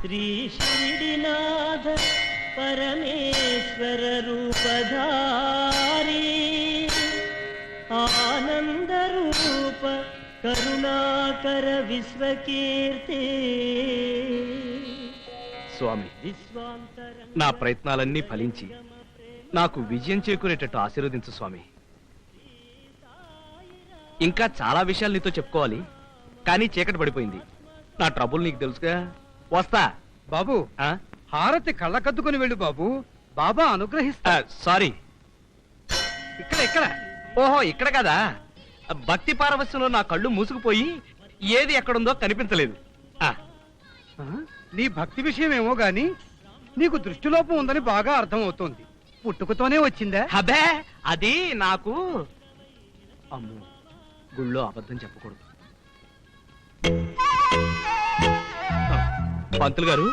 శ్రీ షిరిడినాథ పరమేశ్వర రూపధారి ఆనంద రూప కరుణాకర విశ్వకీర్తి. స్వామి, నా ప్రయత్నాలన్నీ ఫలించి నాకు విజయం చేకూరేటట్టు ఆశీర్వదించు స్వామి. ఇంకా చాలా విషయాలు నీతో చెప్పుకోవాలి, కానీ చీకటి పడిపోయింది. నా ట్రబుల్ నీకు తెలుసుగా. వస్తా బాబు. హారతి కళ్ళకద్దుకుని వెళ్ళు బాబు, బాబా అనుగ్రహిస్తా. సారీ, ఇక్కడ ఓహో ఇక్కడ కదా. భక్తి పారవస్యంలో నా కళ్ళు మూసుకుపోయి ఏది ఎక్కడుందో కనిపించలేదు. నీ భక్తి విషయమేమో గాని నీకు దృష్టిలోపం ఉందని బాగా అర్థం అవుతోంది. పుట్టుకతోనే వచ్చిందా? అబ్బే, అది నాకు. అమ్మో, గుళ్ళో అబద్ధం చెప్పకూడదు. పంతులు గారు,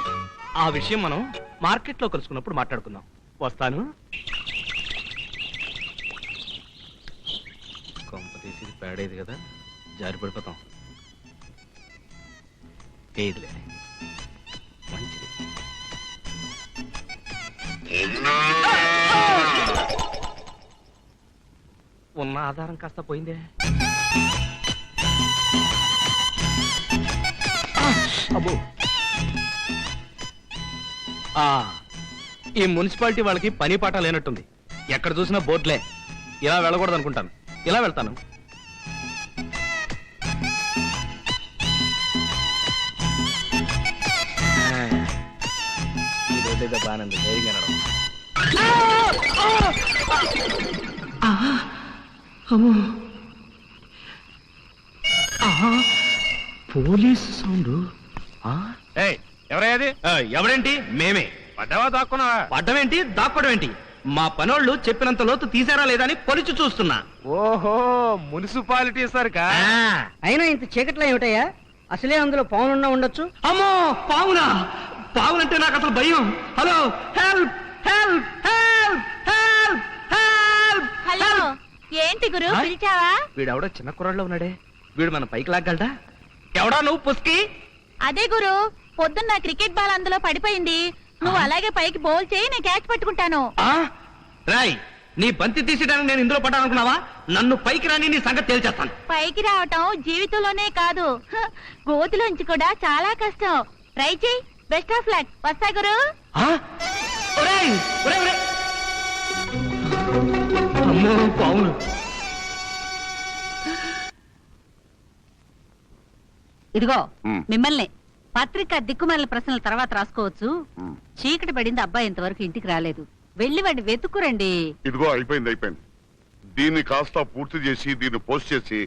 ఆ విషయం మనం మార్కెట్లో కలుసుకున్నప్పుడు మాట్లాడుకుందాం. వస్తాను. కొంప తీసి పేడేది కదా, జారి పడిపోతాం. ఏదిలే, మంచిది. ఉన్న ఆధారం కాస్త పోయిందే. అబ్బో, ఈ మున్సిపాలిటీ వాళ్ళకి పని పాట లేనట్టుంది. ఎక్కడ చూసినా బోర్డులే. ఇలా వెళ్ళకూడదు అనుకుంటాను, ఇలా వెళ్తాను. ఇదేదో బాగానే ధైర్యంగా నడవ. Police sound. ఎవరయ్యది? ఎవరేంటి? మేమే. పడ్డావా దాక్కున్నావా? పడ్డమేంటి, దాక్కోవడం ఏంటి? మా పనోళ్ళు చెప్పినంత లోతు తీసారా లేదా అని కొలిచి చూస్తున్నా. ఓహో, మున్సిపాలిటీ సరికా? అయినా ఇంత చీకట్లో ఏమిటయ్యా? అసలే అందులో పావునున్నా ఉండొచ్చు. అమ్మో, పావునా? పావులంటే నాకు అసలు భయం. Hello, help help help help help. Hello, ఏంటి గురు పిలిచావా? వీడెవడో చిన్న కుర్రాళ్ళలో ఉన్నాడే, వీడు మన పైకి లాగలడా? ఎవడా నువ్వు పుస్కి? అదే గురు, పొద్దున్న క్రికెట్ బాల్ అందులో పడిపోయింది. నువ్వు అలాగే పైకి బౌల్ చేయి, నేను క్యాచ్ పట్టుకుంటాను. రాయ్, నీ బంతి తీసేయడానికి నేను ఇందులో పడ్డానుకున్నావా? నన్ను పైకి రాని నీ సంగతి తేల్చేస్తాను. పైకి రావటం జీవితంలోనే కాదు, గోతిలోంచి కూడా చాలా కష్టం. ట్రై చేయి. Best of luck. వస్తా గురు. అమ్మో, పావును. ఇదిగో మిమ్మల్ని. పత్రిక దిక్కుమాలిన ప్రశ్నల తర్వాత రాసుకోవచ్చు. చీకటి పడింది, అబ్బాయి ఇంతవరకు ఇంటికి రాలేదు. వెళ్ళి వాడిని వెతుక్కురండి. ఇదిగో అయిపోయింది. దీన్ని కాస్త పూర్తి చేసి దీన్ని పోస్ట్ చేసి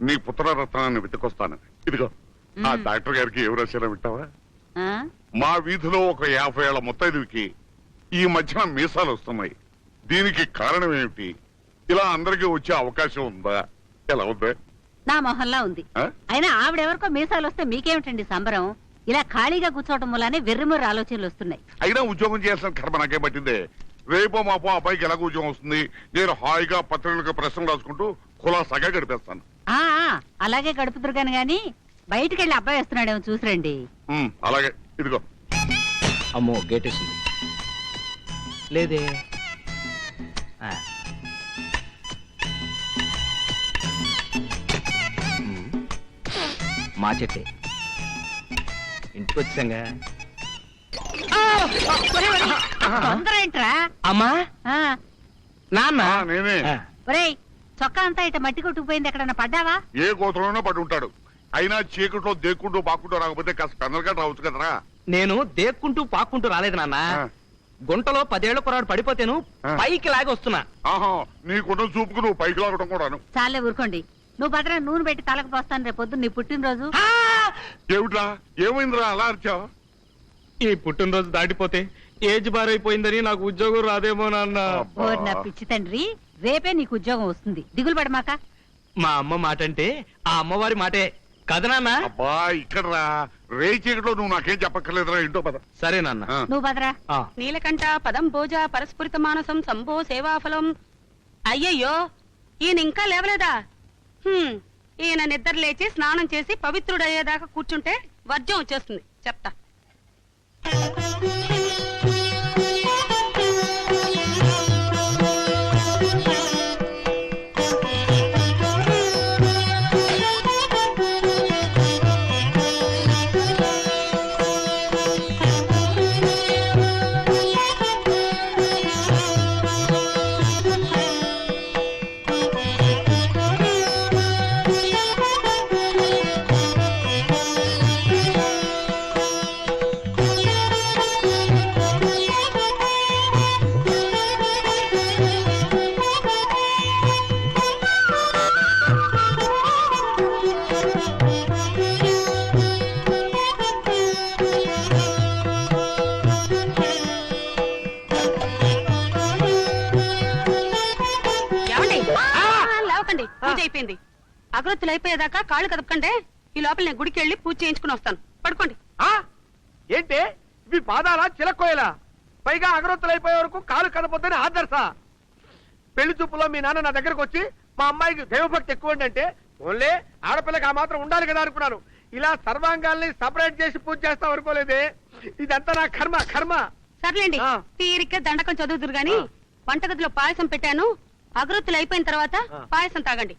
నీ పుత్రరత్నాన్ని వెతుకొస్తాను. ఇదిగో ఆ డాక్టర్ గారికి ఎవరు రాశారో వింటావా? మా వీధిలో ఒక 50 ఏళ్ల ముత్తైదుకి ఈ మధ్యన మీసాలు వస్తున్నాయి. దీనికి కారణం ఏమిటి? ఇలా అందరికీ వచ్చే అవకాశం ఉందా? ఎలా ఉందా? నా మొహల్లా ఉంది. అయినా ఆవిడెవరికో మీసాలు వస్తే మీకేమిటండి సంబరం? ఇలా ఖాళీగా కూర్చోవటం వల్లనే వెర్రిమొర్రి ఆలోచనలు వస్తున్నాయి. అయినా ఉద్యోగం చేయాల్సిన కర్మ నాకే పట్టిందే. రేపో మాపో అబ్బాయికి ఎలాగో ఉద్యోగం వస్తుంది. నేను హాయిగా పత్రికలకు ప్రశ్నలు రాసుకుంటూ కులాసాగా గడిపేస్తాను. అలాగే గడుపుతురు గాని బయటికి వెళ్ళి అబ్బాయి వస్తున్నాడేమో చూసిరండి. అలాగే. ఇదిగో. అమ్మో, గేట్ వేసింది లేదే. మా చెట్టే. ఇంటికి వచ్చాంగా. తొందర ఏంట్రా? అమ్మా, నాన్న. నేనే. ఒరేయ్, చొక్కా అంతా ఇట మట్టి కొట్టుకుపోయింది. ఎక్కడన్నా పడ్డావా? ఏ గోత్రంలోనే పడి ఉంటాడు. అయినా చీకట్లో దేక్కుంటూ పాక్కుంటూ రాకపోతే కాస్త పెందలుగా రావచ్చు కదరా. నేను దేక్కుంటూ పాక్కుంటూ రాలేదు నాన్న. గుంటలో 10 ఏళ్ల కుర్రాడు పడిపోతేను పైకి లాగి వస్తున్నా. నీకున్న చూపుకు నువ్వు పైకి లాగడం కూడాను. చాలే ఊరుకోండి. నువ్వు భద్ర నూనె పెట్టి తలకు పోస్తాను రేపు పొద్దున్న నీ పుట్టినరోజు. ఏమిట్రా? ఏమైందిరా అలా అరిచావు? ఈ పుట్టినరోజు దాటిపోతే ఏజ్ బారైపోయిందని నాకు ఉద్యోగం రాదేమో నాన్న. నా పిచ్చి తండ్రి, రేపే నీకు ఉద్యోగం వస్తుంది, దిగులు పడమాక. మా అమ్మ మాట అంటే ఆ అమ్మవారి మాటే కదా నాన్న. అబ్బా, ఇక్కడ రా. రే చీకట్లో నువ్వు నాకేం చెప్పక్కర్లేదురా. ఇంటో పద. సరే నాన్న. నువ్వు భద్రా. నీలకంఠ పదం భోజ పరస్ఫురిత మానసం సంభో సేవాఫలం. అయ్యయ్యో, ఈయన ఇంకా లేవలేదా? ఈయన నిద్ర లేచి స్నానం చేసి పవిత్రుడయ్యేదాకా కూర్చుంటే వర్జం వచ్చేస్తుంది చెప్తా. లేవకండి, పూజ అయిపోయింది. అగరొత్తులు అయిపోయేదాకా కాళ్ళు కదపకండి. ఈ లోపల నేను గుడికి వెళ్ళి పూజ చేయించుకుని వస్తాను. పడుకోండి. ఏంటి ఇవి పాదాలా చిలక్కోయలా? పైగా అగరొత్తులు అయిపోయే వరకు కాలు కదపొద్దని ఆదర్శ. పెళ్లి చూపులో మీ నాన్న నా దగ్గరకు వచ్చి మా అమ్మాయికి దైవభక్తి ఎక్కువ అంటే ఓన్లే ఆడపిల్లకి ఆ మాత్రం ఉండాలి కదా అనుకున్నాను. ఇలా సర్వాంగాల్ని సపరేట్ చేసి పూజ చేస్తాం అనుకోలేదే. ఇదంతా నా కర్మ కర్మ. సర్లేండి, తీరిక దండకం చదువుతురు గాని వంటగదిలో పాయసం పెట్టాను. అగరొత్తులు అయిపోయిన తర్వాత పాయసం తాగండి.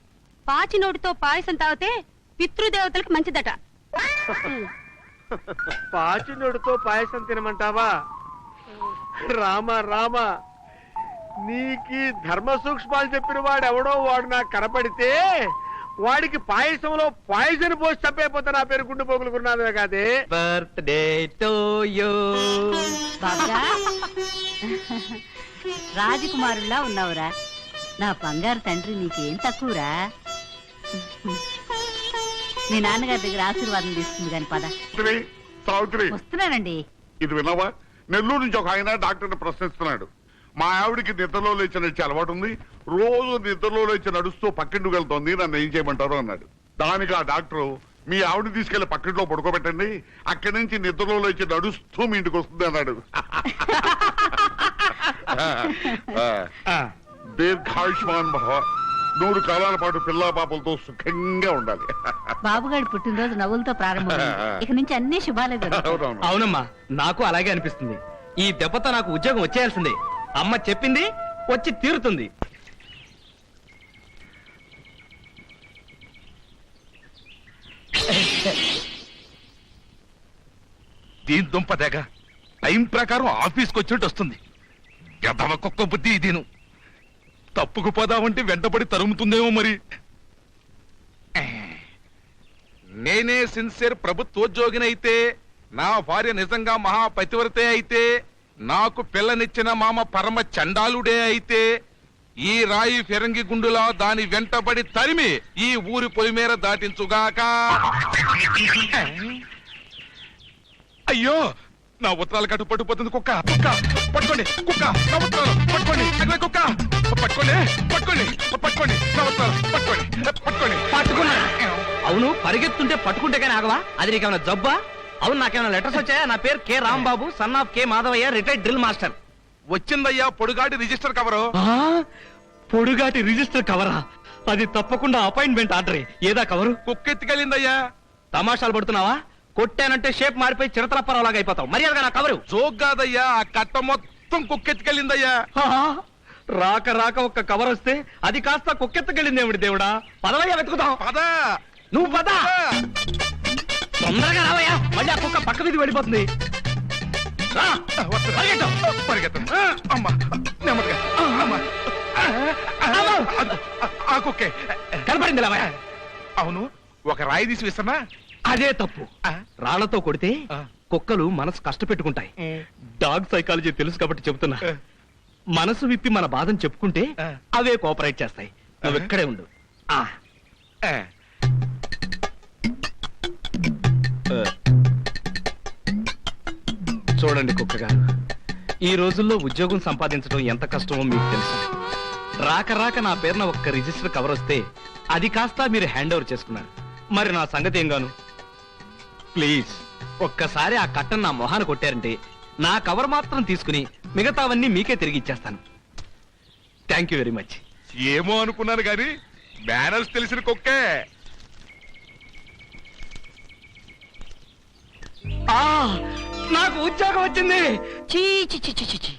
పాచి నోటితో పాయసం తాగితే పితృదేవతలకు మంచిదట. పాచినోడుతో పాయసం తినమంటావా? రామ రామ, నీకి ధర్మ సూక్ష్మాలు చెప్పిన వాడు ఎవడో వాడు నాకు కనపడితే వాడికి పాయసంలో పాయసం పోసి చంపైపోతే నా పేరు గుండు పోగులుకున్నాదే కాదే. Birthday to you. బాబుగా రాజకుమారుల్లా ఉన్నావురా. నా బంగారు తండ్రి నీకేం తక్కువరా. మీ నాన్నగారి దగ్గర ఆశీర్వాదం తీసుకుంది కాని పద. సావిత్రి, వస్తున్నానండి. ఇది విన్నావా? నెల్లూరు నుంచి ఒక ఆయన డాక్టర్ని ప్రశ్నిస్తున్నాడు. మా ఆవిడికి నిద్రలో లేచి నడిచే అలవాటు ఉంది. రోజు నిద్రలో లేచి నడుస్తూ పక్కింటికి వెళ్తోంది, నన్ను ఏం చేయమంటారు అన్నాడు. దానికి ఆ డాక్టరు, మీ ఆవిడ తీసుకెళ్లి పక్కింట్లో పడుకోబెట్టండి, అక్కడి నుంచి నిద్రలో లేచి నడుస్తూ మీ ఇంటికి వస్తుంది అన్నాడు. దీర్ఘాయుష్మాన్ భవ, 100 కాలాల పాటు పిల్లా పాపలతో సుఖంగా ఉండాలి. బాబుగాడి పుట్టినరోజు నవ్వులతో ప్రారంభమైంది. ఇక నుంచి అన్ని శుభాలే జరుగుతాయి. అవునవును. అవునమ్మా, నాకు అలాగే అనిపిస్తుంది. ఈ దెబ్బతో నాకు ఉద్యోగం వచ్చేయాల్సిందే. అమ్మ చెప్పింది వచ్చి తీరుతుంది. దీని దుంప తెగ టైం ప్రకారం ఆఫీస్కి వచ్చినట్టు వస్తుంది. ఎదవ కుక్క బుద్ధి దీను. తప్పుకు పోదామంటే వెంటబడి తరుముతుందేమో మరి. నేనే సిన్సియర్ ప్రభుత్వోద్యోగినైతే, నా భార్య నిజంగా మహాపతివ్రతే అయితే, నాకు పిల్లనిచ్చిన మామ పరమ చండాలుడే అయితే, ఈ రాయి ఫిరంగి గుండులా దాని వెంటబడి తరిమి ఈ ఊరి పొలిమేర దాటించుగాక. అయ్యో, నా ఉత్తరాలు కట్టు పట్టుకుపోతుంది. కుక్క కుక్క పట్టుకోండి, కుక్క నా ఉత్తరాలు పట్టుకోండి. అగ్ని కుక్క పట్టుకోండి, పట్టుకోండి, పట్టుకోండి నా ఉత్తరాలు పట్టుకోండి, పట్టుకోండి. పట్టుకున్నా. అవును, పరిగెత్తుంటే పట్టుకుంటే కానీ ఆగవా? అది నీకేమైనా జబ్బా? అవును, నాకేమైనా లెటర్స్ వచ్చాయా? నా పేరు K Rambabu, son of K Madhavayya, retired drill master. వచ్చిందయ్యా పొడుగాటి రిజిస్టర్ కవరు. పొడుగాటి రిజిస్టర్ కవరా? అది తప్పకుండా అపాయింట్మెంట్ ఆర్డర్. ఏదా కవరు? కుక్కెత్తికెళ్ళిందయ్యా. తమాషాలు పడుతున్నావా? కొట్టానంటే షేప్ మారిపోయి చిరతలప్పరాలాగా అయిపోతావు. మర్యాదగా నా కవరు. జోక్ కాదయ్యా, ఆ కట్ట మొత్తం కుక్కెత్తికెళ్ళిందయ్యా. రాక రాక ఒక్క కవర్ వస్తే అది కాస్త కుక్కెత్తకెళ్ళిందేమిటి దేవుడా? పదవయ్యా, వెతుకుతాం. పద, నువ్వు పద. తొందరగా రావయ్యా, మళ్ళీ ఆ కుక్క పక్క మీద వెళ్ళిపోతుంది. రా, పరిగెత్తు. పరిగెత్తం. అమ్మా, నెమ్మదిగా. అమ్మా. ఆ కుక్కే కనపడింది లేవయ్యా. అవును, ఒక రాయి తీసి విసన్నా. అదే తప్పు. రాళ్లతో కొడితే కుక్కలు మనసు కష్టపెట్టుకుంటాయి. డాగ్ సైకాలజీ తెలుసు కాబట్టి చెబుతున్నా. మనసు విప్పి మన బాధను చెప్పుకుంటే అవే కోఆపరేట్ చేస్తాయి. నువ్వు ఇక్కడే ఉండు. చూడండి కుక్క గారు, ఈ రోజుల్లో ఉద్యోగం సంపాదించడం ఎంత కష్టమో మీకు తెలుసు. రాక రాక నా పేరున ఒక్క రిజిస్టర్ కవర్ వస్తే అది కాస్త మీరు హ్యాండ్ ఓవర్ చేసుకున్నారు. మరి నా సంగతి ఏం గాను? ప్లీజ్ ఒక్కసారి ఆ కట్టను నా మొహాన కొట్టారంటే నా కవర్ మాత్రం తీసుకుని మిగతావన్నీ మీకే తిరిగి ఇచ్చేస్తాను. Thank you very much. ఏమో అనుకున్నాను గాని మేనర్స్ తెలిసిన కుక్కే. నాకు ఉద్యోగం వచ్చింది. చీ చీ చీ చీ చీ, చీ.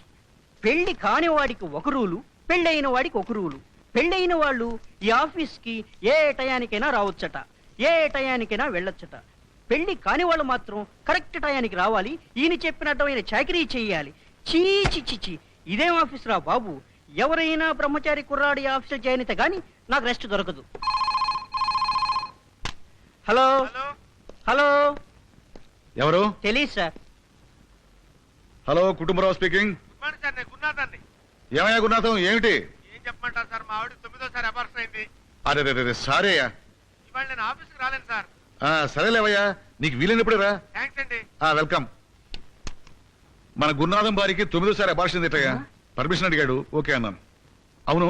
పెళ్లి కాని వాడికి ఒక రూలు, పెళ్ళైన వాడికి ఒక రూలు. పెళ్ళైన వాళ్ళు ఈ ఆఫీస్కి ఏ టయానికైనా రావచ్చట, ఏ టయానికైనా వెళ్ళొచ్చట. పెళ్లి కాని వాళ్ళు మాత్రం కరెక్ట్ టయానికి రావాలి, ఈయన చెప్పినట్టు ఆయన చాకరీ చెయ్యాలి. చీ చీ చీ చీ, ఇదేం ఆఫీస్ రా బాబు. ఎవరైనా బ్రహ్మచారి కుర్రాడి ఆఫీసులో జాయిన్ అయితే గానీ నాకు రెస్ట్ దొరకదు. హలో హలో, ఎవరు? తెలీదు sir. Hello, Kutumbarao speaking. Sir నేను గురునాథాన్ని. ఏమయ్యా గురునాథం, ఏమిటి? ఏం చెప్పమంటారు సార్, మా ఆవిడ 9వ అబార్షన్ అయింది. అరే సారీ అయ్యా. ఇవాళ నేను ఆఫీస్కి రాలేను సార్. సరేలేవయ్యా, నీకు వీలైనప్పుడే రా. థ్యాంక్స్ అండి. వెల్కమ్. మన గురునాథం బారికి 9వ అబార్షన్ తిట్టయ్యా. పర్మిషన్ అడిగాడు, ఓకే అన్నాను. అవును,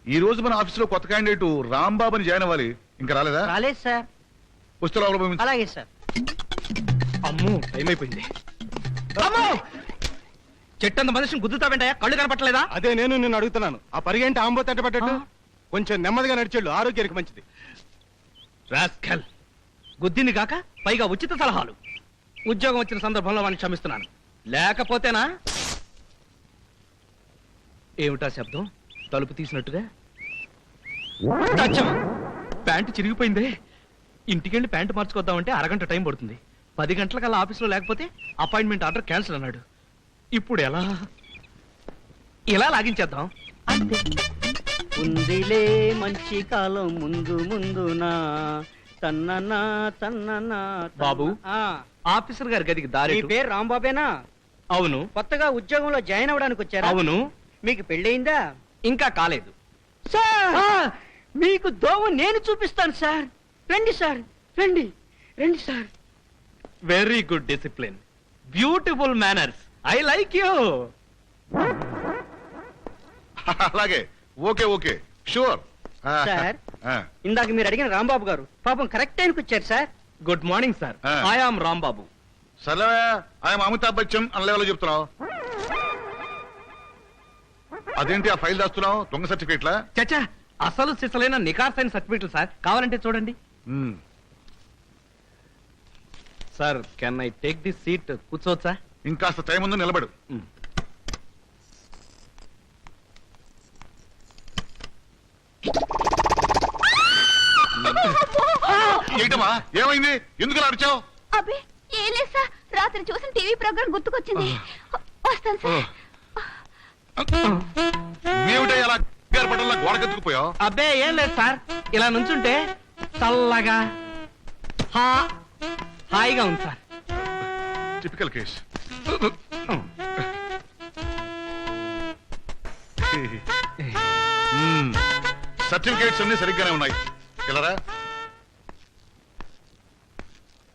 ఈ రోజు మన ఆఫీసులో కొత్త క్యాండిడేట్ రాంబాబు అని జాయిన్ అవ్వాలి, ఇంకా రాలేదా? రాలేదు సార్. వస్తే లోపల పంపించు. అలాగే సార్. అమ్మో, టైం అయిపోయింది. అమ్మో, చెట్టంత మనిషిని గుద్దుతావేంటయ్యా, కళ్ళు కనపట్టలేదా? అదే నేను నిన్ను అడుగుతున్నాను. ఆ పరిగెంటి ఆంబో తట్టబట్టట్టు కొంచెం నెమ్మదిగా నడిచేళ్ళు, ఆరోగ్యానికి మంచిది. రాస్కల్, గుద్దింది కాక పైగా ఉచిత సలహాలు. ఉద్యోగం వచ్చిన సందర్భంలో వాడిని క్షమిస్తున్నాను, లేకపోతేనా? ఏమిటా శబ్దం? తలుపు తీసినట్టుగా. అచ్చం! ప్యాంటు చిరిగిపోయిందే. ఇంటికెళ్ళి ప్యాంటు మార్చుకొద్దామంటే అరగంట టైం పడుతుంది. 10 గంటలకల్లా ఆఫీసులో లేకపోతే అపాయింట్మెంట్ ఆర్డర్ క్యాన్సిల్ అన్నాడు. ఇప్పుడు ఎలా? ఇలా లాగించేద్దాం. అంతే. ఉందిలే మంచి కాలం ముందు ముందునా, తన్ననా తన్ననా. బాబు, ఆ, ఆఫీసర్ గారి గదికి మీ దారి. పేరు రాంబాబేనా? అవును. కొత్తగా ఉద్యోగంలో జాయిన్ అవ్వడానికి వచ్చారా? అవును. మీకు పెళ్ళయిందా? ఇంకా కాలేదు. సార్, మీకు దోవ నేను చూపిస్తాను సార్. రండి సార్, రండి రండి sir. Very good discipline, beautiful manners, I like you. అలాగే, ఓకే ఓకే, షూర్. సార్, ఇందాక మీరు అడిగిన రాంబాబు గారు పాపం కరెక్ట్ టైంకి వచ్చారు sir. Good morning sir, I am Rambabu. సరే, ఆయన అమితాబ్ బచ్చన్ అన్న లెవెల్లో చెప్తున్నావు. అదేంటి ఆ ఫైల్ దాస్తున్నావు? దొంగ సర్టిఫికేట్లా? చచ్చా, అసలు సిసలైన నికార్సైన సర్టిఫికెట్లు సార్, కావాలంటే చూడండి. Sir, can I take this seat? కూర్చోవచ్చా? ఇంకాస్త టైం ఉందో నిలబడు. ఏంటమ్మా, ఏమైంది? ఎందుకు ఇలా అరిచావు? అబ్బే ఏం లేదు సార్, రాత్రి చూసిన టీవీ ప్రోగ్రామ్ గుర్తుకొచ్చింది. వస్తాను సార్. ఏమిటో అలా ఏర్పడల్లా గోడకెత్తుకుపోయావు? అబ్బే ఏం లేదు సార్, ఇలా నుంచుంటే చల్లగా హాయిగా ఉంది సార్. Typical case. సర్టిఫికేట్స్ అన్ని సరిగ్గానే ఉన్నాయి. ఇలా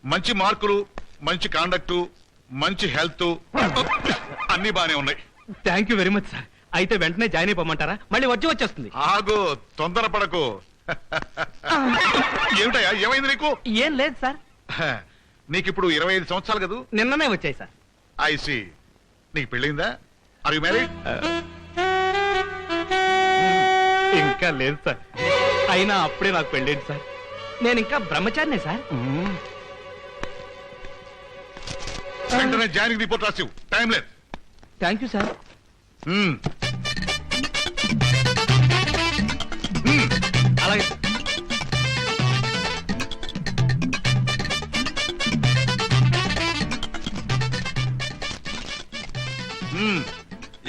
మంచి మార్కులు, మంచి కాండక్ట్, మంచి హెల్త్ అన్ని బానే ఉన్నాయి. Thank you very much sir. అయితే వెంటనే జాయిన్ అయిపోమంటారా? మళ్ళీ వచ్చేస్తుంది. ఆగు, తొందరపడకు. ఏమిటయ్యా, ఏమైంది నీకు? ఏం లేదు సార్. నీకిప్పుడు 25 సంవత్సరాలు కదా? నిన్ననే వచ్చాయి సార్. ఐసి. నీకు పెళ్ళైందా? Are you married? ఇంకా లేదు సార్, అయినా అప్పుడే నాకు పెళ్ళేది సార్. నేను ఇంకా బ్రహ్మచారినే సార్. వెంటనే జాయినింగ్ రిపోర్ట్ రాసివు, టైం లేదు. Thank you sir. అలాగే.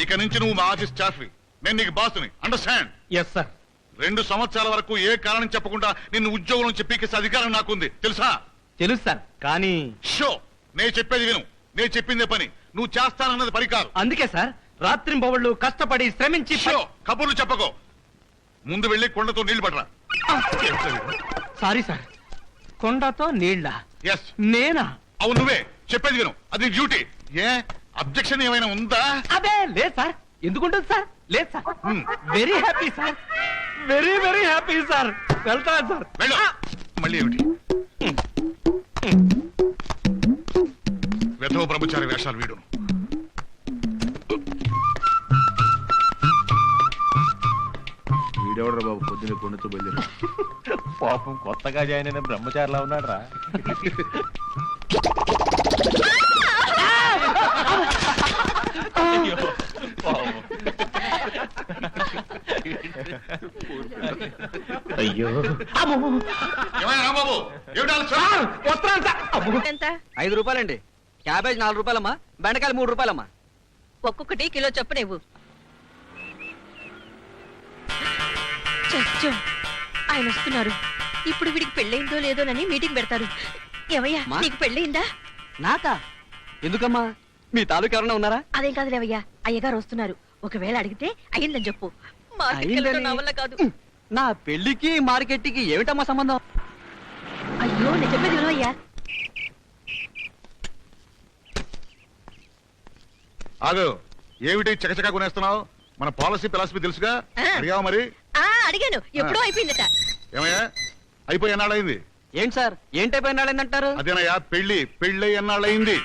ఇక నుంచి నువ్వు మా ఆఫీస్ స్టాఫ్, నేను నీకు బాసుని. అండర్స్టాండ్? Yes sir. 2 సంవత్సరాల వరకు ఏ కారణం చెప్పకుండా నిన్ను ఉద్యోగం నుంచి పీకేసే అధికారం నాకుంది, తెలుసా? తెలుసు సార్, కానీ షో, నేను చెప్పేది విను. నేను చెప్పిందే పని, నువ్వు చేస్తానన్నది పని కాదు. అందుకే సార్ రాత్రింబవళ్ళు కష్టపడి శ్రమించి షో, కబుర్లు చెప్పకో. ముందు వెళ్ళి కొండతో నీళ్లు పడరా. సారీ సార్, కొండతో నీళ్ళ? ఎస్, నేనా? అవును, నువ్వే. చెప్పేది విను, అది డ్యూటీ. ఏ అబ్జెక్షన్ ఏమైనా ఉందా? అదే లేదు సార్. ఎందుకుంటుంది సార్? లేదు sir. Very happy sir, very very happy sir. వెళ్తాను సార్. వెళ్ళు. మళ్ళీ ఏమిటి వెధవ బ్రహ్మచారి వేషాలు వీడు? వీడెవడ్రా బాబు పొద్దున్న కొండతో బయలుదేరా? పాపం కొత్తగా జాయిన్ అయిన బ్రహ్మచారిలా ఉన్నాడు రా. అయ్యో ఏమైనా రాంబాబు ఏమిటి ఆలస్యం? వస్తున్నాను సార్. అమ్మో. ఎంత 5 రూపాయలండి. క్యాబేజ్ 4 రూపాయలమ్మా, బెండకాయలు 3 రూపాయలమ్మా. ఒక్కొక్కటి కిలో చొప్పున ఇవ్వు. చచ్చో, ఆయన వస్తున్నారు. ఇప్పుడు వీడికి పెళ్ళయిందో లేదోనని మీటింగ్ పెడతారు. ఏవయ్యా, మా? నీకు పెళ్ళయిందా? నాకా? ఎందుకమ్మా? మీ తాలూకు ఎవరైనా ఉన్నారా? అదేం కాదు లేవయ్యా, అయ్యగారు వస్తున్నారు. ఒకవేళ అడిగితే అయ్యిందని చెప్పు. మార్కెట్కి వెళ్ళడం అయ్యిందని? నా వల్ల కాదు. నా పెళ్లికి మార్కెట్కి ఏమిటమ్మా సంబంధం? అయ్యో, నేను చెప్పేది వినవయ్యా. ఆగు, ఏమిటి చకచకా కొనేస్తున్నావు? మన పాలసీ ఫిలాసఫీ తెలుసుగా? ఆ. అడిగావా మరి? అడిగాను, ఎప్పుడో అయిపోయిందట. ఏమయ్యా, అయిపోయి ఎన్నాళ్ళయింది? ఏంటి సార్, ఏంటైపోయినాళ్ళంటారు? అదేనయ్యా, పెళ్ళి ఎన్నాళ్ళయింది?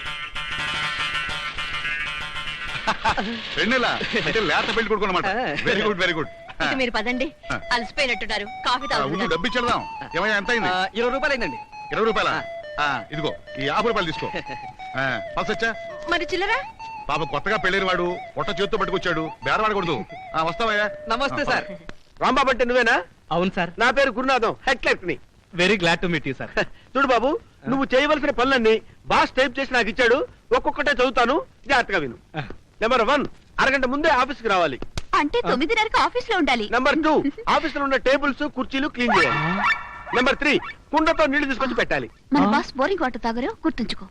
పెళ్ళిలా అంటే లేత పెళ్లి కొడుకు అన్నమాట. Very good, very good. ఇక మీరు పదండి, ఆ. అలసిపోయినట్టున్నారు. కాఫీ ఉండు, తాగుతున్నారు. డబ్బు ఇచ్చేద్దాం. ఏమయ్యా, ఎంత అయింది? 20 రూపాయలైందండి. 20 రూపాయల? ఇదిగో ఈ 50 రూపాయలు తీసుకో. పసచ్చా మరి చిల్లరా? పాప కొత్తగా పెళ్ళైన వాడు పొట్ట చేత్తో పట్టుకొచ్చాడు, బేరవాడకూడదు. వస్తావయ్యా? నమస్తే సార్. రాంబాబు అంటే నువ్వేనా? అవును సార్. నా పేరు గురునాథం, హెడ్ క్లర్క్ ని. Very glad to meet you sir. చూడు బాబు, నువ్వు చేయవలసిన పనులన్నీ బాస్ టైప్ చేసి నాకు ఇచ్చాడు. ఒక్కొక్కటే చదువుతాను, జాగ్రత్తగా విను. నెంబర్ 1, అరగంట ముందే ఆఫీస్కి రావాలి. అంటే 9:30కి ఆఫీస్ లో ఉండాలి. నెంబర్ 2, ఆఫీస్ లో ఉన్న టేబుల్స్ కుర్చీలు క్లీన్ చేయాలి. నెంబర్ 3, కుండతో నీళ్లు తీసుకొచ్చి పెట్టాలి. మన బాస్ బోరింగ్ వాటర్ తాగరు, గుర్తుంచుకో.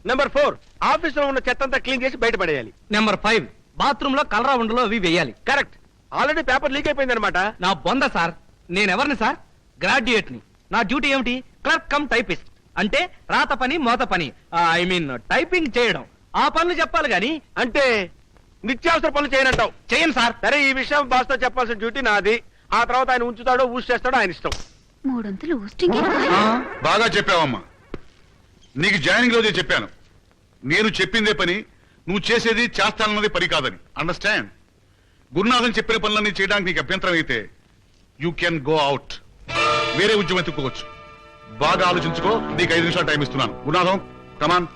నెంబర్ 4, ఆఫీస్ లో ఉన్న చెత్తంతా క్లీన్ చేసి బయట పడేయాలి. నెంబర్ 5, బాత్రూమ్ లో కలరా ఉండలో అవి వేయాలి. కరెక్ట్. ఆల్రెడీ పేపర్ లీక్ అయిపోయింది అనమాట. నా బొంద సార్. నేనెవరిని సార్? గ్రాడ్యుయేట్ ని. నా డ్యూటీ ఏమిటి? Clerk cum typist. అంటే రాత పని మోత పని, ఐ మీన్ టైపింగ్ చేయడం. ఆ పనులు చెప్పాలి గాని అంటే నిత్యావసర పనులు చేయనంటావు. చేయను సార్. సరే, ఈ విషయం బాస్ తో చెప్పాల్సిన డ్యూటీ నాది. ఆ తర్వాత ఆయన ఉంచుతాడో ఊసి చేస్తాడో ఆయన ఇష్టం. 300 ఊస్టింగ్. బాగా చెప్పావమ్మా. నీకు జాయినింగ్ రోజే చెప్పాను, నేను చెప్పిందే పని, నువ్వు చేసేది చేస్తానన్నది పని కాదని. అండర్స్టాండ్? గురునాథన్ చెప్పిన పనులన్నీ చేయడానికి నీకు అభ్యంతరం అయితే యూ కెన్ గో అవుట్. వేరే ఉద్యోగం ఎత్తుకోవచ్చు. బాగా ఆలోచించుకో. నీకు 5 నిమిషాలు టైం ఇస్తున్నాను. గురునాథం, కమాన్.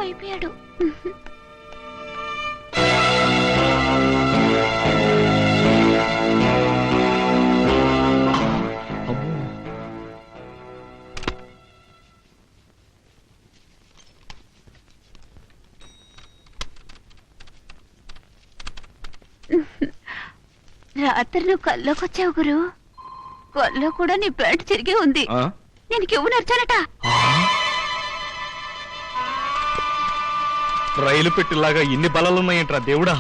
అయిపోయాడు. రాత్రి నువ్వు కల్లోకి వచ్చావు గురు. కల్లో కూడా నీ ప్యాంట్ చిరిగి ఉంది. నేను కివ్వు నచ్చానట. రైలు పెట్టిలాగా ఇన్ని బలాలున్నాయంట్రా దేవుడా.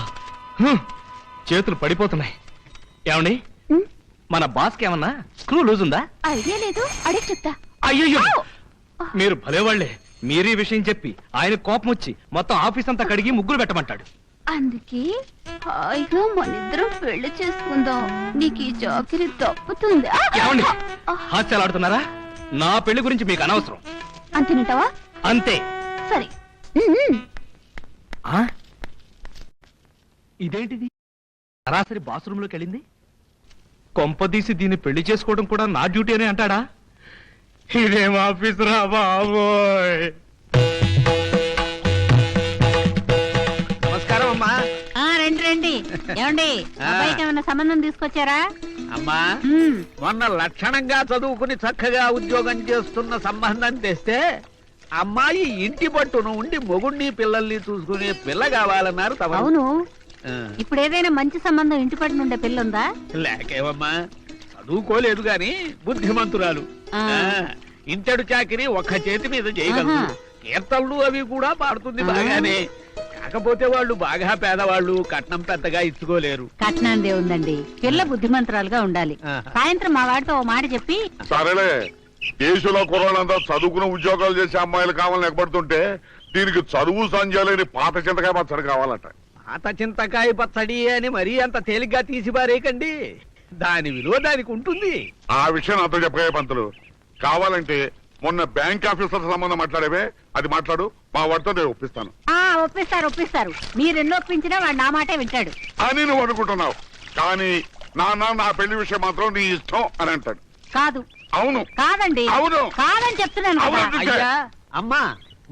చేతులు పడిపోతున్నాయి. ఏమండి, మన బాస్ కి ఏమన్నా స్క్రూ లూజ్ ఉందా? ఐడియా లేదు, అడిగి చెప్తా. అయ్యో, మీరు భలేవాళ్లే. మీరీ విషయం చెప్పి ఆయన కోపం వచ్చి మొత్తం ఆఫీస్ అంతా కడిగి ముగ్గులు పెట్టమంటాడు. అందుకే హాయిగా మనిద్దరం పెళ్లి చేసుకుందాం. నీకు ఈ చాకిరి తప్పుతుంది. ఏమండి, హాస్యాలు ఆడుతున్నారా? నా పెళ్లి గురించి మీకు అనవసరం. అంతేనంటావా? అంతే. సరే. ఇదేంటిది? సరాసరి బాత్రూమ్ లోకి వెళ్ళింది. కొంపదీసి దీన్ని పెళ్లి చేసుకోవడం కూడా నా డ్యూటీ అని అంటాడా? ఇదేం ఆఫీస్ రా బాబోయ్. నమస్కారం అమ్మా. రండి రండి. ఏమండి, అబ్బాయికి ఏమైనా సంబంధం తీసుకొచ్చారా? అమ్మా, మొన్న లక్షణంగా చదువుకుని చక్కగా ఉద్యోగం చేస్తున్న సంబంధం తెస్తే అమ్మాయి ఇంటి పట్టును ఉండి మొగుణ్ణి పిల్లల్ని చూసుకునే పిల్ల కావాలన్నారు తమ. అవును. ఇప్పుడు ఏదైనా మంచి సంబంధం ఇంటి పట్టు నుండే పిల్లుందా? లేకేవమ్మా, చదువుకోలేదు గాని బుద్ధిమంతురాలు. ఇంటడు చాకిరి ఒక్క చేతి మీద చేయగలదు. కీర్తనలు అవి కూడా పాడుతుంది బాగానే. కాకపోతే వాళ్ళు బాగా పేదవాళ్ళు, కట్నం పెద్దగా ఇచ్చుకోలేరు. కట్నాందే ఉందండి, పిల్ల బుద్ధిమంతురాలుగా ఉండాలి. సాయంత్రం మా వాడితో ఓ మాట చెప్పి. సరేలే, దేశంలో కుర్రాళ్ళంతా చదువుకున్న ఉద్యోగాలు చేసే అమ్మాయిలు కావాలని ఎగబడుతుంటే దీనికి చదువు సంధ్యాలని పాత చింతకాయ పచ్చడి కావాలట. పాత చింతకాయ పచ్చడి అని మరీ అంత తేలిగ్గా తీసిపారేయకండి. దాని విలువ దానికి ఉంటుంది. ఆ విషయం నాతో చెప్పగా పంతులు. కావాలంటే మొన్న బ్యాంక్ ఆఫీసర్ సంబంధం మాట్లాడేవే, అది మాట్లాడు. మా వాడితో నేను ఒప్పిస్తాను. ఒప్పిస్తారు. మీరెన్నో ఒప్పించినా వాడు నా మాటే వింటాడు అని నువ్వు అనుకుంటున్నావు. కానీ నా పెళ్లి విషయం మాత్రం నీ ఇష్టం అని అంటాడు. కాదు. అవును. కాదండి. అవును. కాదని చెప్తున్నాను కదా. అవును. అయ్యా, అమ్మా,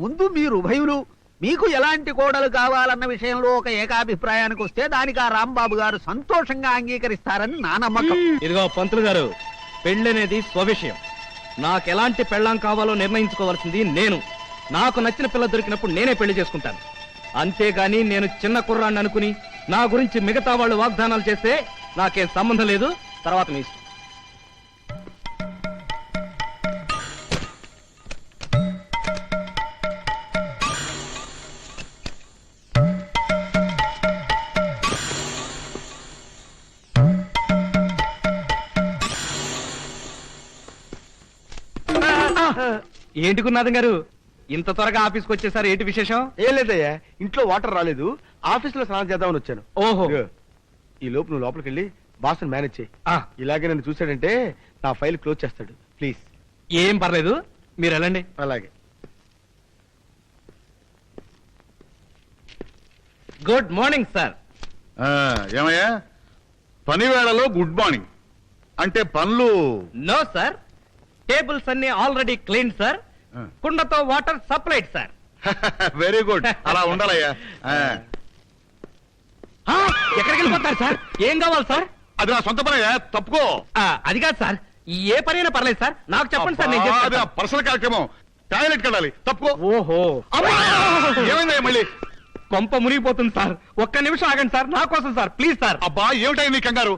ముందు మీరు ఉభయులు మీకు ఎలాంటి కోడలు కావాలన్న విషయంలో ఒక ఏకాభిప్రాయానికి వస్తే దానికి ఆ రాంబాబు గారు సంతోషంగా అంగీకరిస్తారని నా నమ్మకం. ఇదిగో పంతులు గారు, పెళ్ళనేది స్వవిషయం. నాకు ఎలాంటి పెళ్ళాం కావాలో నిర్ణయించుకోవాల్సింది నేను. నాకు నచ్చిన పిల్ల దొరికినప్పుడు నేనే పెళ్లి చేసుకుంటాను. అంతేగాని నేను చిన్న కుర్రాన్ని అనుకుని నా గురించి మిగతా వాళ్ళు వాగ్దానాలు చేస్తే నాకేం సంబంధం లేదు. తర్వాత మీ ఇష్టం. ఏంటి గురునాథం గారు, ఇంత త్వరగా ఆఫీస్కి వచ్చేసారు? ఏంటి విశేషం? ఏం లేదయ్యా, ఇంట్లో వాటర్ రాలేదు, ఆఫీస్ లో స్నానం చేద్దామని వచ్చాను. ఓహో. ఇదిగో, ఈ లోపు నువ్వు లోపలికి వెళ్ళి బాస్ మేనేజ్ చేయి. ఆ, ఇలాగే నన్ను చూసాడంటే నా ఫైల్ క్లోజ్ చేస్తాడు. ప్లీజ్. ఏం పర్లేదు, మీరు వెళ్ళండి. అలాగే. Good morning sir. ఏమయ్యా, పని వేళలో గుడ్ మార్నింగ్ అంటే పనులు? నో సార్, టేబుల్స్ అన్ని ఆల్రెడీ క్లీన్ సార్. కుండతో water supplied sir. Very good, అలా ఉండాలయ్యా. ఎక్కడికి వెళ్ళిపోతారు సార్? ఏం కావాలి సార్? అది నా సొంత పనయ్యా, తప్పుకో. అది కాదు సార్, ఏ పనైనా పర్లేదు సార్, నాకు చెప్పండి సార్, నేను అది చేస్తాను. ఆ పర్సనల్ కార్యక్రమం. టాయిలెట్ వెళ్ళాలి, తప్పుకో. ఓహో. ఏమైందయ్యా మళ్ళీ? కొంప మునిగిపోతుంది సార్, ఒక్క నిమిషం ఆగండి సార్, నా కోసం సార్, ప్లీజ్ సార్. అబ్బా ఏమిటాయి నీ కంగారు?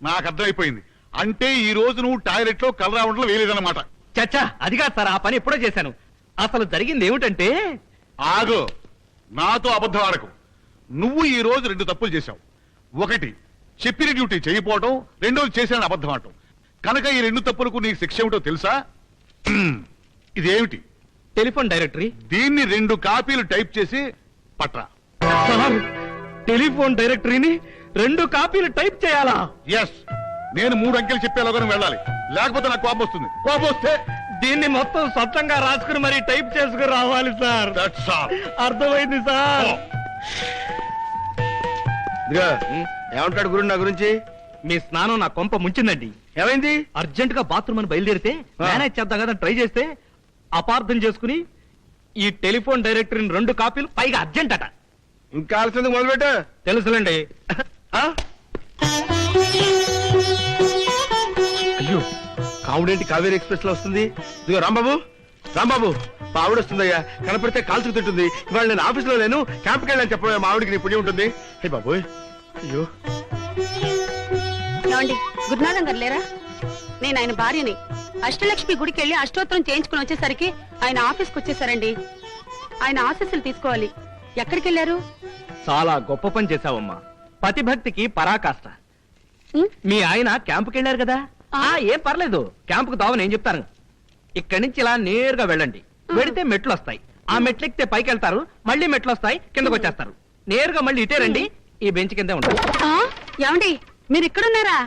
నాకు అర్థమైపోయింది. అంటే ఈ రోజు నువ్వు టాయిలెట్ లో కలరా ఉండలు వేయలేదన్నమాట. చచ్చా, అది కాదు సార్, ఆ పని ఎప్పుడో చేశాను. అసలు జరిగింది ఏమిటంటే... ఆగు, నాతో అబద్ధం ఆడకు. నువ్వు ఈ రోజు 2 తప్పులు చేశావు. ఒకటి, చెప్పిన డ్యూటీ చేయకపోవటం, రెండోది చేశానని అబద్ధం ఆడటం. కనుక ఈ 2 తప్పులకు నీకు శిక్ష ఏమిటో తెలుసా? ఇదేమిటి? Telephone directory. దీన్ని 2 కాపీలు టైప్ చేసి పట్రా. సార్, టెలిఫోన్ డైరెక్టరీని 2 కాపీలు టైప్ చేయాలా? ఎస్, నేను 3 అంకెలు చెప్పేలాగా వెళ్ళాలి, లేకపోతే నాకు కోపం వస్తుంది. కోపం వస్తే దీన్ని మొత్తం స్వచ్ఛంగా రాసుకుని మరి టైప్ చేసుకుని రావాలి సార్. That's all. అర్థమైంది సార్. ఏమంటాడు గురు నా గురించి? మీ స్నానం నా కొంప ముంచిందండి. ఏమైంది? అర్జెంట్ గా బాత్రూమ్ అని బయలుదేరితే మేనేజ్ చేద్దాం కదా ట్రై చేస్తే అపార్థం చేసుకుని ఈ టెలిఫోన్ డైరెక్టరీని 2 కాపీలు, పైగా అర్జెంట్ అట. ఇంకా ఆలస్యం మొదలుపెట్టు. తెలుసులేండి. అయ్యో, కావుడేంటి కావేరీ ఎక్స్ప్రెస్ లో వస్తుంది? ఇదిగో రాంబాబు, రాంబాబు, మా ఆవిడ వస్తుందయ్యా, కనపడితే కాల్చుకు తింటుంది. ఇవాళ నేను ఆఫీస్ లో లేను, క్యాంప్కి వెళ్ళని చెప్పబోయా, మా ఆవిడకి నీ పుణ్యం ఉంటుంది. హే బాబోయ్, అయ్యో. ఏమండి, గురునాథం గారు లేరా? నేను ఆయన భార్యని. అష్టలక్ష్మి గుడికి వెళ్ళి అష్టోత్తరం చేయించుకుని వచ్చేసరికి ఆయన ఆఫీస్కి వచ్చేసారండి. ఆయన ఆశీస్సులు తీసుకోవాలి. ఎక్కడికి వెళ్ళారు? చాలా గొప్ప పని చేశావమ్మా, పతిభక్తికి పరాకాష్ట. ఉం? మీ ఆయన క్యాంపుకి వెళ్ళారు కదా? ఏం పర్లేదు, క్యాంపుకు దావని ఏం చెప్తాను. ఇక్కడి నుంచి ఇలా నేరుగా వెళ్ళండి. వెడితే మెట్లు వస్తాయి, ఆ మెట్లు ఎక్కితే పైకి వెళ్తారు, మళ్ళీ మెట్లు వస్తాయి, కిందకు వచ్చేస్తారు. నేరుగా మళ్ళీ ఇటే రండి, ఈ బెంచ్ కిందే ఉంటారు. ఏమండి, మీరు ఇక్కడున్నారా?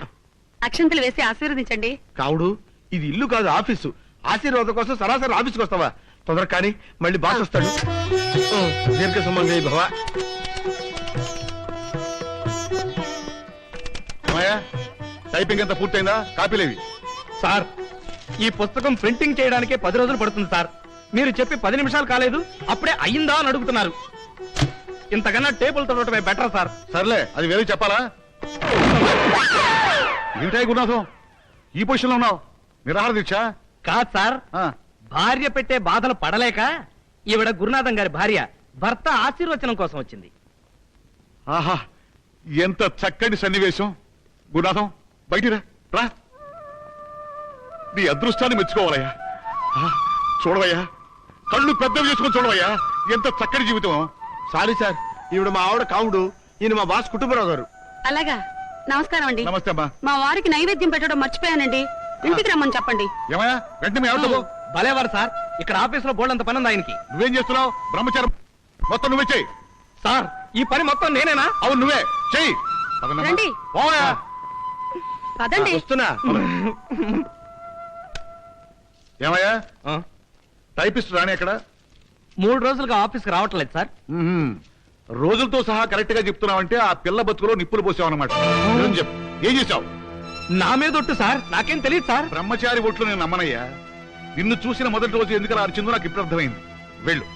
అక్షంతలు వేసి ఆశీర్వదించండి. కావుడు, ఇది ఇల్లు కాదు ఆఫీసు. ఆశీర్వాదం కోసం సరాసరి ఆఫీస్కి వస్తావా? తొందర కానీ, మళ్ళీ బాస్ వస్తాడు. దీర్ఘ సుమంగళి భవ. టైపింగ్ అంతా పూర్తయిందా? కాపీలేవి? సార్, ఈ పుస్తకం ప్రింటింగ్ చేయడానికే 10 రోజులు పడుతుంది సార్. మీరు చెప్పి 10 నిమిషాలు కాలేదు, అప్పుడే అయ్యిందా అని అడుగుతున్నారు. ఇంతకన్నా టేబుల్ తోడటమే బెటర్ సార్. సర్లే, అది వేరే చెప్పాలా? ఏమిటాయి గురునాథం, ఈ పొజిషన్ లో ఉన్నావు? నిరాహార దీక్ష? కాదు సార్, భార్య పెట్టే బాధలు పడలేక ఈవిడ గురునాథం గారి భార్య భర్త ఆశీర్వచనం కోసం వచ్చింది. ఆహా, ఎంత చక్కటి సన్నివేశం. గురునాథం, బయటిరా రా. నీ అదృష్టాన్ని మెచ్చుకోవాలయ్యా. చూడవయ్యా, కళ్ళు పెద్దవి చేసుకొని చూడవయ్యా, ఎంత చక్కటి జీవితం. సారీ సార్, ఈవిడ మా ఆవిడ కావుడు, ఈయన మా బాస్ కుటుంబరావు గారు. అలాగా, నమస్కారం అండి. నమస్తే అమ్మా. మా వారికి నైవేద్యం పెట్టడం మర్చిపోయానండి, ఇంటికి రమ్మని చెప్పండి. ఏమయ్యా, వెంటనే ఎవరు? భలేవారు సార్, ఇక్కడ ఆఫీస్ లో బోల్డంత పని ఉంది ఆయనకి. నువ్వేం చేస్తున్నావు? బ్రహ్మచారం మొత్తం నువ్వే చెయ్యి. సార్, ఈ పని మొత్తం నేనేనా? అవును, నువ్వే చెయ్యి. రండి. పోవయ్యా. పదండి. వస్తున్నా. ఏమయ్యా, టైపిస్ట్ రాని ఎక్కడ? 3 రోజులుగా ఆఫీస్కి రావట్లేదు సార్. రోజులతో సహా కరెక్ట్ గా చెప్తున్నావంటే ఆ పిల్ల బతుకులో నిప్పులు పోసావు అనమాట. చెప్పు, ఏం చేశావు? నా మీద ఒట్టు సార్, నాకేం తెలియదు సార్. బ్రహ్మచారి ఒట్లు నేను నమ్మనయ్యా. నిన్ను చూసిన మొదటి రోజు ఎందుకు అలా అరిచిందో నాకు ఇప్పుడు అర్థమైంది. వెళ్ళు,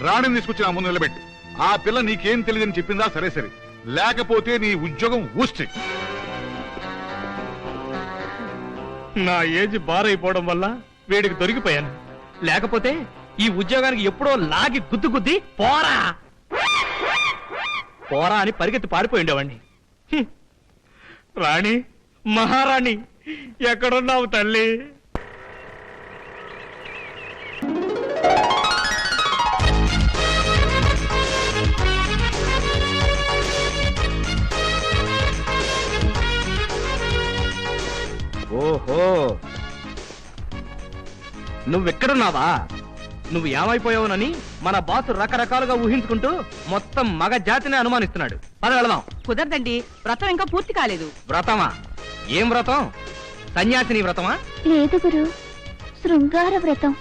రాణిని తీసుకొచ్చి నా ముందు నిలబెట్టు. ఆ పిల్ల నీకేం తెలియదని చెప్పిందా సరే సరే, లేకపోతే నీ ఉద్యోగం ఊస్తే. నా ఏజ్ బారైపోవడం వల్ల వీడికి దొరికిపోయాను. లేకపోతే ఈ ఉద్యోగానికి ఎప్పుడో లాగి గుద్దు గుద్ది పోరా పోరా అని పరిగెత్తి పారిపోయి ఉండేవాణ్ణి. హ్మ్. రాణి, మహారాణి, ఎక్కడున్నావు తల్లి? ఓహో, నువ్వెక్కడున్నావా? నువ్వు ఏమైపోయావునని మన బాసు రకరకాలుగా ఊహించుకుంటూ మొత్తం మగ జాతిని అనుమానిస్తున్నాడు. పద వెళదాం. కుదరదండి, వ్రతం ఇంకా పూర్తి కాలేదు. వ్రతమా? ఏం వ్రతం? సన్యాసిని వ్రతమా? లేదు గురు, శృంగార వ్రతం.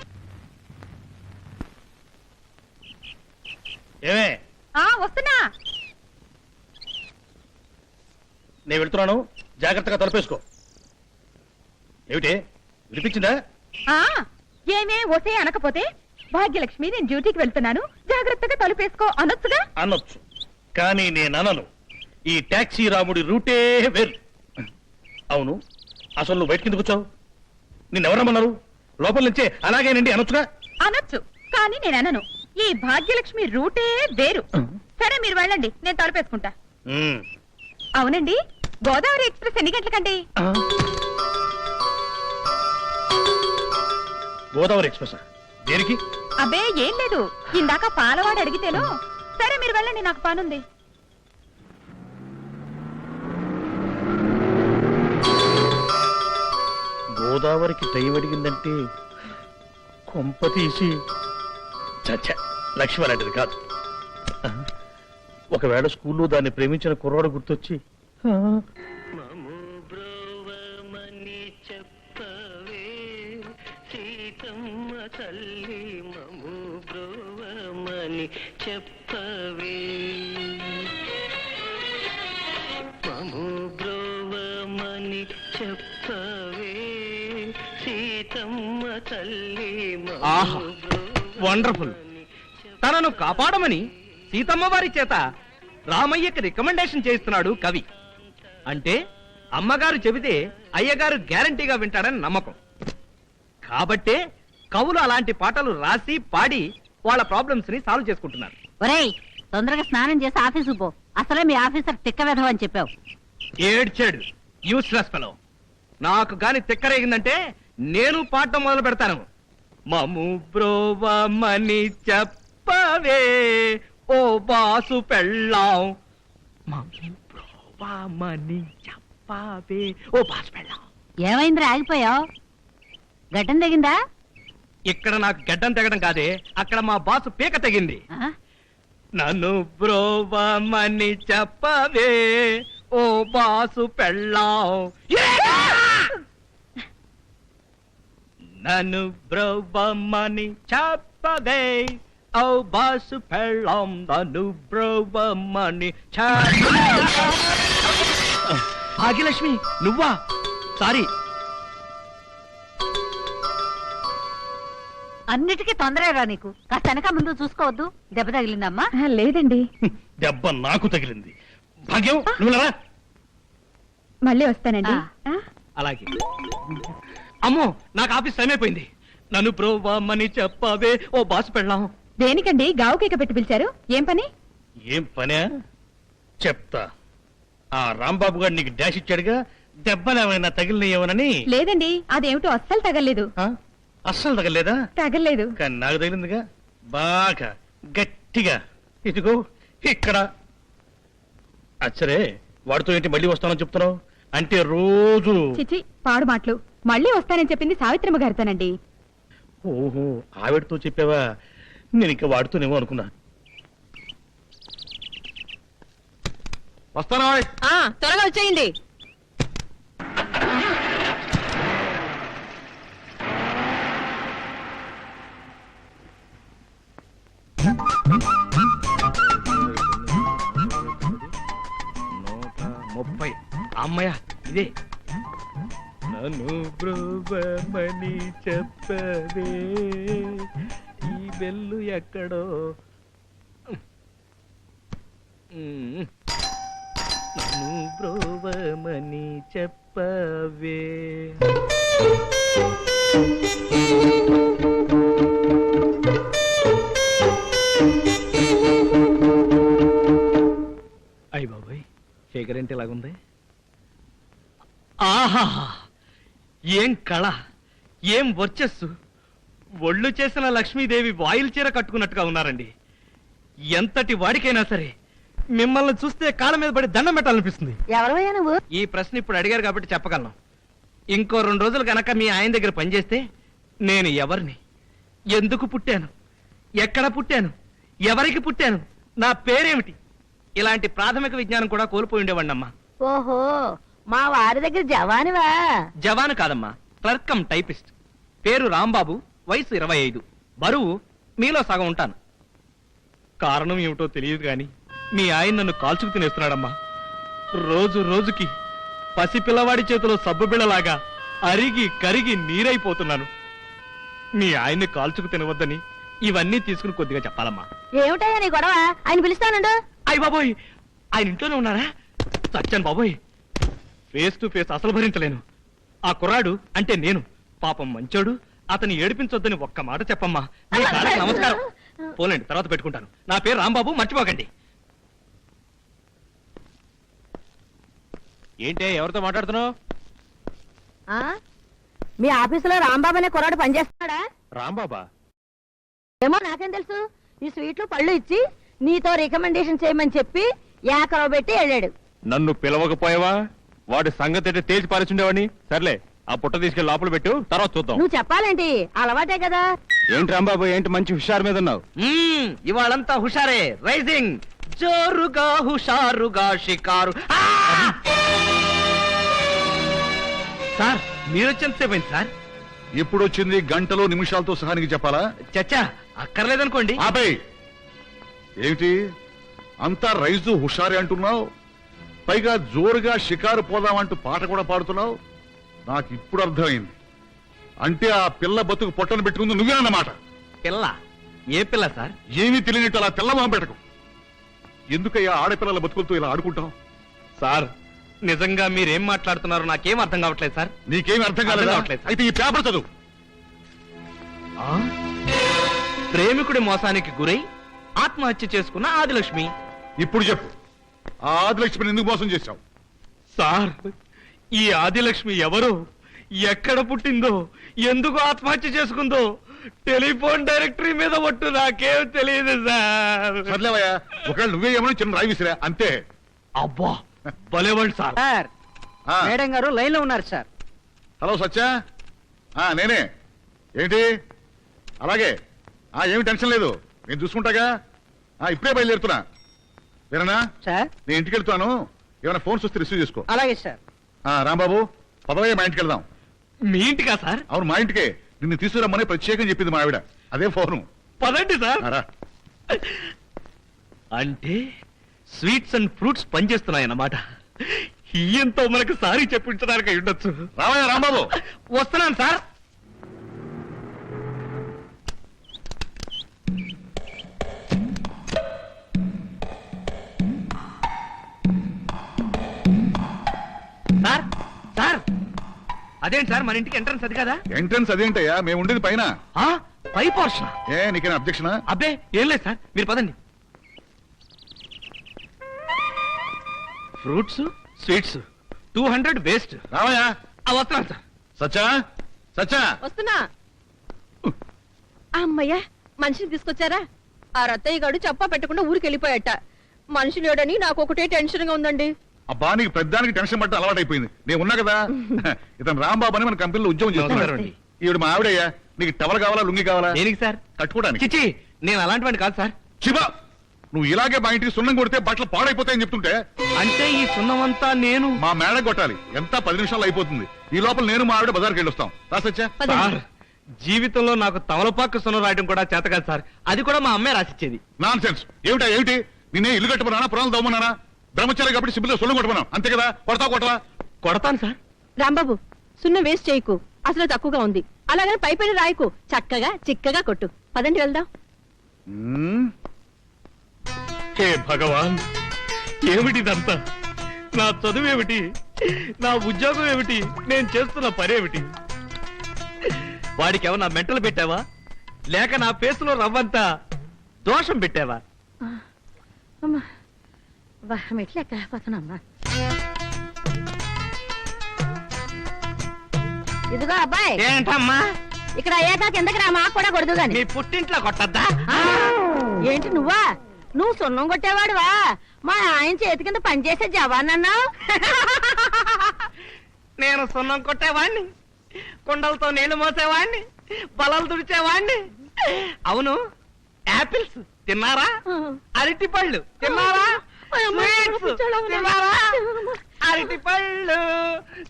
ఏమే, వస్తున్నా. నేను వెళ్తున్నాను, జాగ్రత్తగా తలపేసుకో. ఏమిటే, వినిపించిందా? ఏమే ఒసే అనకపోతే, భాగ్యలక్ష్మి నేను డ్యూటీకి వెళ్తున్నాను, జాగ్రత్తగా తలుపేసుకో అనొచ్చుగా. అనొచ్చు, కానీ నేను అనను. ఈ టాక్సీ రాముడి రూటే వేరు. అవును, అసలు నువ్వు బయటకి ఎందుకు వచ్చావు? నిన్నెవరమ్మన్నారు? లోపల నుంచే అలాగేనండి అనొచ్చుగా. అనొచ్చు, కానీ నేను అనను. ఈ భాగ్యలక్ష్మి రూటే వేరు. సరే మీరు వెళ్ళండి, నేను తలుపేసుకుంటా. అవునండి, గోదావరి ఎక్స్ప్రెస్ ఎన్ని గంటలకండి? గోదావరి ఎక్స్ప్రెస్ దేనికి? అబ్బే ఏం లేదు, ఇందాక పాలవాడు అడిగితేను. సరే మీరు వెళ్ళండి, నాకు పనుంది. గోదావరికి టైం అడిగిందంటే కొంప తీసి చచ్చ లక్ష్మి అలాంటిది కాదు. ఒకవేళ స్కూల్లో దాన్ని ప్రేమించిన కుర్రాడు గుర్తొచ్చి ఆహా, వండర్ఫుల్. తనను కాపాడమని సీతమ్మ వారి చేత రామయ్యకి రికమెండేషన్ చేస్తున్నాడు కవి. అంటే అమ్మగారు చెబితే అయ్యగారు గ్యారంటీగా వింటాడని నమ్మకం. కాబట్టే కవులు అలాంటి పాటలు రాసి పాడి వాళ్ళ ప్రాబ్లమ్స్ ని సాల్వ్ చేసుకుంటున్నారు. ఒరేయ్, తొందరగా స్నానం చేసి ఆఫీసు పో. అసలే మీ ఆఫీసర్ తిక్క వెధవ అని చెప్పావు. ఏడ్చాడు, యూస్లెస్ ఫెలో. నాకు గాని తిక్కరేగిందంటే నేను పాడటం మొదలు పెడతాను. మము బ్రోవమని చెప్పవే ఓ బాసు పెళ్ళాం, మము బ్రోవమని చెప్పవే ఓ బాసు పెళ్ళాం. ఏమైందిరా ఆగిపోయావు? గడ్డం తెగిందా? ఇక్కడ నాకు గడ్డం తెగడం కాదే, అక్కడ మా బాసు పీక తెగింది. ఆ? నన్ను బ్రోవమని చెప్పవే ఓ బాసు పెళ్ళాం. నన్ను బ్రోవమని చెప్పవే ఓ బాసు పెళ్ళాం, నన్ను బ్రోవమని భాగ్యలక్ష్మి, నువ్వా? సారీ. అన్నిటికీ తొందరగా నీకు. కాస్త వెనక ముందు చూసుకోవద్దు. దెబ్బ తగిలిందమ్మా? లేదండి, దెబ్బ నాకు తగిలింది. భాగ్యం, నువ్వులరా. మళ్ళీ వస్తానండి. అలాగే. అమ్మో, నాకు ఆఫీస్ టైం అయిపోయింది. నన్ను బ్రోవమని చెప్పవే ఓ బాసు పెళ్ళాం. దేనికండి గావు కేక పెట్టి పిలిచారు? ఏం పని? ఏం పనే చెప్తా. ఆ రాంబాబు గారు నీకు డాష్ ఇచ్చాడుగా, దెబ్బలేమైనా తగిలినయేమోనని. లేదండి, అదేమిటో అస్సలు తగలేదు. అస్సలు తగలేదా? తగలేదు. కానీ నాకు తగిలిందిగా, బాగా గట్టిగా. ఇదిగో ఇక్కడ. అచ్చరే, వాడితో ఏంటి మళ్ళీ వస్తానని చెప్తున్నావు? అంటే రోజు చిచి, పాడు మాటలు. మళ్ళీ వస్తానని చెప్పింది సావిత్రమ్మ గారితోనండి. ఓహో, ఆవిడతో చెప్పావా? నేను ఇంకా వాడుతూనేమో అనుకున్నా. వస్తానా? త్వరగా వచ్చేయండి. అమ్మయ్య, ఇదే. నన్ను బ్రోవమని చెప్పవే ఈ వెళ్ళు ఎక్కడో నన్ను బ్రోవమని చెప్పవే. అయ్య బాబాయ్, ఫిగర్ ఏంటి ఇలాగుంది? ఆహా, ఏం కళ, ఏం వర్చస్సు! ఒళ్ళు చేసిన లక్ష్మీదేవి వాయిల్ చీర కట్టుకున్నట్టుగా ఉన్నారండి. ఎంతటి వాడికైనా సరే మిమ్మల్ని చూస్తే కాళ్ళ మీద పడి దండం పెట్టాలనిపిస్తుంది. ఎవరవయ్యా నువ్వు? ఈ ప్రశ్న ఇప్పుడు అడిగారు కాబట్టి చెప్పగలను. ఇంకో 2 రోజులు గనక మీ ఆయన దగ్గర పనిచేస్తే నేను ఎవరిని, ఎందుకు పుట్టాను, ఎక్కడ పుట్టాను, ఎవరికి పుట్టాను, నా పేరేమిటి, ఇలాంటి ప్రాథమిక విజ్ఞానం కూడా కోల్పోయి ఉండేవాడినమ్మా. ఓహో, మా వారి దగ్గర జవానివా? జవాను కాదమ్మా, క్లర్కం టైపిస్ట్. పేరు రాంబాబు, వయసు 25, బరువు మీలో సగం ఉంటాను. కారణం ఏమిటో తెలియదు గాని మీ ఆయన నన్ను కాల్చుకు తినేస్తున్నాడమ్మా. రోజు రోజుకి పసిపిల్లవాడి చేతిలో సబ్బుబిళ్ళలాగా అరిగి కరిగి నీరైపోతున్నాను. మీ ఆయన్ని కాల్చుకు తినవద్దని ఇవన్నీ తీసుకుని కొద్దిగా చెప్పాలమ్మా. ఏమిటయ్యా నీ గొడవ? ఆయన పిలుస్తానండు. అయ్య బాబోయ్, ఆయన ఇంట్లోనే ఉన్నారా? చచ్చాను బాబోయ్, ఫేస్ టు ఫేస్ అసలు భరించలేను. ఆ కుర్రాడు అంటే నేను పాపం మంచోడు, అతన్ని ఏడిపించొద్దని ఒక్క మాట చెప్పమ్మా. మీ కాళ్ళకి నమస్కారం. పోలేండి, తర్వాత పెట్టుకుంటాను. నా పేరు రాంబాబు, మర్చిపోకండి. ఏంటే, ఎవరితో మాట్లాడుతున్నావు? మీ ఆఫీసులో రాంబాబు అనే కుర్రాడు పనిచేస్తున్నాడా? రాంబాబా? ఏమో నాకేం తెలుసు. ఈ స్వీట్లు పళ్ళు ఇచ్చి నీతో రికమెండేషన్ చేయమని చెప్పి ఏకరవ పెట్టి వెళ్ళాడు. నన్ను పిలవకపోయావా? వాడి సంగతి తేల్చి పారేచుండేవాడిని. సర్లే, ఆ పుట్ట తీసుకెళ్లి లోపల పెట్టు, తర్వాత చూద్దాం. నువ్వు చెప్పాలేంటి? అలవాటే కదా. ఏంటి రాంబాబు, ఏంటి మంచి హుషారు మీద ఉన్నావు? ఇవాళంతా హుషారే, రైజింగ్, జోరుగా హుషారుగా షికారు. సార్, మీరొచ్చేంతసేపైంది సార్? ఎప్పుడు వచ్చింది? గంటలో నిమిషాలతో సహా నీకు చెప్పాలా? చచ్చా, అక్కర్లేదనుకోండి. ఆపే. ఏమిటి అంతా రైజు హుషారే అంటున్నావు? పైగా జోరుగా షికారు పోదామంటూ పాట కూడా పాడుతున్నావు. నాకు ఇప్పుడు అర్థమైంది. అంటే ఆ పిల్ల బతుకు పొట్టను పెట్టుకుంది నువ్వేనన్నమాట. పిల్ల? ఏ పిల్ల సార్? ఏమీ తెలియనట్టు అలా తెల్లమొహం పెట్టకు. ఎందుకయ్యా ఆడపిల్లల బతుకులతో ఇలా ఆడుకుంటావు? సార్, నిజంగా మీరేం మాట్లాడుతున్నారో నాకేం అర్థం కావట్లేదు సార్. నీకేమి అర్థం కాలేదు? అయితే ఈ పేపర్ చదువు. ప్రేమికుడి మోసానికి గురై ఆత్మహత్య చేసుకున్న ఆదిలక్ష్మి. ఇప్పుడు చెప్పు, ఆ ఆదిలక్ష్మిని ఎందుకు మోసం చేశావు? సార్, ఈ ఆదిలక్ష్మి ఎవరో, ఎక్కడ పుట్టిందో, ఎందుకు ఆత్మహత్య చేసుకుందో టెలిఫోన్ డైరెక్టరీ మీద ఒట్టు నాకేం తెలియదు సార్. సర్లేవయ్యా, ఒకవేళ నువ్వే ఏమన్నా చిన్న రాయి విసిరా అంతే. అబ్బా, భలేవాళ్ళు సార్. సార్, ఆ. మేడం గారు లైన్ లో ఉన్నారు సార్. హలో సత్యా, నేనే. ఏంటి అలాగే? ఏమి టెన్షన్ లేదు, నేను చూసుకుంటాగా. ఇప్పుడే బయలుదేరుతున్నా. వేరేనా సార్? నేను ఇంటికి వెళ్తాను. ఏమైనా ఫోన్స్ వస్తే రిసీవ్ చేసుకో. అలాగే సార్. రాంబాబు, పదవయ్య, మా ఇంటికి వెళ్దాం. మీ ఇంటికా సార్? అవును, మా ఇంటికే. నిన్ను తీసుకురమ్మని ప్రత్యేకం చెప్పింది మా ఆవిడ. అదే ఫోను. పదండి సార్. రా. అంటే స్వీట్స్ అండ్ ఫ్రూట్స్ పనిచేస్తున్నాయన్నమాట. ఈయంతో మనకు సారీ చెప్పించడానికి అయి ఉండొచ్చు. రావయ్యా రాంబాబు. వస్తున్నాను సార్. సార్, సార్, అదేంటి సార్, మన ఇంటికి ఎంట్రన్స్ అది కదా? ఎంట్రన్స్ అదేంటయ్యా, మేము ఉండేది పైన. పై పోర్షన్. నీకేనా అబ్జెక్షనా? అబ్బే, ఏం లేదు సార్, మీరు పదండి. Fruits, sweets 200 waste. రావయ్యా. వస్తున్నాను సార్. సచ్చా, సచ్చా. వస్తున్నా. అమ్మయ్యా, మనిషిని తీసుకొచ్చారా? ఆ రత్తయ్య గారు చెప్పా పెట్టకుండా ఊరికి వెళ్ళిపోయాట. మనిషి లేడని నాకు ఒకటే టెన్షన్ గా ఉందండి. అబ్బా, నీకు పెద్దానికి టెన్షన్ పట్ట అలవాటు అయిపోయింది. నేను ఉన్నా కదా. ఇతను రాంబాబు అని మన కంపెనీలో ఉద్యోగం చేస్తున్నాడు. ఈవిడ మా ఆవిడయ్యా. నీకు టవల్ కావాలా, లుంగి కావాలా? దేనికి సార్? కట్టుకోవడానికి. చిచి, నేను అలాంటివాడిని కాదు సార్. శివ, నువ్వు ఇలాగే మా ఇంటికి సున్నం కొడితే బట్టలు పాడైపోతాయని చెప్తుంటే. అంటే ఈ సున్నమంతా నేను మా మేడ కొట్టాలి. ఎంత 10 నిమిషాలు అయిపోతుంది. ఈ లోపల నేను మా ఆవిడ బజార్కి వెళ్ళొస్తాం. రాసొచ్చా? సార్, జీవితంలో నాకు తమలపాకు సున్నం రాయడం కూడా చేత కాదు సార్. అది కూడా మా అమ్మే రాసిచ్చేది. Non sense. ఏమిటి? నేనే ఇల్లు కట్టుకున్నానా, పురాణాలు దవ్వమన్నానా? బ్రహ్మచారి కాబట్టి సిబ్బిలో సున్నం కొట్టుకున్నాం, అంతే కదా. కొడతావా? కొడతాను సార్. రాంబాబు, సున్న వేస్ట్ చేయకు, అసలు తక్కువగా ఉంది. అలాగని పైపైన రాయకు, చక్కగా చిక్కగా కొట్టు. పదండి వెళ్దాం. హే భగవాన్, ఏమిటిదంతా? నా చదువేమిటి, నా ఉద్యోగం ఏమిటి, నేను చేస్తున్న పనేమిటి? వాడికి ఏమన్నా మెంటలు పెట్టావా, లేక నా ఫేసులో రవ్వంతా దోషం పెట్టావా? మెట్లెక్కలేకపోతున్నామ్మా. ఇదిగో అబ్బాయి, ఏంటమ్మా? ఇక్కడ అయ్యాక కిందకి రా, మాకు కూడా కొడదు గాని. నీ పుట్టింట్లో కొట్టద్దా? ఏంటి నువ్వా? నువ్వు సున్నం కొట్టేవాడువా? మా ఆయన చేతి కింద పనిచేసే జవాన్ అన్నావు. నేను సున్నం కొట్టేవాణ్ణి, కుండలతో నీళ్లు మోసేవాణ్ణి, బలలు తుడిచేవాణ్ణి. అవును, యాపిల్స్ తిన్నారా? అరటి పళ్ళు తిన్నారా? స్వీట్స్ తిన్నారా? అరటి పళ్ళు,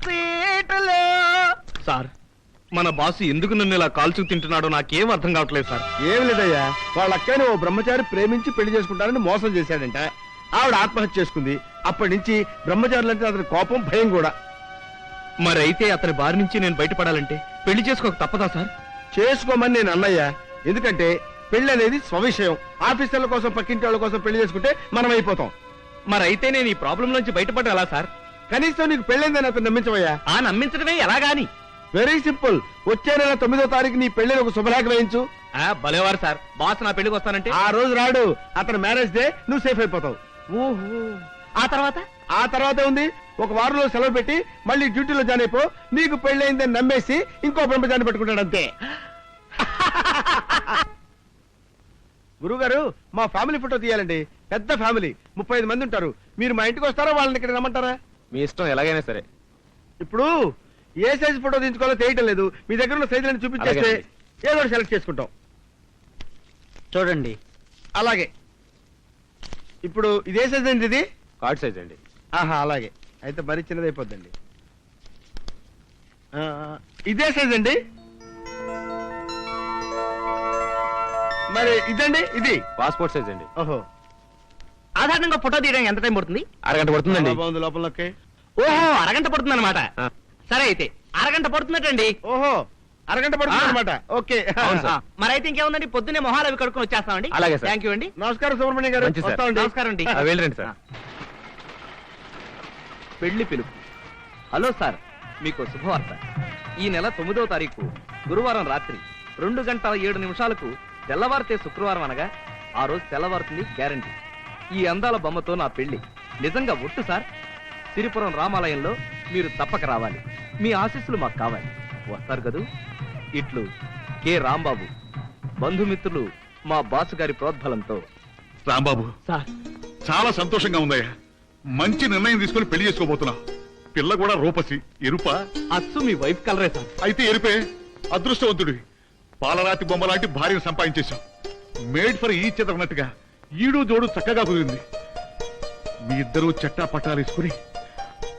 స్వీట్లు. సార్, మన బాసు ఎందుకు నన్ను ఇలా కాల్చు తింటున్నాడో నాకేం అర్థం కావట్లేదు సార్. ఏం లేదయ్యా, వాళ్ళ అక్కని ఓ బ్రహ్మచారి ప్రేమించి పెళ్లి చేసుకుంటారని మోసం చేశాడంట. ఆవిడ ఆత్మహత్య చేసుకుంది. అప్పటి నుంచి బ్రహ్మచారులంటే అతని కోపం, భయం కూడా. మరైతే అతని బారి నుంచి నేను బయటపడాలంటే పెళ్లి చేసుకోక తప్పదా సార్? చేసుకోమని నేను అన్నయ్యా. ఎందుకంటే పెళ్లి అనేది స్వవిషయం. ఆఫీసర్ల కోసం, పక్కింటి వాళ్ళ కోసం పెళ్లి చేసుకుంటే మనం అయిపోతాం. మరైతే నేను ఈ ప్రాబ్లం నుంచి బయటపడ్డా ఎలా సార్? కనీసం నీకు పెళ్ళైందని అతను నమ్మించవయ్యా. ఆ నమ్మించడమే ఎలాగాని? Very simple. వచ్చే నెల 9వ తారీఖు నీ పెళ్లిని ఒక శుభలేఖ వేయించు. భలేవారు సార్, బాస్ నా పెళ్లికి వస్తానంటే? ఆ రోజు రాడు, అతను మ్యారేజ్ డే, నువ్వు సేఫ్ అయిపోతావు. ఓహో, ఆ తర్వాత? ఆ తర్వాతే ఉంది, ఒక వారంలో సెలవు పెట్టి మళ్ళీ డ్యూటీలో జాయిన్ అయిపో. నీకు పెళ్ళైందని నమ్మేసి ఇంకో బ్రహ్మచారిని పెట్టుకుంటాడు అంతే. గురుగారు, మా ఫ్యామిలీ ఫోటో తీయాలండి. పెద్ద ఫ్యామిలీ, 35 మంది ఉంటారు. మీరు మా ఇంటికి వస్తారా, వాళ్ళని ఇక్కడ రమ్మంటారా? మీ ఇష్టం, ఎలాగైనా సరే. ఇప్పుడు ఏ సైజ్ ఫోటో తీయించుకోవాలో తెలియటం లేదు. మీ దగ్గర ఉన్న సైజులను చూపించేస్తే ఏదో ఒకటి సెలెక్ట్ చేసుకుంటాం. చూడండి. అలాగే. ఇప్పుడు ఇదే సైజ్ అండి? ఇది కార్డ్ సైజ్ అండి. ఆహా, అలాగే. అయితే మరీ చిన్నది అయిపోద్దండి. ఇదే సైజ్ అండి? మరి ఇదండి? ఇది పాస్పోర్ట్ సైజ్ అండి. ఓహో, సాధారణంగా ఫోటో తీయడానికి ఎంత టైం పడుతుంది? అరగంట పడుతుందండి. బాగుంది లోపలకి. ఓహో, అరగంట పడుతుంది అనమాట. సరే, అయితే అరగంట పడుతున్నట్టండి. ఓహో, అరగంట పడుతుంది అనమాట. ఓకే. మరైతే ఇంకేముందండి, పొద్దున్నే మొహాలు అవి కడుక్కొని వచ్చేస్తామండి. అలాగే సార్. థ్యాంక్ యూ అండి. నమస్కారం సుబ్రహ్మణ్యం గారు. మంచిది సార్. వస్తామండి. నమస్కారం అండి. వెళ్ళండి సార్. పెళ్లి పిలుపు. హలో సార్, మీకు శుభవార్త. ఈ నెల 9వ తారీఖు గురువారం రాత్రి 2:07 తెల్లవారితే శుక్రవారం అనగా ఆ రోజు తెల్లవారుతుంది గ్యారంటీ. ఈ అందాల బొమ్మతో నా పెళ్లి నిజంగా ఒట్టు సార్. సిరిపురం రామాలయంలో మీరు తప్పక రావాలి. మీ ఆశీస్సులు మాకు కావాలి. వస్తారు కదూ? ఇట్లు కె రాంబాబు. బంధుమిత్రులు మా బాసు గారి ప్రోద్బలంతో. రాంబాబు, సార్, చాలా సంతోషంగా ఉందయ్యా. మంచి నిర్ణయం తీసుకుని పెళ్లి చేసుకోబోతున్నా. పిల్ల కూడా రూపసి, ఎరుప. అచ్చు మీ వైఫ్ కలరే సార్. అయితే ఎరుపే. అదృష్టవంతుడి. పాలరాతి బొమ్మ లాంటి భార్యను సంపాదించేశాం. మేడ్ ఫర్ ఈచ్ అదర్ అన్నట్టుగా ఈడు జోడు చక్కగా కుదిరింది. మీ ఇద్దరూ చట్టా పట్టాలేసుకుని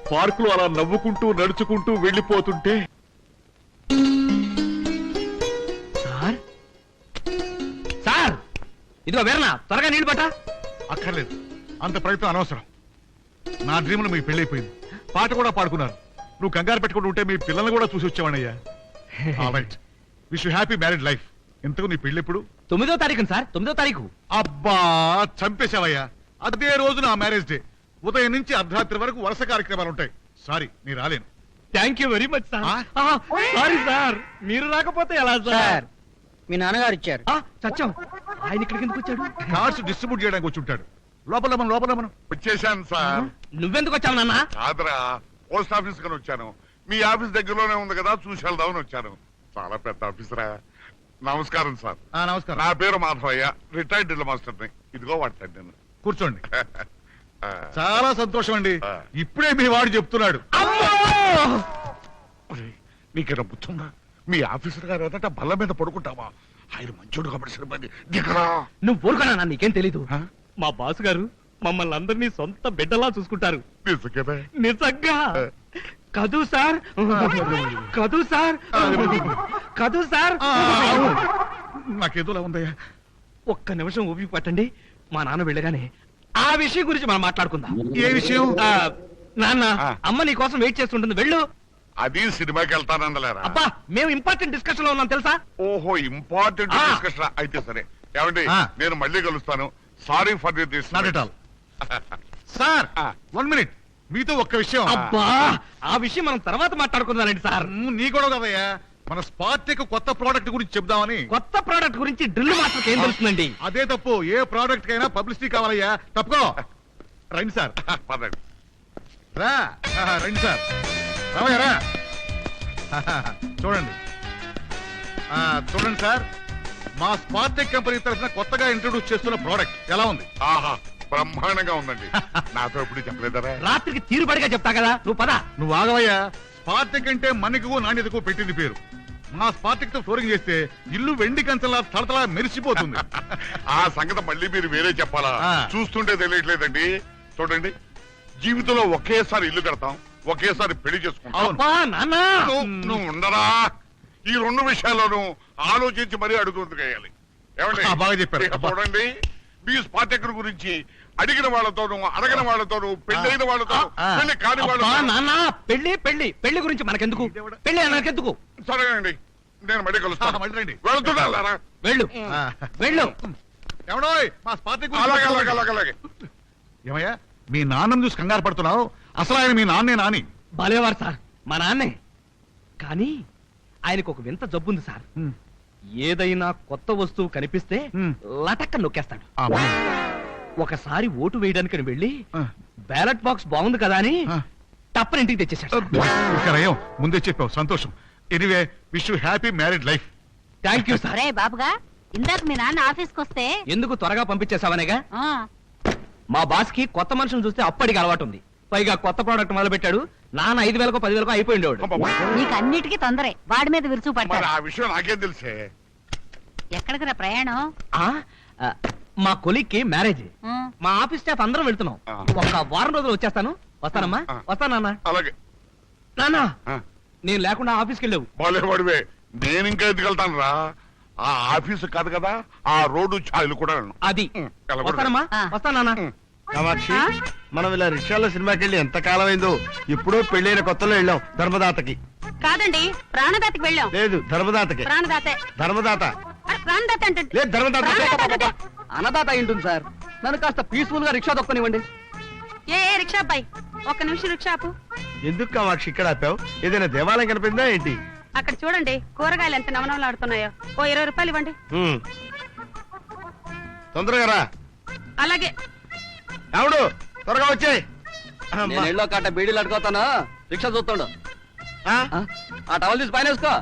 పార్కులో అలా నవ్వుకుంటూ నడుచుకుంటూ వెళ్ళిపోతుంటే. సార్, సార్, ఇదిగో వీరనా, త్వరగా నీళ్లు పట్టా. అక్కర్లేదు, అంత ప్రయత్నం అనవసరం. నా డ్రీమ్లో మీ పెళ్ళైపోయింది. పాట కూడా పాడుకున్నారు. నువ్వు కంగారు పెట్టుకుంటూ ఉంటే మీ పిల్లల్ని కూడా చూసి వచ్చావన్నయ్యా. Right, wish you happy married life. ఇంతకు నీ పెళ్లి ఎప్పుడు? 9వ తారీఖు సార్, 9వ తారీఖు. అబ్బా, చంపేశావయ్యా. అదే రోజు నా మ్యారేజ్ డే. ఉదయం నుంచి అర్ధరాత్రి వరకు వరుస కార్యక్రమాలు ఉంటాయి. సారీ, నీ రాలేను. Thank you very much sir. ఆ? సారీ సార్, మీరు రాకపోతే ఎలా సార్? సార్, మీ నాన్నగారు ఇచ్చారు. చచ్చాం. ఆయన ఇక్కడికి ఎందుకు వచ్చాడు? కార్డ్స్ డిస్ట్రిబ్యూట్ చేయడానికి వచ్చి ఉంటాడు. లోపల మనం వచ్చేసాను సార్. నువ్వెందుకు వచ్చావు నాన్న? కాదురా, పోస్ట్ ఆఫీస్ కని వచ్చాను. మీ ఆఫీస్ దగ్గరలోనే ఉంది కదా, చూసి వెళ్దామని వచ్చాను. చాలా పెద్ద ఆఫీసరా. నమస్కారం సార్. నమస్కారం. నా పేరు మాధవయ్య, రిటైర్డ్ డ్రిల్ మాస్టర్ని. ఇదిగో వాడతాను. కూర్చోండి. చాలా సంతోషం అండి. ఇప్పుడే మీ వాడు చెప్తున్నాడు. నీకేనా బుద్ధుందా? మీ ఆఫీసర్ గారు ఎదట బల్ల మీద పడుకుంటావా? ఆయన మంచోడు కాబట్టి సరిపోయింది. దిగరా. నువ్వు ఊరుకున్నా, నీకేం తెలీదు. మా బాసు గారు మమ్మల్ని అందరినీ సొంత బిడ్డలా చూసుకుంటారు. నిజంగానే? నిజంగా కదూ సార్, కదూ సార్, కదూ సార్. నాకేదోలా ఉందయ్యా. ఒక్క నిమిషం ఊపిరి పట్టండి. మా నాన్న వెళ్ళగానే ఆ విషయం గురించి మనం మాట్లాడుకుందాం. ఏ విషయం? నాన్న, అమ్మ నీ కోసం వెయిట్ చేస్తుంటుంది, వెళ్ళు. అది సినిమాకి వెళ్తానందలేరా? అబ్బా, మేము ఇంపార్టెంట్ డిస్కషన్ లో ఉన్నాం తెలుసా? ఓహో, ఇంపార్టెంట్ డిస్కషన్ అయితే సరే. ఏమండి ఆ. నేను మళ్ళీ కలుస్తాను. Sorry for this. Not at all. Sir 1 minute, మీతో ఒక్క విషయం. అబ్బా ఆ విషయం మనం తర్వాత మాట్లాడుకుందామండి సార్. నీ కూడా కదయ్యా, మన స్పార్టెక్ కొత్త ప్రోడక్ట్ గురించి చెప్దామని. కొత్త ప్రోడక్ట్ గురించి డ్రిల్ మాస్టర్కి ఏం తెలుస్తుందండి? అదే తప్పు, ఏ ప్రోడక్ట్ కైనా పబ్లిసిటీ కావాలయ్యా. తప్పుకో. రండి సార్. పదండి. రా. రండి సార్. రామయ్య రా. చూడండి. చూడండి సార్, మా స్పార్టెక్ కంపెనీ తరఫున కొత్తగా ఇంట్రొడ్యూస్ చేస్తున్న ప్రోడక్ట్ ఎలా ఉంది? ఆహా, బ్రహ్మాండంగా ఉందండి. నాతో ఎప్పుడు చెప్పలేదరా? రాత్రికి తీరుబడిగా చెప్తా కదా, నువ్వు పద. నువ్వు ఆగవయ్యా. స్పార్టెక్ అంటే మనకు నాణ్యతకు పెట్టింది పేరు. మా స్పార్టెక్ తో ఫ్లోరింగ్ చేస్తే ఇల్లు వెండి కంచంలా తడతలా మెరిసిపోతుంది. ఆ సంగతి మళ్ళీ మీరు వేరే చెప్పాలా? ఆ. చూస్తుంటే తెలియట్లేదండి. చూడండి, జీవితంలో ఒకేసారి ఇల్లు కడతాం, ఒకేసారి పెళ్లి చేసుకుంటాం. అవును. అబ్బా నాన్న, నువ్వు ఉండరా? ఈ 2 విషయాల్లోనూ ఆలోచించి మరీ అడుగుతుంది వేయాలి. ఏమండి? బాగా చెప్పారు. ఇక చూడండి, మీ స్పార్టెక్ గురించి అడిగిన వాళ్ళతోనూ అడగిన వాళ్ళతోనూ పెళ్ళైన వాళ్ళతో పెళ్లి కాని అబ్బా వాళ్ళతో. నాన్న, పెళ్లి పెళ్లి పెళ్లి గురించి మనకెందుకు? పెళ్లి మనకెందుకు? సరేనండి, నేను మళ్ళీ కలుస్తాను. మళ్ళీ రండి. వెళ్తున్నారా? వెళ్ళు వెళ్ళు. ఎవడో మా స్పార్టెక్ అలాగే అలాగే అలాగే అలాగే. ఏమయ్యా, మీ నాన్నను చూసి కంగారు పడుతున్నావు? అసలు ఆయన మీ నాన్నే నాని. భలేవారు సార్, మా నాన్నే. కానీ ఆయనకు ఒక వింత జబ్బుంది సార్. ఏదైనా కొత్త వస్తువు కనిపిస్తే లటక్క నొక్కేస్తాడు. ఒకసారి ఓటు వేయడానికి వెళ్ళి బ్యాలెట్ బాక్స్ బాగుంది కదా అని తప్పని ఇంటికి తెచ్చేసాడు. రయం, ముందే చెప్పావు, సంతోషం. Anyway, wish you happy married life. Thank you sir. అరే బాబుగా, ఇందాక మీ నాన్న ఆఫీస్కి వస్తే ఎందుకు త్వరగా పంపించేసావనేగా? ఆ, మా బాస్ కి కొత్త మనుషులు చూస్తే అప్పటికి అలవాటు ఉంది. పైగా కొత్త ప్రోడక్ట్ మొదలు పెట్టాడు. నాన్న 5,000కో 10,000కో అయిపోయిండేవాడు. నీకు అన్నిటికీ తొందరే, వాడి మీద విరుచు మరి పడతారు. ఆ విషయం నాకేం తెలుసే? ఎక్కడికి రా ప్రయాణం? మా కొలీగ్కి మ్యారేజ్. ఆ, మా ఆఫీస్ స్టాఫ్ అందరం వెళ్తున్నాం. ఆ. ఒక వారం రోజులు వచ్చేస్తాను. వస్తానమ్మా, ఆ. వస్తానన్నా. అలాగే. నాన్న, ఆ, నేను లేకుండా ఆఫీస్కి వెళ్ళావు. బాలేవాడివే. నేను ఇంకా ఎందుకు వెళ్తాను రా? ఆ ఆఫీసు కాదు కదా, ఆ రోడ్డు ఛాయలు కూడా వెళ్ళను. అది వెళ్ళకూడదు. వస్తానమ్మా, ఆ. వస్తానన్నా. కామాక్షి, మనం ఇలా రిక్షాలో సినిమాకి వెళ్ళి ఎంత కాలం అయిందో. ఇప్పుడో పెళ్ళైన కొత్తలో వెళ్ళాం ధర్మదాతకి. కాదండి, ప్రాణదాతకి వెళ్ళాం. లేదు, ధర్మదాతకి. ప్రాణదాతే. ధర్మదాత ప్రాణదాత అంటే లేదు, ధర్మదాత. ప్రాణదాత. అన్నదాత అయింటుంది సార్. నన్ను కాస్త పీస్ఫుల్ గా రిక్షా దొక్కనివ్వండి. ఏ రిక్షా అబ్బాయి, ఒక్క నిమిషం రిక్షా ఆపు. ఎందుకు కామాక్షి ఇక్కడ ఆపావు? ఏదైనా దేవాలయం కనిపిందా ఏంటి? అక్కడ చూడండి, కూరగాయలు ఎంత నవనవలాడుతున్నాయో. ఓ 20 రూపాయలు ఇవ్వండి. తొందరగా రా. అలాగే. రావుడు, త్వరగా వచ్చాయి. నేను ఎళ్ళో కాట బీడీలు అడుగుతాను, రిక్షా చూస్తాడు. ఆ టవల్ తీసి పైన వేసుకో.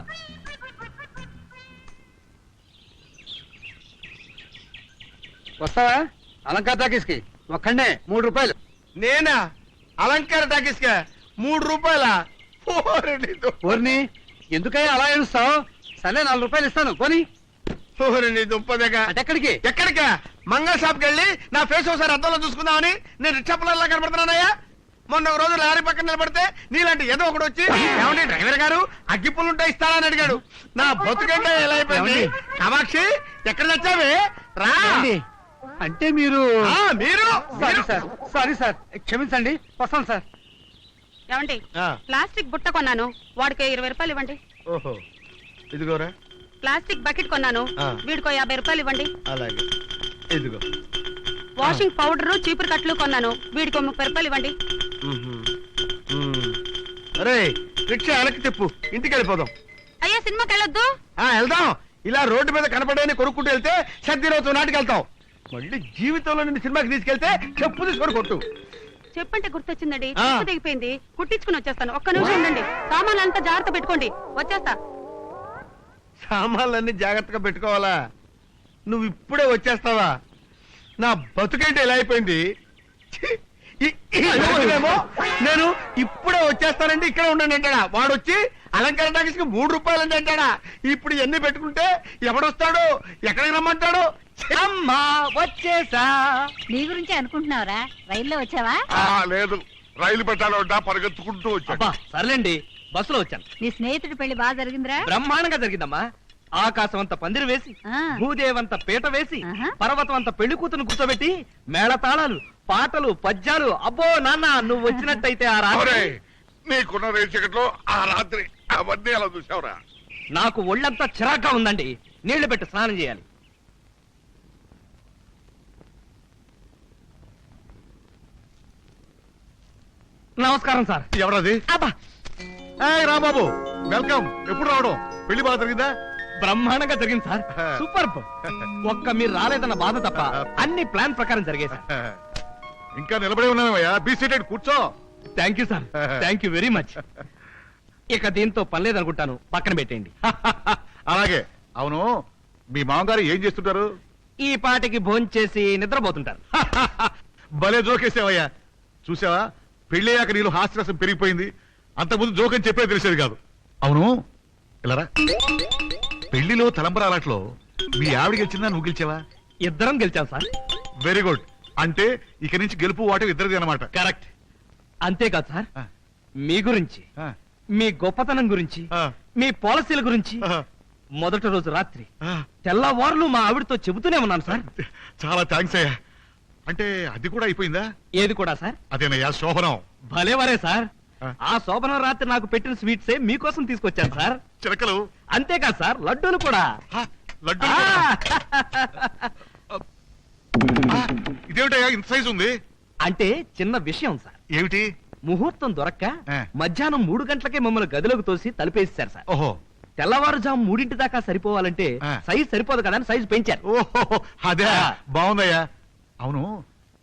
వస్తావా అలంకార టాకీస్ కి? ఒక్కడే 3 రూపాయలు. నేనా? అలంకార టాకీస్ కా 3 రూపాయల? ఓర్ని, ఎందుకయ్యా అలా ఏడుస్తావు? సరే 4 రూపాయలు ఇస్తాను పోనీ. దుంపదగా. అటెక్కడికి? ఎక్కడికా? మంగళ షాప్ కి వెళ్ళి నా ఫేస్ ఒకసారి అద్దంలో చూసుకుందామని నేను రిక్షా పిల్లల్లా కనబడుతున్నానయ్యా. మొన్న ఒక రోజు లారీ పక్కన నిలబడితే నీలాంటి ఏదో ఒకటి వచ్చి, ఏమండి డ్రైవర్ గారు అగ్గిపుల్లుంటే ఇస్తాడా అని అడిగాడు. నా బతుకంటే ఎలా అయిపోయింది. కామాక్షి, ఎక్కడ నచ్చావే? రా. అంటే మీరు? మీరు సారీ సార్, క్షమించండి, వస్తాను సార్. ఏమండి, ఆ. ప్లాస్టిక్ బుట్ట కొన్నాను, వాడికి 20 రూపాయలు ఇవ్వండి. ఓహో, ఇదిగోరా. ప్లాస్టిక్ బకెట్ కొన్నాను, ఆ. వీడికో 50 రూపాయలు ఇవ్వండి. అలాగే, ఇదిగో. వాషింగ్ పౌడర్ చీపురు కట్లు కొన్నాను, వీడికో 30 రూపాయలు ఇవ్వండి. అరే, రిక్షా వెనక్కి తిప్పు, ఇంటికి వెళ్ళిపోదాం. అయ్యా, సినిమాకి వెళ్ళొద్దు. వెళ్దాం. ఇలా రోడ్డు మీద కనపడని కొనుక్కుంటూ వెళ్తే సర్దిరోజు నాటికి వెళ్తాం. మళ్ళీ జీవితంలో నిన్ను సినిమాకి తీసుకెళ్తే చెప్పు తీసుకొని కొట్టు. చెప్పంటే గుర్తొచ్చిందండి, ఆ. చెప్పు దిగిపోయింది, కుట్టించుకుని వచ్చేస్తాను. ఒక్క నిమిషం ఉండండి, సామాన్లు అంతా జాగ్రత్త పెట్టుకోండి, వచ్చేస్తా. సామాన్లన్నీ జాగ్రత్తగా పెట్టుకోవాలా? నువ్వు ఇప్పుడే వచ్చేస్తావా? నా బతుకేంటి ఎలా అయిపోయింది? ఛీ! ఈ రోజునేమో నేను ఇప్పుడే వచ్చేస్తానండి, ఇక్కడ ఉండండి అంటాడా. వాడు వచ్చి అలంకార టాకీస్ కి 3 రూపాయలు అని అంటాడా. ఇప్పుడు ఇవన్నీ పెట్టుకుంటే ఎవడొస్తాడు, ఎక్కడికి రమ్మంటాడు? అమ్మా వచ్చేసా. నీ గురించి అనుకుంటున్నావురా? రైల్లో వచ్చావా? లేదు, రైలు పెట్టాలంటా పరిగెత్తుకుంటూ వచ్చాడు. అబ్బా సర్లేండి, బస్సులో వచ్చాను. నీ స్నేహితుడి పెళ్లి బాగా జరిగిందిరా? బ్రహ్మాండంగా జరిగిందమ్మా. ఆకాశం అంత పందిరి వేసి, ఆ. భూదేవంత పీట వేసి, ఆహా. పర్వతం అంత పెళ్లి కూతురు కూర్చోబెట్టి, మేళతాళాలు, పాటలు, పద్యాలు. అబ్బో నాన్న, నువ్వు వచ్చినట్టయితే ఆ రాత్రి ఒరేయ్, నీకున్న రేచకట్లో ఆ రాత్రి అవన్నీ అలా చూసావురా? నాకు ఒళ్ళంతా చిరాగ్గా ఉందండి. నీళ్లు పెట్టి స్నానం చేయాలి. నమస్కారం సార్. ఎవరది? అబ్బా, ఏయ్ రాంబాబు, వెల్కమ్. ఎప్పుడు రావడం? పెళ్లి బాగా జరిగిందా? బ్రహ్మాండంగా జరిగింది సార్. సూపర్. ఒక్క మీరు రాలేదన్న బాధ తప్ప అన్ని ప్లాన్ ప్రకారం జరిగాయి సార్. ఇంకా నిలబడి ఉన్నావయ్యా, బీ సీటెడ్, కూర్చో. Thank you sir, thank you very much. ఇక దీంతో పని లేదనుకుంటాను, పక్కన పెట్టేయండి. అలాగే. అవును, మీ మామగారు ఏం చేస్తుంటారు? ఈ పాటికి భోంచేసి నిద్రపోతుంటారు. భలే జోకేసావయ్యా. చూసావా, పెళ్ళయ్యాక నీళ్ళు హాస్యరసం పెరిగిపోయింది. అంతకుముందు జోకని చెప్పే తెలిసేది కాదు. అవును, ఇలారా. పెళ్లిలో తలంబరాలట్లో మీ ఆవిడ గెలిచిందా, నువ్వు గెలిచావా? ఇద్దరం గెలిచాం సార్. Very good. అంటే ఇక నుంచి గెలుపు వాటి ఇద్దరిది అన్నమాట. కరెక్ట్. అంతేకాదు సార్, మీ గురించి, మీ గొప్పతనం గురించి, మీ పాలసీల గురించి మొదటి రోజు రాత్రి తెల్లవారులు మా ఆవిడతో చెబుతూనే ఉన్నాను సార్. చాలా థ్యాంక్స్ అయ్యా. అంటే అది కూడా అయిపోయిందా? ఏది కూడా సార్? అదేనయ్యా, శోభనం. భలేవరే సార్. ఆ శోభనం రాత్రి నాకు పెట్టిన స్వీట్సే మీకోసం తీసుకొచ్చాను సార్. చిలకలు. అంతేకాదు సార్, లడ్డూలు కూడా. లడ్డు. ఇదేమిటయ్యా ఇంత సైజు ఉంది? అంటే చిన్న విషయం సార్. ఏమిటి? ముహూర్తం దొరక్క మధ్యాహ్నం 3 గంటలకే మమ్మల్ని గదిలోకి తోసి తలుపేసారు సార్. ఓహో. తెల్లవారుజాము 3 దాకా సరిపోవాలంటే సైజ్ సరిపోదు కదా అని సైజ్ పెంచారు. ఓహో, అదే. బాగుందయ్యా. అవును,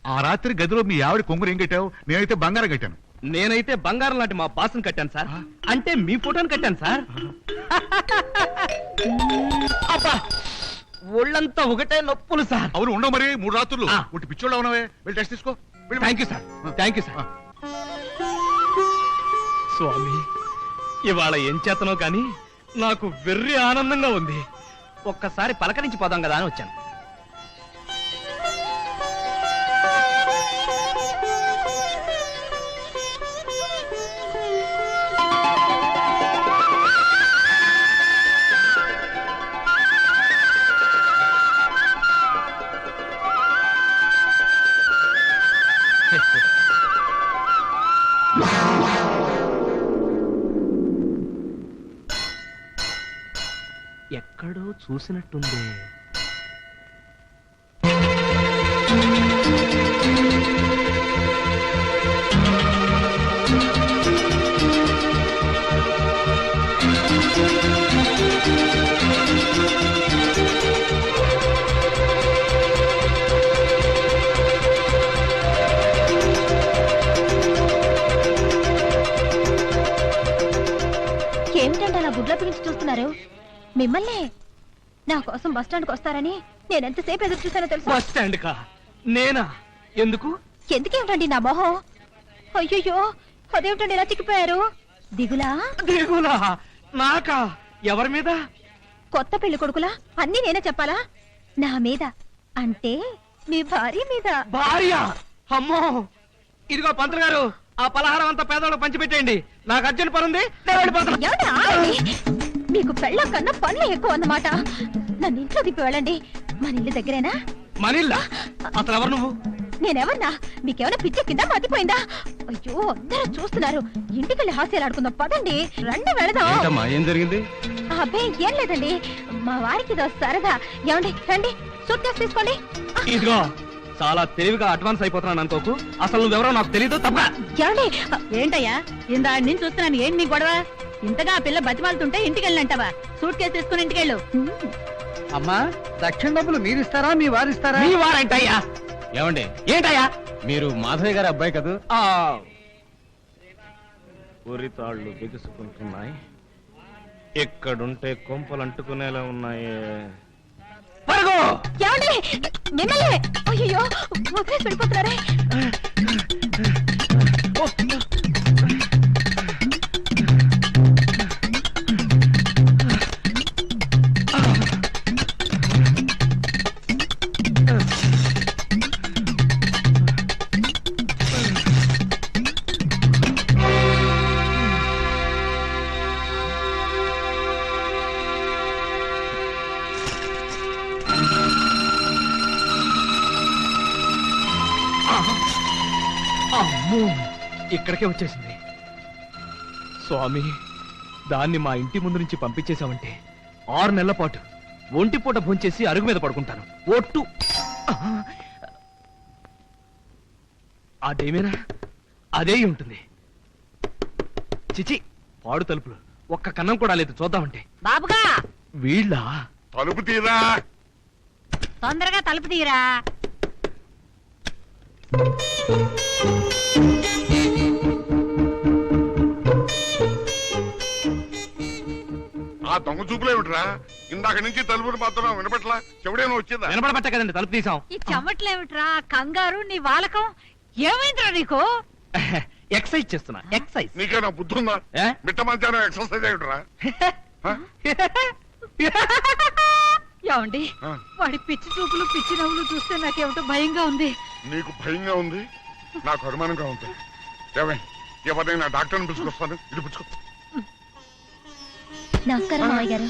ఆ రాత్రి గదిలో మీ ఆవిడ కొంగురు ఏం కట్టావు? నేనైతే బంగారం కట్టాను. నేనైతే బంగారం లాంటి మా బాస్ని కట్టాను సార్. అంటే మీ ఫోటోని కట్టాను సార్. అబ్బా, ఒళ్ళంతా ఒకటే నొప్పులు సార్. అవును, ఉండవు మరి 3 రాత్రులు. ఒకటి పిచ్చోళ్ళ ఉన్నావే, వెళ్ళి టెస్ట్ తీసుకో. Thank you sir, thank you sir. స్వామి, ఇవాళ ఏం చేతనో కానీ నాకు వెర్రి ఆనందంగా ఉంది. ఒక్కసారి పలకరించి పోదాం కదా అని వచ్చాను. ఎక్కడో చూసినట్టుంది. ఏమిటంటే అలా గుడ్ల పిలిచి చూస్తున్నారు? మిమ్మల్ని నా కోసం బస్ స్టాండ్కి వస్తారని నేను ఎంతసేపు ఎదురు చూసానో తెలుసు. బస్ స్టాండ్ కా? నేనా? ఎందుకు? ఎందుకేమిటండి నా మొహం? అయ్యో, అదేమిటండి ఇలా చిక్కిపోయారు? దిగులా? దిగులా? నాకా? ఎవరి మీద? కొత్త పెళ్లి కొడుకులా అన్ని నేనే చెప్పాలా? నా మీద అంటే మీ భార్య మీద. భార్య? అమ్మో! ఇదిగో పంతులు గారు, ఆ పలహారం అంతా పేదవాళ్ళకి పంచిపెట్టేయండి. నాకు అర్జెంట్ పని ఉంది, నేను వెళ్ళిపోతాను. ఏమండి, ఆగండి. మీకు పెళ్ళం కన్నా పనులు ఎక్కువ అన్నమాట. నన్ను ఇంట్లో దిప్పి వెళ్ళండి. మన ఇల్లు దగ్గరేనా? మనిల్లా? అసలు ఎవరు నువ్వు? నేనెవన్నా? మీకేమైనా పిచ్చి కింద మతిపోయిందా? అయ్యో, అందరూ చూస్తున్నారు. ఇంటికెళ్ళి హాస్యాలు ఆడుకుందాం, పదండి. రండి, వెళదాం. ఏం జరిగింది? అబ్బాయి, ఏం లేదండి, మా వారికి ఇదో సరదా. ఏమండి, రండి, సూట్ కేసు తీసుకోండి. ఇదిగో, చాలా తెలివిగా అడ్వాన్స్ అయిపోతున్నాను అనుకోకు. అసలు నువ్వెవరో నాకు తెలీదు. తప్ప. ఏమండి, ఏంటయ్యా, ఇందా నేను చూస్తున్నాను. ఏంటి నీ గొడవ? ఇంతగా ఆ పిల్ల బతిమాలుతుంటే ఇంటికి వెళ్ళంటావా? సూట్ కేసు తీసుకుని ఇంటికెళ్ళు. అమ్మా, దక్షిణ డబ్బులు మీరు ఇస్తారా, మీ వారు ఇస్తారా? మీ వారంటయ్యా. ఏమండి, ఏంటయ్యా? మీరు మాధవయ్య గారి అబ్బాయి కదా? ఉరితాళ్ళు బిగుసుకుంటున్నాయి. ఎక్కడుంటే కొంపలు అంటుకునేలా ఉన్నాయే. పరుగు! ఏమండి, మిమ్మల్ని. అయ్యో, వదిలేసి వెళ్ళిపోతున్నారే. అమ్మో, ఇక్కడికే వచ్చేసింది. స్వామి, దాన్ని మా ఇంటి ముందు నుంచి పంపించేశావంటే 6 నెలల పాటు ఒంటిపూట భోంచేసి అరుగు మీద పడుకుంటాను. ఒట్టు. అదేమేనా? అదే ఉంటుంది. చిచి పాడు తలుపులు ఒక్క కన్నం కూడా లేదు చూద్దామంటే. బాబుగా వీళ్ళ తలుపు తీరా. తొందరగా తలుపు తీరా. ఆ దొంగ చూపులేమిట్రా? ఇందాక నుంచి తలుపులు మాత్రం వినపట్లా, చెవిడేమో వచ్చిందా? వినపడబట్ట కదండి తలుపు తీసాం. ఈ చెమట్లేమిట్రా, కంగారు, నీ వాలకం ఏమైందిరా నీకు? ఎక్సైజ్ చేస్తున్నా ఎక్సైజ్. నీకేనా బుద్ధి ఉందా? ఏ? మిట్ట మధ్యాహ్నం ఎక్సర్సైజ్ ఏమిట్రా? ఏమండి, ఆ. వాడి పిచ్చి చూపులు పిచ్చి నవ్వులు చూస్తే నాకేమిటో భయంగా ఉంది. నీకు భయంగా ఉంది, నాకు అనుమానంగా ఉంది. ఎవరైనా డాక్టర్ని పిలుచుకొస్తాను. ఇది పుచ్చుకో. నమస్కారం మావయ్య గారు.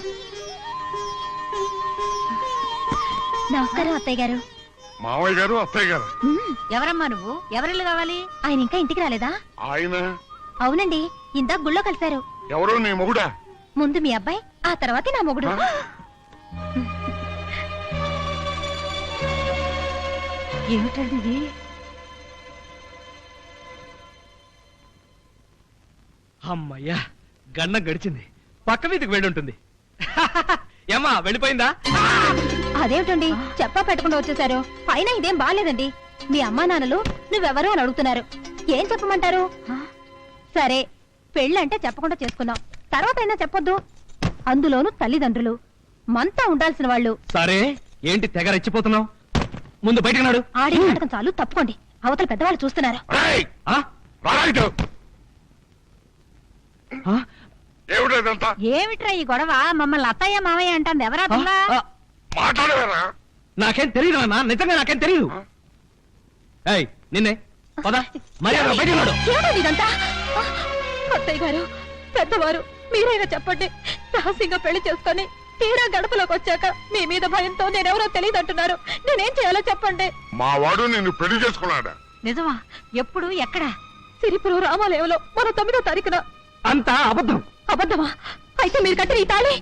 నమస్కారం అత్తయ్య గారు. మావయ్య గారు, అత్తయ్య గారు. ఎవరమ్మా నువ్వు? ఎవరిల్లు కావాలి? ఆయన ఇంకా ఇంటికి రాలేదా? ఆయన అవునండి, ఇందాక గుళ్ళో కలిశారు. ఎవరో నీ మొగుడా? ముందు మీ అబ్బాయి, ఆ తర్వాత నా మొగుడు. ఆ? ఏమిటండి ఇది? అమ్మయ్యా గండం గడిచింది. పక్క వీధికి వెళ్ళి ఉంటుంది. ఏమ్మా వెళ్ళిపోయిందా? అదేమిటండి చెప్పా పెట్టకుండా వచ్చేసారు? పైన ఇదేం బాలేదండి. మీ అమ్మా నాన్నలు నువ్వెవరు అని అడుగుతున్నారు. ఏం చెప్పమంటారు? సరే, పెళ్ళంటే చెప్పకుండా చేసుకున్నాం, తర్వాత అయినా చెప్పొద్దు. అందులోనూ తల్లిదండ్రులు మనతో ఉండాల్సిన వాళ్ళు. సరే ఏంటి తెగ రెచ్చిపోతున్నావు? ముందు బయటకు నాడు. ఆడే నాటకం చాలు, తప్పుకోండి. అవతల పెద్దవాళ్ళు చూస్తున్నారు. రేయ్! ఆ? రారా ఇటు. ఆ? ఏమిటో ఇదంతా? ఏమిట్రా ఈ గొడవ? మమ్మల్ని అత్తయ్య మామయ్య అంటాంది ఎవరా పిల్ల? ఆ? మాట్లాడవేరా? నాకేం తెలియదు నాన్న, నిజంగా నాకేం తెలియదు. ఏయ్ నిన్నే పద మర్యాద బయటకు నాడు. ఏమండి ఇదంతా? అత్తయ్య గారు, పెద్దవారు, మీరైనా చెప్పండి. రహస్యంగా పెళ్లి చేసుకొని తీరా గడపలోకి వచ్చాక మీ మీద భయంతో నేనెవరో తెలియదు అంటున్నారు. నేనేం చేయాలో చెప్పండి. మా వాడు నిన్ను పెళ్లి చేసుకున్నాడా? నిజమా? ఎప్పుడు? ఎక్కడ? సిరిపురం రామాలయంలో మన 9వ తారీఖున. అంతా అబద్ధం. అబద్ధమా? అయితే మీరు కట్టిన ఈ తాళి?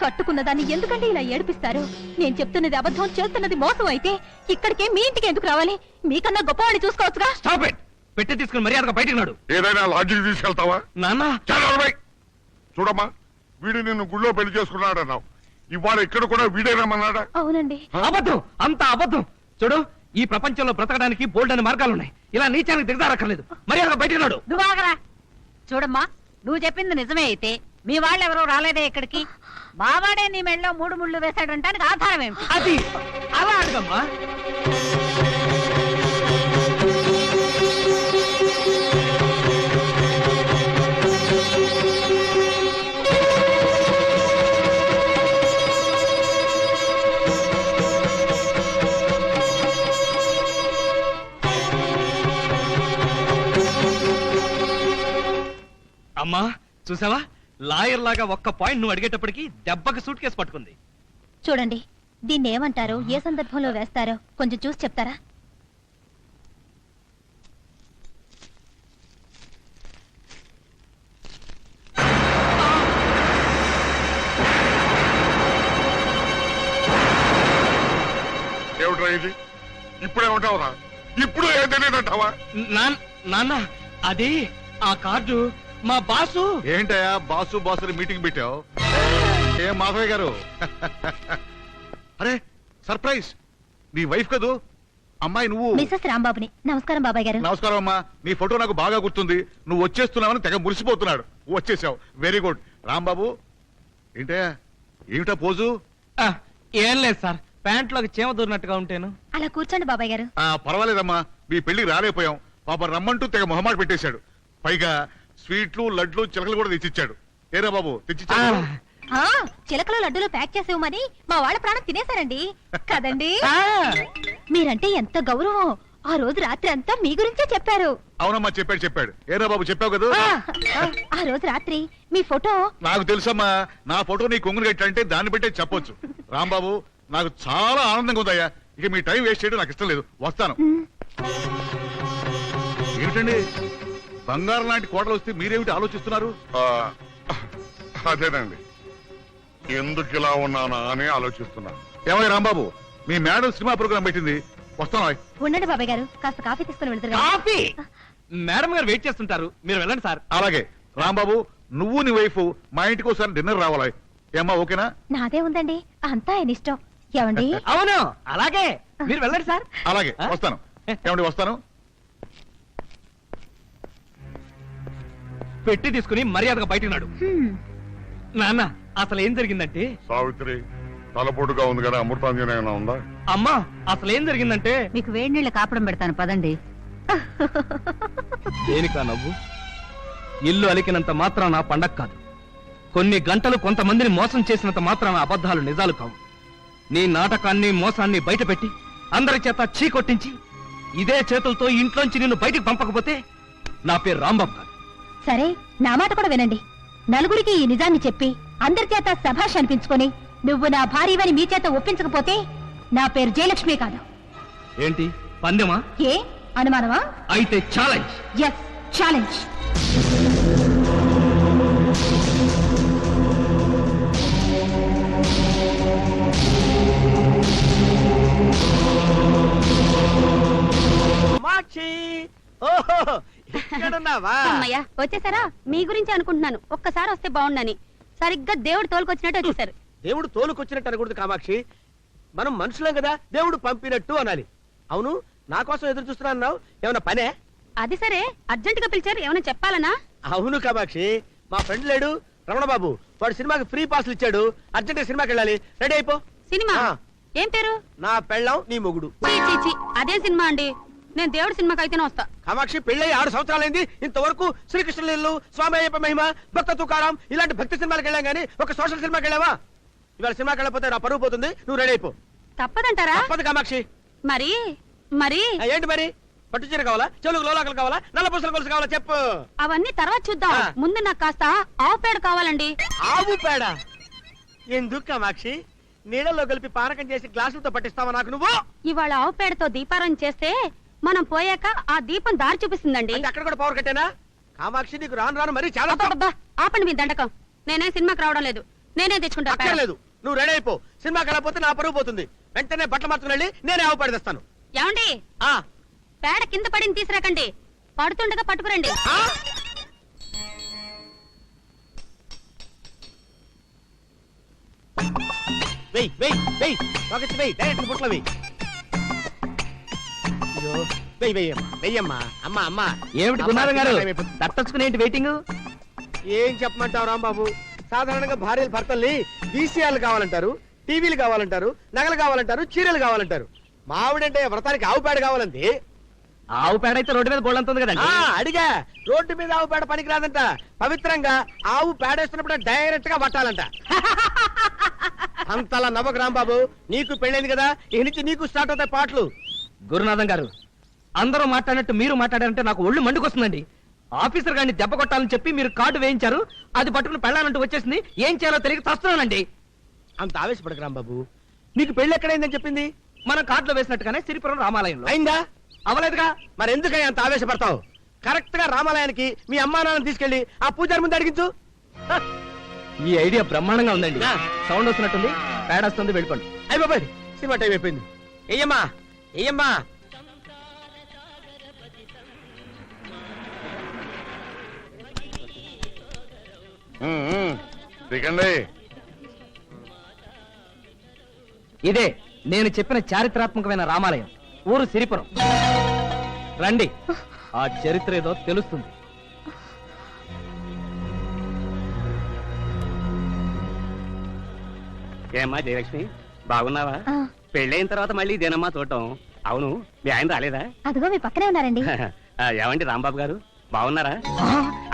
కట్టుకున్న దాన్ని ఎందుకంటే ఇలా ఏడిపిస్తారు? నేను చెప్తున్నది అబద్ధం, చేస్తున్నది మోసం అయితే ఇక్కడికే మీ ఇంటికి ఎందుకు రావాలి? మీకన్నా గొప్పవాడిని చూసుకోవచ్చుగా. Stop it. పెట్టి తీసుకుని మర్యాదగా బయటకు నాడు. ఏదైనా లాడ్జికి తీసుకెళ్తావా? నాన్న చాలా అరవై. చూడమ్మా, వీడు నిన్ను గుళ్ళో పెళ్లి చేసుకున్నాడన్నావు. ఇవాళ ఇక్కడ కూడా వీడేనమ్మన్నాడా? అవునండి. అబద్ధం, అంతా అబద్ధం. చూడు, ఈ ప్రపంచంలో బ్రతకడానికి బోల్డ్ అని మార్గాలున్నాయి. ఇలా నీచానికి దిగదారక్కర్లేదు. మర్యాదగా బయటకు నాడు. నువ్వు ఆగరా. చూడమ్మా, నువ్వు చెప్పింది నిజమే అయితే మీ వాళ్ళెవరో రాలేదే ఇక్కడికి. మావాడే నీ మెళ్ళలో 3 ముళ్ళు వేశాడంటానికి ఆధారం ఏమిటి? అది అలా అడగమ్మా. అమ్మా చూసావా, లాయర్ లాగా ఒక్క పాయింట్ నువ్వు అడిగేటప్పటికి దెబ్బకి సూట్ కేసు పట్టుకుంది. చూడండి, దీన్ని ఏమంటారో, ఏ సందర్భంలో వేస్తారో కొంచెం చూసి చెప్తారా? ఏమిట్రా ఇది? ఇప్పుడేమంటావురా? ఇప్పుడు ఏం తెలియదంటావా? నాన్న అది ఆ కార్డు మా బాసు. ఏంటయ్యా బాసు బాసు మీటింగ్ పెట్టావు? ఏం మాధవయ్య గారు? అరే సర్ప్రైజ్, నీ వైఫ్ కదూ అమ్మాయి నువ్వు? మిసెస్ రాంబాబుని. నమస్కారం బాబాయ్ గారు. నమస్కారం అమ్మా. నీ ఫోటో నాకు బాగా గుర్తుంది. నువ్వు వచ్చేస్తున్నావని తెగ మురిసిపోతున్నాడు. వచ్చేసావు, వెరీ గుడ్. రాంబాబు ఏంటయ్యా, ఏమిటా పోజు? ఆ, ఏం లేదు సార్, ప్యాంట్లోకి చీమ దూరినట్టుగా ఉంటాను. అలా కూర్చోండి బాబాయ్ గారు. పర్వాలేదమ్మా, మీ పెళ్లికి రాలేకపోయాం. పాప రమ్మంటూ తెగ మొహమాట పెట్టేశాడు. పైగా స్వీట్లు లడ్లు చిలకలు కూడా తెచ్చిచ్చాడు. ఏరా బాబు తెచ్చిచ్చాడు? ఆ, చిలకలు లడ్డూలు ప్యాక్ చేసేవమని మా వాళ్ళ ప్రాణం తినేశారండి కదండి. మీరంటే ఎంత గౌరవం. ఆ రోజు రాత్రి అంతా మీ గురించే చెప్పారు. అవునమ్మా చెప్పాడు. ఏరా బాబు చెప్పావు కదా. ఆ రోజు రాత్రి మీ ఫోటో. నాకు తెలుసమ్మా, నా ఫోటో నీ కొంగురు గట్టంటే దాన్ని బట్టే చెప్పొచ్చు. రాంబాబు నాకు చాలా ఆనందంగా ఉందయ్యా. ఇక మీ టైం వేస్ట్ చేయడం నాకు ఇష్టం లేదు. వస్తాను. ఏమిటండి, బంగారం లాంటి కోటలు వస్తే మీరేమిటి ఆలోచిస్తున్నారు? అదేనండి, ఎందుకు ఇలా ఉన్నానా అని ఆలోచిస్తున్నాను. ఏమయ్య రాంబాబు, మీ మేడం సినిమా ప్రోగ్రాం పెట్టింది. వస్తాను ఉండండి బాబాయ్ గారు, కాస్త కాఫీ తీసుకుని వెళ్తారు కాఫీ మేడం గారు వెయిట్ చేస్తుంటారు, మీరు వెళ్ళండి సార్. అలాగే రాంబాబు, నువ్వు నీ వైఫ్ మా ఇంటికి ఒకసారి డిన్నర్ రావాలి. ఏమ్మా ఓకేనా? నాదే ఉందండి, అంతా ఆయన ఇష్టం. ఏమండి? అవును అలాగే, మీరు వెళ్ళండి సార్. అలాగే వస్తాను. ఏమండి వస్తాను. పెట్టి తీసుకుని మర్యాదగా బయటకు నాడు. నాన్న అసలు ఏం జరిగిందంటే, సావిత్రి తలపోటుగా ఉంది కదా, అమృతాంజన ఏమైనా ఉందా? అమ్మా అసలు ఏం జరిగిందంటే, మీకు వేడి నీళ్ళ కాపడం పెడతాను పదండి. దేనికా నవ్వు? ఇల్లు అలికినంత మాత్రాన పండగ కాదు, కొన్ని గంటలు కొంతమందిని మోసం చేసినంత మాత్రాన అబద్ధాలు నిజాలు కావు. నీ నాటకాన్ని మోసాన్ని బయటపెట్టి అందరి చేత చీకొట్టించి ఇదే చేతులతో ఇంట్లోంచి నిన్ను బయటికి పంపకపోతే నా పేరు రాంబాబు కాదు. సరే, నా మాట కూడా వినండి. నలుగురికి ఈ నిజాన్ని చెప్పి అందరి చేత శభాష్ అనిపించుకొని నువ్వు నా భార్యవని మీ చేత ఒప్పించకపోతే నా పేరు జయలక్ష్మి కాదు. ఏంటి పందెమా? ఏ అనుమానమా? అయితే ఛాలెంజ్. Yes, challenge. కామాక్షి, ఓహో ఇక్కడున్నావా? అమ్మయ్యా వచ్చేసారా? మీ గురించి అనుకుంటున్నాను, ఒక్కసారి వస్తే బాగుండని. సరిగ్గా దేవుడు తోలుకొచ్చినట్టు వచ్చేసారు. దేవుడు తోలుకొచ్చినట్టు అనకూడదు కామాక్షి, మనం మనుషులం కదా, దేవుడు పంపినట్టు అనాలి. అవును, నా కోసం ఎదురు చూస్తున్నా అన్నావు, ఏమన్నా పనే? అది సరే, అర్జెంట్ గా పిలిచారు, ఏమైనా చెప్పాలనా? అవును కామాక్షి, మా ఫ్రెండ్ లేడు రమణ బాబు, వాడు సినిమాకి ఫ్రీ పాస్లు ఇచ్చాడు, అర్జెంట్ సినిమాకి వెళ్ళాలి, రెడీ అయిపో. సినిమా ఆ. ఏం పేరు? నా పెళ్ళాం నీ మొగుడు. చీ, చీ, చీ, అదే సినిమా అండి. నేను దేవుడి సినిమాకి అయితేనే వస్తా. కామాక్షి, పెళ్ళై 6 సంవత్సరాలైంది, ఇంతవరకు శ్రీకృష్ణ లీలలు, స్వామి అయ్యప్ప మహిమ, భక్త తుకారాం ఇలాంటి భక్తి సినిమాలకు వెళ్ళాం గానీ ఒక సోషల్ సినిమాకి వెళ్ళావా? ఇవాళ సినిమాకి వెళ్ళకపోతే నా పరువు పోతుంది, నువ్వు రెడీ అయిపో. తప్పదంటారా? తప్పదు కామాక్షి. మరి మరి ఏంటి మరి? పట్టు చీర కావాలా, చెలుగు లోలాకలు కావాలా, నల్ల పూసల గొలుసు కావాలా చెప్పు. అవన్నీ తర్వాత చూద్దాం, ఆ. ముందు నాకు కాస్త ఆవు పేడ కావాలండి. ఆవు పేడ ఎందుకు కామాక్షి? నీళ్ళలో కలిపి పానకం చేసి గ్లాసులతో పట్టిస్తావా నాకు నువ్వు? ఇవాళ ఆవు పేడతో దీపారాయణ చేస్తే మనం పోయాక ఆ దీపం దారి చూపిస్తుందండి. అంటే అక్కడ కూడా పవర్ కట్టేనా? కామాక్షి, నీకు రాను రాను మరి చాలా అబ్బబ్బబ్బా, ఆపండి మీ దండకం. నేనే సినిమాకి రావడం లేదు, నేనే తెచ్చుకుంటా పేడ. అక్కర్లేదు, నువ్వు రెడీ అయిపో. సినిమాకి వెళ్ళకపోతే నా పరువు పోతుంది. వెంటనే బట్టలు మార్చుకుని వెళ్ళి నేనే ఆవు పేడ తెస్తాను. ఏమండి, ఆ పేడ కింద పడిన తీసుకురాకండి, పడుతుండగా పట్టుకురండి. ఆ? వెయ్ వెయ్ వెయ్, పాకెట్స్ వెయ్, డైరెక్ట్ బుట్టలో వెయ్. అయ్యో, వెయ్ వెయ్యమ్మా, వెయ్యమ్మా. అమ్మా అమ్మా, ఏమిటి గున్నారం గారు తట్టచ్చుకుని ఏంటి వెయిటింగ్? ఏం చెప్పమంటావు రాంబాబు? సాధారణంగా భార్యలు భర్తల్ని వీసీఆర్లు కావాలంటారు, టీవీలు కావాలంటారు, నగలు కావాలంటారు, చీరలు కావాలంటారు. మావిడంటే వ్రతానికి ఆవు పేడ కావాలంది. ఆవు పేడ అయితే రోడ్డు మీద బోల్డ్ అంతుంది కదండి. అడిగా, రోడ్డు మీద ఆవు పేడ పనికి రాదంట. పవిత్రంగా ఆవు పేడేస్తున్నప్పుడు డైరెక్ట్ గా పట్టాలంట. అంతలా నవ్వకు రాంబాబు, నీకు పెళ్ళైంది కదా, ఈ నుంచి నీకు స్టార్ట్ అవుతాయి పాటలు. గురునాథం గారు, అందరూ మాట్లాడినట్టు మీరు మాట్లాడారంటే నాకు ఒళ్ళు మండుకొస్తుందండి. ఆఫీసర్ గారిని దెబ్బ కొట్టాలని చెప్పి మీరు కార్డు వేయించారు, అది పట్టుకుని పెళ్ళాలంటూ వచ్చేసింది. ఏం చేయాలో తెలియక చస్తున్నానండి. అంత ఆవేశపడకు రాంబాబు, నీకు పెళ్లి ఎక్కడైందని చెప్పింది? మనం కార్డులో వేసినట్టుగానే సిరిపురం రామాలయంలో. అయిందా? అవలేదుగా. మరి ఎందుకని అంత ఆవేశపడతావు? కరెక్ట్ గా రామాలయానికి మీ అమ్మా నాన్నని తీసుకెళ్లి ఆ పూజారి ముందు అడిగించు. ఈ ఐడియా బ్రహ్మాండంగా ఉందండి. ఆ. సౌండ్ వస్తున్నట్టుంది, పేడ వస్తుంది, వెళ్ళిపోండి. అయ్యి బాబాయ్, సినిమా టైం అయిపోయింది. ఏయమ్మా ఏయమ్మా. దిగండి. ఇదే నేను చెప్పిన చారిత్రాత్మకమైన రామాలయం, ఊరు సిరిపురం. రండి, ఆ చరిత్ర ఏదో తెలుస్తుంది. ఏమ్మా జయలక్ష్మి, బాగున్నావా? ఆ, పెళ్ళైన తర్వాత మళ్ళీ ఇదేనమ్మా చూడటం. అవును, మీ ఆయన రాలేదా? అదిగో మీ పక్కనే ఉన్నారండి. ఏమండి రాంబాబు గారు, బాగున్నారా?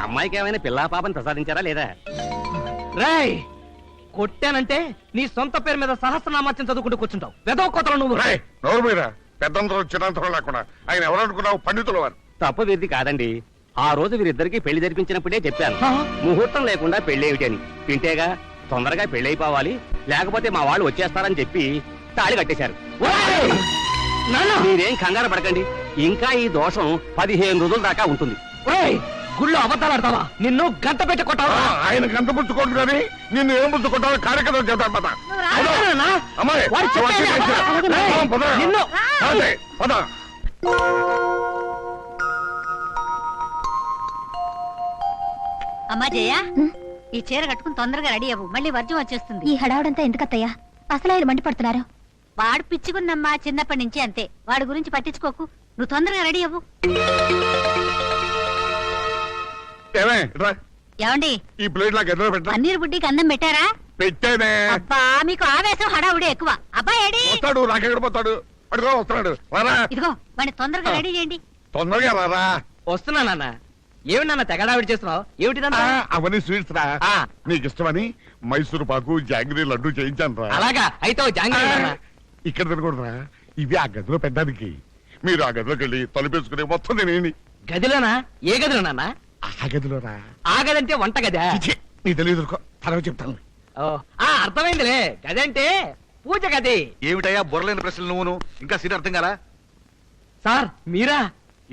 అమ్మాయికి ఏమైనా పిల్లా పాపని ప్రసాదించారా లేదా? రేయ్, కొట్టానంటే నీ సొంత పేరు మీద సహస్రనామార్చన చదువుకుంటూ కూర్చుంటావు. వెదవ కోతలు నువ్వు. రేయ్, నోరు మీద పెద్దంతరం చిన్నంతరం లేకుండా ఆయన ఎవరనుకున్నావు? పండితుల వారు. తప్పు వీరిది కాదండి. ఆ రోజు వీరిద్దరికి పెళ్లి జరిపించినప్పుడే చెప్పాను, ఆ? ముహూర్తం లేకుండా పెళ్ళేమిటని. వింటేగా తొందరగా పెళ్ళైపోవాలి, లేకపోతే మా వాళ్ళు వచ్చేస్తారని చెప్పి తాళి కట్టేశారు. ఓయ్! నాన్న! మీరేం కంగారు పడకండి, ఇంకా ఈ దోషం 15 రోజుల దాకా ఉంటుంది. ఓయ్! గుళ్ళో అబద్ధాలు ఆడతావా? నిన్ను గంట పెట్టి కొట్టావా? ఆయన గంట పుచ్చుకోండి కానీ నిన్ను ఏం పుచ్చుకుంటావో కార్యక్రమం చేద్దాం పద. అమ్మాయి వాడు చెప్పాడు. పద. నిన్ను అదే, పద. అమ్మా జయ ఈ చీర కట్టుకుని తొందరగా రెడీ అవ్వు, మళ్ళీ వర్జం వచ్చేస్తుంది. ఈ హడావుడంతా ఎందుకత్తయ్యా? అసలు ఆయన మండిపడుతున్నారు. వాడు పిచ్చుకున్నమ్మా, చిన్నప్పటి నుంచి అంతే. వాడి గురించి పట్టించుకోకు, నువ్వు తొందరగా రెడీ అవ్వు. ఏమే రా, ఏమండి ఈ ప్లేట్ నాకు ఎదురు పెట్టా. పన్నీర్ బుడ్డికి అన్నం పెట్టారా? పెట్టేనే. అబ్బా మీకు ఆవేశం హడావుడే ఎక్కువ. అబ్బా ఏడి వస్తాడు, నాకెక్కడ పోతాడు? అడుగు వస్తున్నాడు. రారా, ఇదిగో వాడిని తొందరగా రెడీ చేయండి. తొందరగా రారా. వస్తున్నా నాన్న. ఏమిటి నాన్న తెగడావిడి చేస్తున్నావు? ఏమిటిదంతా? అవన్నీ స్వీట్స్ రా. నీకు ఇష్టమని మైసూరు పాకు జాంగ్రీ లడ్డు చేయించాను రా. అలాగా అయితే ఓ జాంగ్రీ నాన్న. ఇక్కడ తినకూడదురా, ఇవి ఆ గదిలో పెట్టడానికి. మీరు ఆ గదిలోకి వెళ్ళి తలుపేసుకునే మొత్తం నేనేని. గదిలోనా? ఏ గదిలో నాన్న? ఆ గదిలో రా. ఆ గదంటే వంట గదా? నీ తెలియదు, తర్వాత చెప్తాను. అర్థమైందిలే, గదంటే పూజ గది. ఏమిటయ్యా బుర్రలేని ప్రశ్నలు నువ్వును? ఇంకా సీట్ అర్థం కాలా? సార్ మీరా?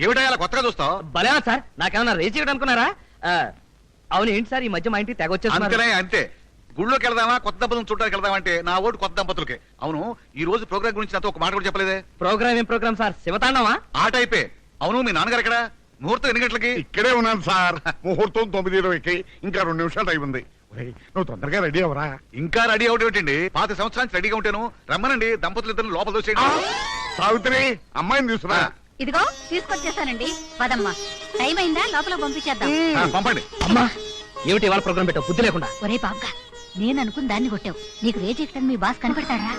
ఏమిటయ్యా అలా కొత్తగా చూస్తావు? భలేవా సార్, నాకేమన్నా రేచి ఇవ్వడం అనుకున్నారా? అవును ఏంటి సార్ ఈ మధ్య మా ఇంటికి తెగ అంతేనే వచ్చేస్తున్నారు? అంతే. గుళ్ళోకి వెళ్దామా కొత్త దంపతులను చూడడానికి వెళ్దామా అంటే నా ఓటు కొత్త దంపతులకే. అవును, ఈ రోజు ప్రోగ్రామ్ గురించి నాతో ఒక మాట కూడా చెప్పలేదే. ప్రోగ్రామ్ ఏం ప్రోగ్రామ్ సార్? శివతాండవా? ఆట అయిపోయి. అవును, మీ నాన్నగారు ఎక్కడ? ముహూర్తం ఎన్ని గంటలకి? ఇక్కడే ఉన్నాను సార్. ముహూర్తం 9:20కి. ఇంకా 2 నిమిషాలు టైం ఉంది. ఒరేయ్, నువ్వు తొందరగా రెడీ అవరా. ఇంకా రెడీ అవుట్ ఏమిటండి? 5 సంవత్సరానికి రెడీగా ఉంటాను. రమ్మనండి, దంపతులు ఇద్దరు లోపల దోసేయండి. సావిత్రి, అమ్మాయిని తీసుకురా. ఇదిగో తీసుకొచ్చేసానండి. పదమ్మా, టైం అయిందా? లోపల పంపించేద్దాం. పంపండి. అమ్మా ఏమిటి ఇవాళ ప్రోగ్రామ్ పెట్టావు బుద్ధి లేకుండా? ఒరే బాబుగా, నేను అనుకుని దాన్ని కొట్టావు. నీకు రేజెక్టని మీ బాస్ కనపడతాడా?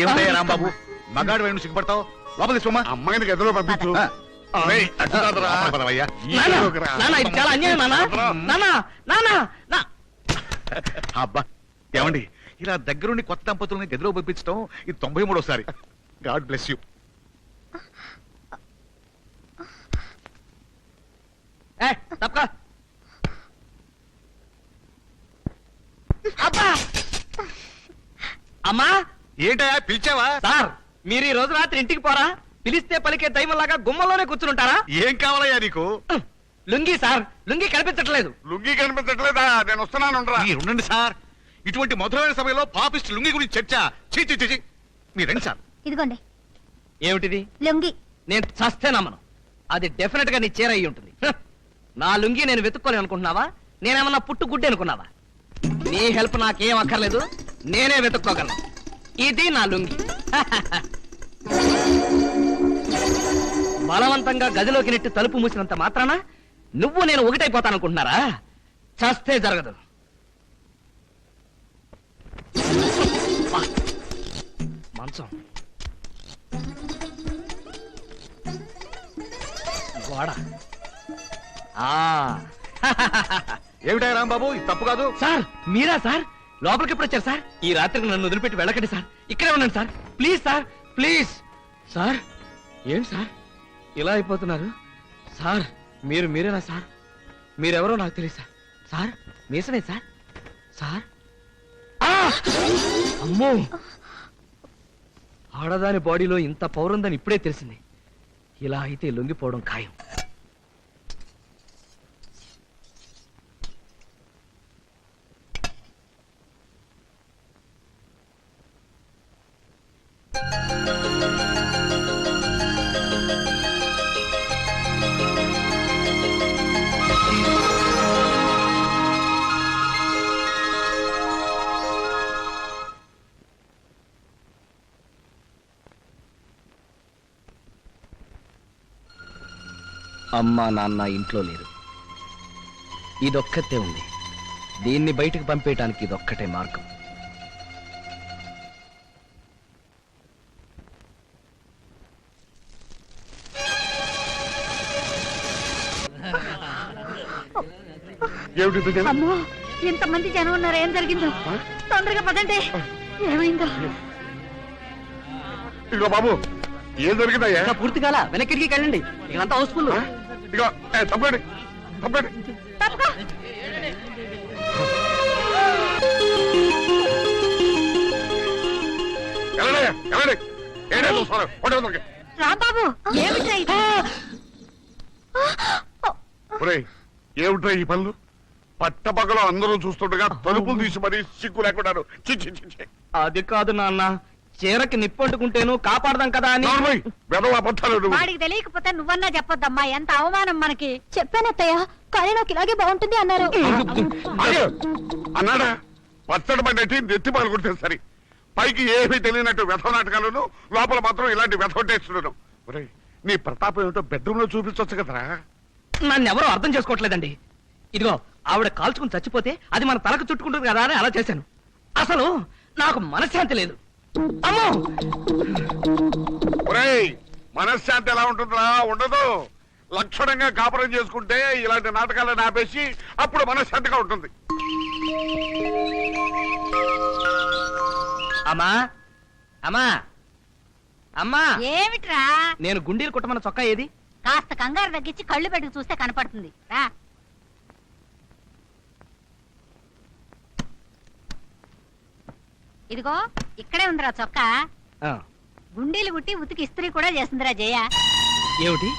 ఏమిటయ్యా రాంబాబు, మగాడు వైపు సిగ్గుపడతావు? లోపల తీసుకోమా. అమ్మాయిని గదిలో పంపించు. ఒరేయ్, అటు కాదురా. పదవయ్యా. నాన్న, ఈలోకి రా. నాన్న, ఇది చాలా అన్యాయం నాన్న. నాన్న, నాన్న, నా- అబ్బా, ఏమండి ఇలా దగ్గరుండి కొత్త దంపతుల్ని గదిలో పంపించడం ఇది 93వసారి. God bless you. తప్పకా. అబ్బా అమ్మా. ఏంటయ్యా పిలిచావా? సార్ మీరు ఈ రోజు రాత్రి ఇంటికి పోరా? పిలిస్తే పలికే దైవంలాగా గుమ్మలోనే కూర్చుంటారా? ఏం కావాలయ్యా నీకు? లుంగి సార్, లుంగి కనిపించట్లేదు. లుంగి కనిపించట్లేదా? నేను వస్తున్నాను. మీరు ఉండండి సార్. ఇటువంటి మధురమైన సమయంలో పాపిస్ట్ లుంగి గురించి చర్చ. చీ మీరు రండి సార్. ఇదిగోండి ఏమిటిది? లొంగి. నేను చస్తే నమ్మను. అది డెఫినెట్ గా నీ చీర అయి ఉంటుంది. నా లుంగి నేను వెతుక్కోలేను అనుకుంటున్నావా? నేనేమన్నా పుట్టు గుడ్డి అనుకున్నావా? నీ హెల్ప్ నాకేం అక్కర్లేదు, నేనే వెతుక్కోగలను. ఇది నా లుంగి. బలవంతంగా గదిలోకి నెట్టి తలుపు మూసినంత మాత్రాన నువ్వు నేను ఒకటైపోతాననుకుంటున్నారా? చస్తే జరగదు. మంచం, గోడ. ఏమిటయ్యా రాంబాబు, ఇది తప్పు కాదు. సార్ మీరా సార్? లోపలికి ఎప్పుడు వచ్చారు సార్? ఈ రాత్రికి నన్ను వదిలిపెట్టి వెళ్ళకండి సార్. ఇక్కడే ఉండండి sir. Please sir, please. Sir ఏంటి సార్ ఇలా అయిపోతున్నారు? సార్ మీరేనా సార్? మీరెవరో నాకు తెలియదు సార్. సార్ మీసనే సార్? సార్ అమ్మో, ఆడదాని బాడీలో ఇంత పౌరుందని ఇప్పుడే తెలిసింది. ఇలా అయితే లొంగిపోవడం ఖాయం. అమ్మా నాన్న ఇంట్లో లేరు. ఇదొక్కతే ఉంది. దీన్ని బయటకు పంపేయటానికి ఇదొక్కటే మార్గం. అమ్మో, ఇంతమంది జనం ఉన్నారు. ఏం జరిగిందో తొందరగా పదండి. ఏమైందో? ఇదిగో బాబు, ఏం జరిగిందయ్యా? ఇంకా పూర్తి కాల, వెనక్కి వెళ్ళండి. ఇకంతా హౌస్ఫుల్. ఇదిగో తప్పండి. రాంబాబు, ఏమిటా ఇది? ఒరేయ్, ఏమిట్రా ఈ పనులు? పట్టపగలో అందరూ చూస్తుండగా తలుపులు తీసి మరీ సిగ్గు లేకున్నారు. చి, చి, చి, చి. అది కాదు నాన్న, చీరకి నిప్పంటుకుంటేను కాపాడదాం కదా అని. నార్మల్, వెధవ అబద్ధాలు నువ్వు. వాడికి తెలియకపోతే నువ్వన్నా చెప్పొద్దమ్మా, ఎంత అవమానం మనకి. చెప్పానత్తయ్య, కానీ నాకు ఇలాగే బాగుంటుంది అన్నారు. అయ్యో, అన్నాడా? పచ్చడి పండేటి నెత్తి పాలు కొడితే సరి. పైకి ఏమీ తెలియనట్టు వ్యథ నాటకాలను, లోపల మాత్రం ఇలాంటి వ్యథ టేస్తున్నాను. ఒరేయ్, నీ ప్రతాపం ఏమిటో బెడ్రూమ్ లో చూపించొచ్చు కదరా. నన్ను ఎవరో అర్థం చేసుకోవట్లేదండి. ఇదిగో, ఆవిడ కాల్చుకుని చచ్చిపోతే అది మన తలకు చుట్టుకుంటుంది కదా అని అలా చేశాను. అసలు నాకు మనశ్శాంతి లేదు. అమ్మో, ఒరేయ్, మనశ్శాంతి ఎలా ఉంటుందిరా? ఉండదు. లక్షణంగా కాపురం చేసుకుంటే ఇలాంటి నాటకాలను ఆపేసి అప్పుడు మనశ్శాంతిగా ఉంటుంది. అమ్మా అమ్మా అమ్మా, ఏమిట్రా? నేను గుండీలు కుట్టమన్న చొక్కా ఏది? కాస్త కంగారు తగ్గించి కళ్ళు పెట్టుకు చూస్తే కనపడుతుంది రా. ఇదిగో ఇక్కడే ఉందిరా చొక్కా. ఆ, గుండీలు గుట్టి ఉతికి ఇస్త్రీ కూడా చేసిందిరా జయ. ఏమిటి?